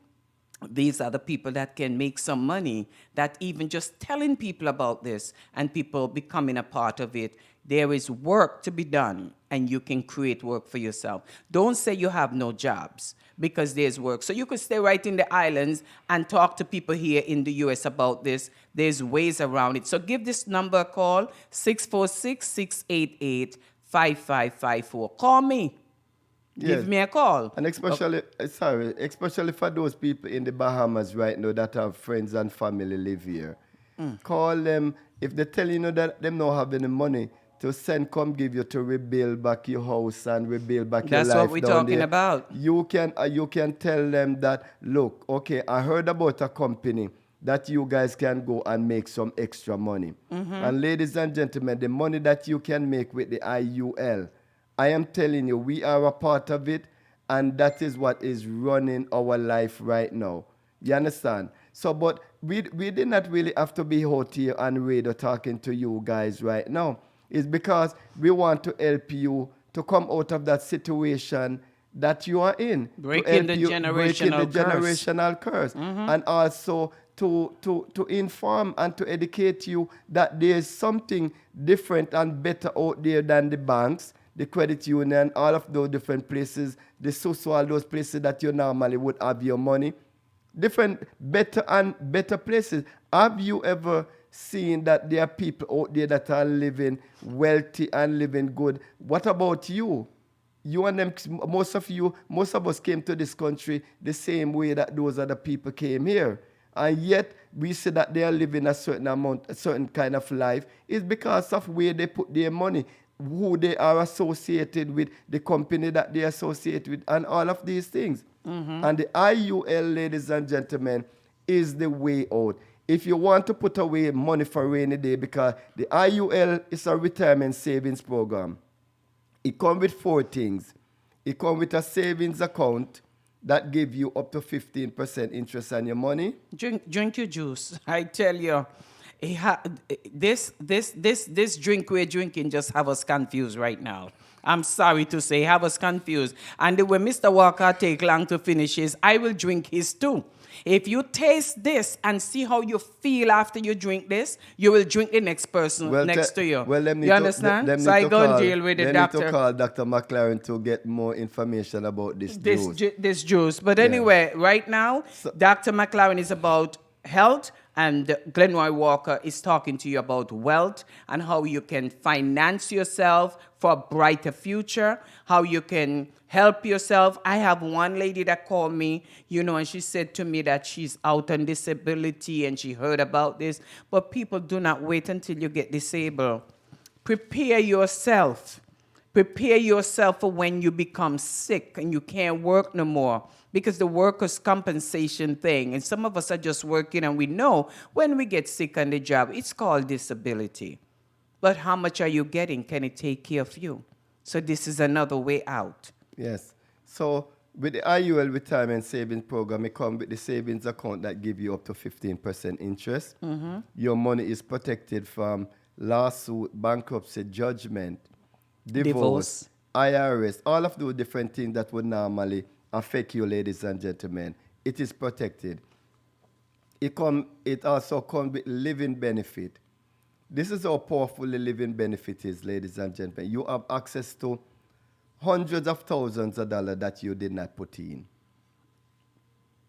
these are the people that can make some money, that even just telling people about this and people becoming a part of it, there is work to be done and you can create work for yourself. Don't say you have no jobs, because there's work. So you could stay right in the islands and talk to people here in the U.S. about this. There's ways around it. So give this number a call, 646-688-5554. Call me. Yes. Give me a call. And especially for those people in the Bahamas right now that have friends and family live here. Call them. If they tell you that them not have any money to come give you to rebuild back your house and rebuild back your life. That's what we're talking there, about. You can tell them that, look, okay, I heard about a company that you guys can go and make some extra money. And ladies and gentlemen, the money that you can make with the IUL, I am telling you, we are a part of it, and that is what is running our life right now. You understand? So, but we did not really have to be out here on radio talking to you guys right now. It's because we want to help you to come out of that situation that you are in. Breaking the generational curse. And also to inform and to educate you that there's something different and better out there than the banks, the credit union, all of those different places, the social, all those places that you normally would have your money. Different, better places. Have you ever seen that there are people out there that are living wealthy and living good? What about you? You and them, most of us came to this country the same way that those other people came here. And yet, we say that they are living a certain kind of life. It's because of where they put their money, who they are associated with, the company that they associate with, and all of these things. And the IUL, ladies and gentlemen, is the way out. If you want to put away money for a rainy day, because the IUL is a retirement savings program. It comes with 4 things. It comes with a savings account that gives you up to 15% interest on your money. Drink your juice. I tell you, This drink we're drinking just have us confused right now. I'm sorry to say, have us confused. And when Mr. Walker take long to finish his, I will drink his too. If you taste this and see how you feel after you drink this, you will drink the next person next to you. Well, you understand? So I go in jail with the doctor. Need to call Dr. McLaren to get more information about this juice. This juice. But anyway, right now, Dr. McLaren is about health, and Glenroy Walker is talking to you about wealth and how you can finance yourself for a brighter future, how you can help yourself. I have one lady that called me, and she said to me that she's out on disability and she heard about this. But people do not wait until you get disabled. Prepare yourself. Prepare yourself for when you become sick and you can't work no more. Because the workers' compensation thing, and some of us are just working and we know when we get sick on the job, it's called disability. But how much are you getting? Can it take care of you? So this is another way out. Yes. So with the IUL retirement savings program, it comes with the savings account that give you up to 15% interest. Mm-hmm. Your money is protected from lawsuit, bankruptcy, judgment, divorce, IRS, all of those different things that would normally affect you, ladies and gentlemen. It is protected. It also comes with living benefit. This is how powerful the living benefit is, ladies and gentlemen. You have access to hundreds of thousands of dollars that you did not put in.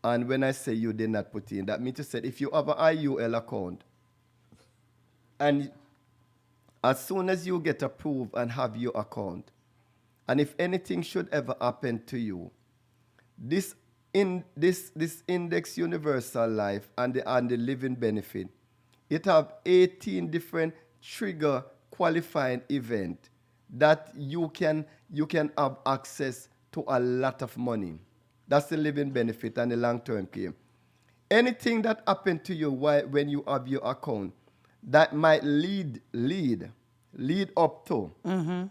And when I say you did not put in, that means to say if you have an IUL account, and as soon as you get approved and have your account, and if anything should ever happen to you, this Index Universal Life and the living benefit, it have 18 different trigger qualifying event that you can have access to a lot of money. That's the living benefit and the long-term care. Anything that happened to you when you have your account that might lead up to. Mm-hmm.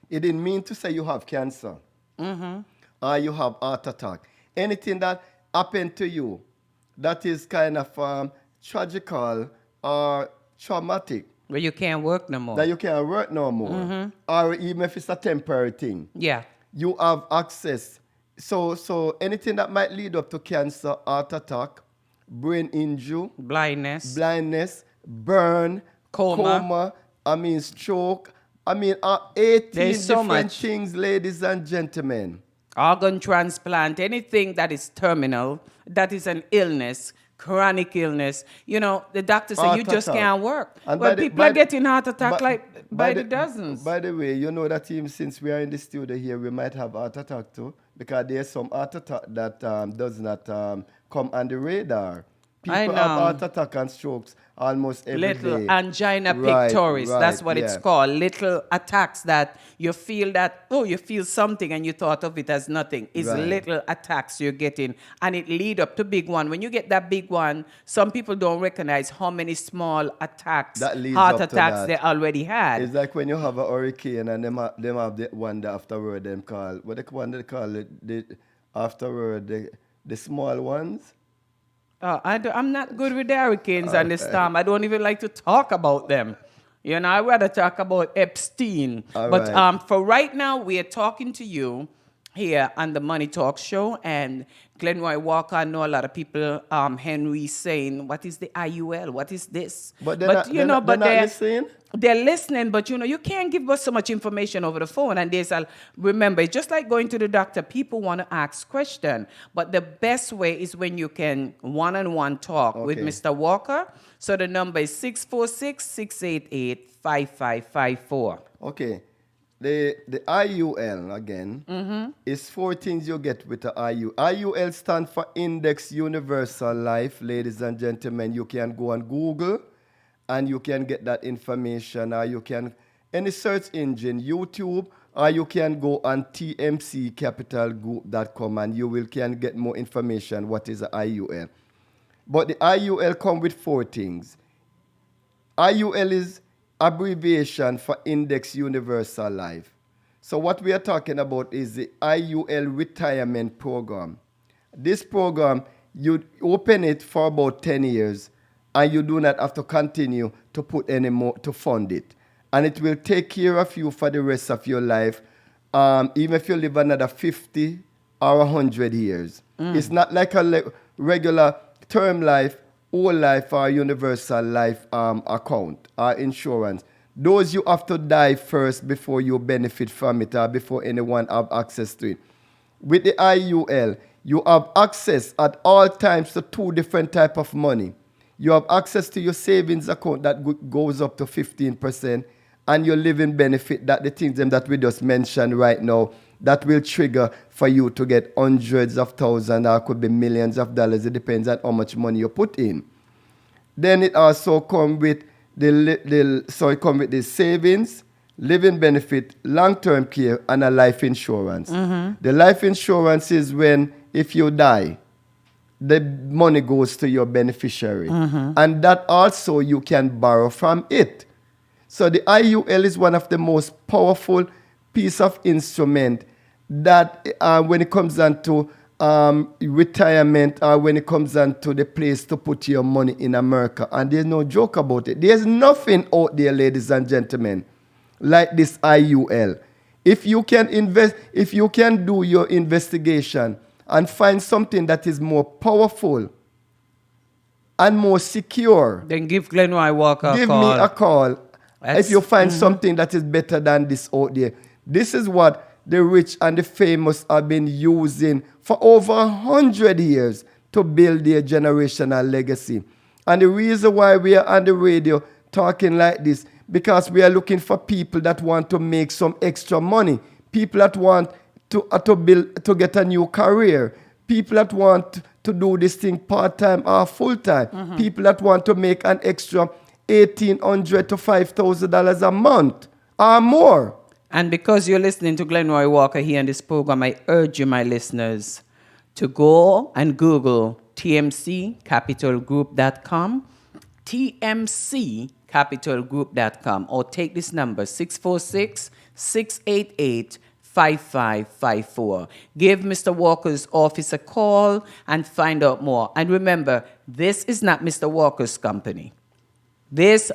It didn't mean to say you have cancer. Mm-hmm. Or you have heart attack. Anything that happened to you that is kind of tragical or traumatic. Where you can't work no more. That you can't work no more. Mm-hmm. Or even if it's a temporary thing. Yeah. You have access. So anything that might lead up to cancer, heart attack, brain injury, blindness, burn, coma, stroke, 18 different things, ladies and gentlemen. Organ transplant, anything that is terminal, that is an illness, chronic illness. The doctor said you just can't work. And people are getting heart attack by the dozens. By the way, you know that even since we are in the studio here, we might have heart attack too, because there's some heart attack that does not come on the radar. People have heart attack and strokes almost every day. Little angina pectoris, that's what it's called. Little attacks that you feel you feel something and you thought of it as nothing. It's little attacks you're getting, and it lead up to big one. When you get that big one, some people don't recognize how many small attacks, heart attacks they already had. It's like when you have a hurricane and them have the one that afterward them call, what they call it, afterward the small ones. I'm not good with the hurricanes and the storm. I don't even like to talk about them. I'd rather talk about Epstein. For right now, we are talking to you here on the Money Talk Show. And Glenroy Walker, I know a lot of people, Henry saying, what is the IUL? What is this? But they're not listening. They're listening, but you can't give us so much information over the phone. And remember, it's just like going to the doctor. People want to ask questions, but the best way is when you can one-on-one talk with Mr. Walker. So the number is 646-688-5554. Okay. The IUL, again, is 4 things you get with the IUL. IUL stands for Index Universal Life, ladies and gentlemen. You can go on Google and you can get that information, or you can, any search engine, YouTube, or you can go on tmccapitalgroup.com and you can get more information what is the IUL. But the IUL come with 4 things. IUL is abbreviation for Index Universal Life. So what we are talking about is the IUL retirement program. This program, you open it for about 10 years, and you do not have to continue to put any more to fund it. And it will take care of you for the rest of your life, even if you live another 50 or 100 years. It's not like a regular term life, whole life, or universal life account or insurance. Those you have to die first before you benefit from it or before anyone have access to it. With the IUL, you have access at all times to 2 different types of money. You have access to your savings account that goes up to 15%, and your living benefit, that the things that we just mentioned right now, that will trigger for you to get hundreds of thousands or could be millions of dollars. It depends on how much money you put in. Then it also comes with the savings, living benefit, long-term care, and a life insurance. The life insurance is when, if you die, the money goes to your beneficiary. And that also you can borrow from it. So the IUL is one of the most powerful piece of instrument that when it comes down to retirement or when it comes down to the place to put your money in America. And there's no joke about it. There's nothing out there, ladies and gentlemen, like this IUL. If you can invest, if you can do your investigation and find something that is more powerful and more secure, then give Glenroy Walker a call. Give me a call. If you find something that is better than this out there. This is what the rich and the famous have been using for over 100 years to build their generational legacy. And the reason why we are on the radio talking like this, because we are looking for people that want to make some extra money, people that want to get a new career, people that want to do this thing part-time or full-time, people that want to make an extra $1,800 to $5,000 a month or more. And because you're listening to Glenroy Walker here on this program, I urge you, my listeners, to go and Google tmccapitalgroup.com, tmccapitalgroup.com, or take this number, 646-688-5554. Give Mr. Walker's office a call and find out more. And remember, this is not Mr. Walker's company. This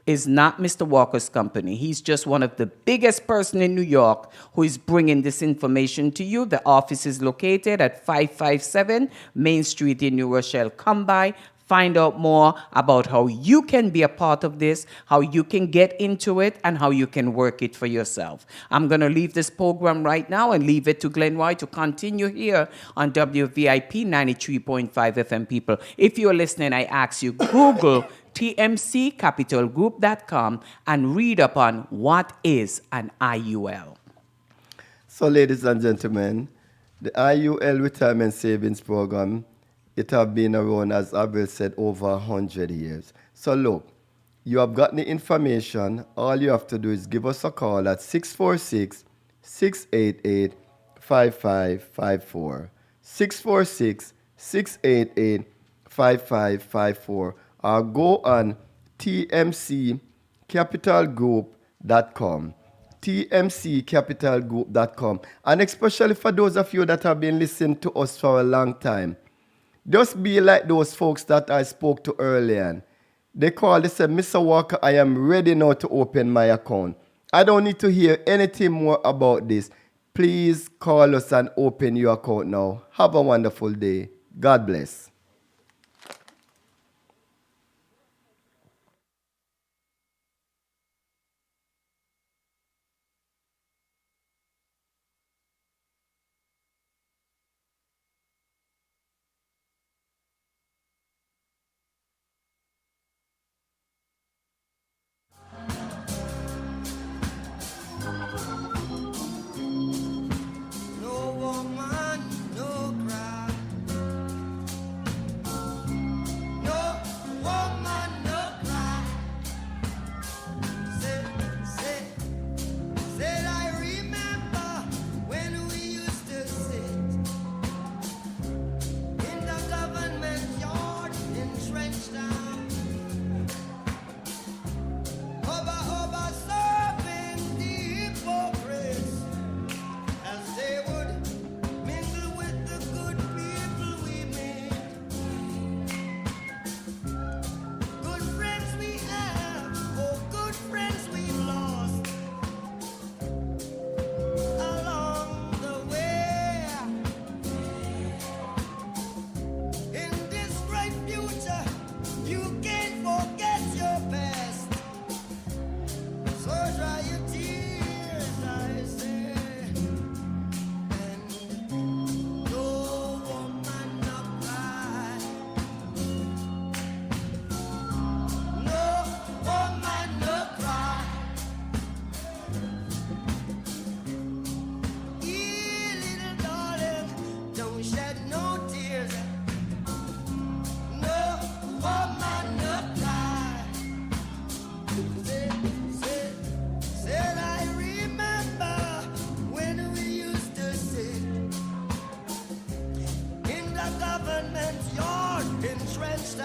is not Mr. Walker's company. He's just one of the biggest person in New York who is bringing this information to you. The office is located at 557 Main Street in New Rochelle. Come by, find out more about how you can be a part of this, how you can get into it, and how you can work it for yourself. I'm going to leave this program right now and leave it to Glenroy to continue here on WVIP 93.5 FM, people. If you're listening, I ask you, Google tmccapitalgroup.com and read up on what is an IUL. So, ladies and gentlemen, the IUL Retirement Savings Program, it has been around, as Abel said, over 100 years. So look, you have gotten the information. All you have to do is give us a call at 646-688-5554. 646-688-5554. Or go on tmccapitalgroup.com. tmccapitalgroup.com. And especially for those of you that have been listening to us for a long time, just be like those folks that I spoke to earlier. They called, they said, Mr. Walker, I am ready now to open my account. I don't need to hear anything more about this. Please call us and open your account now. Have a wonderful day. God bless. entrenched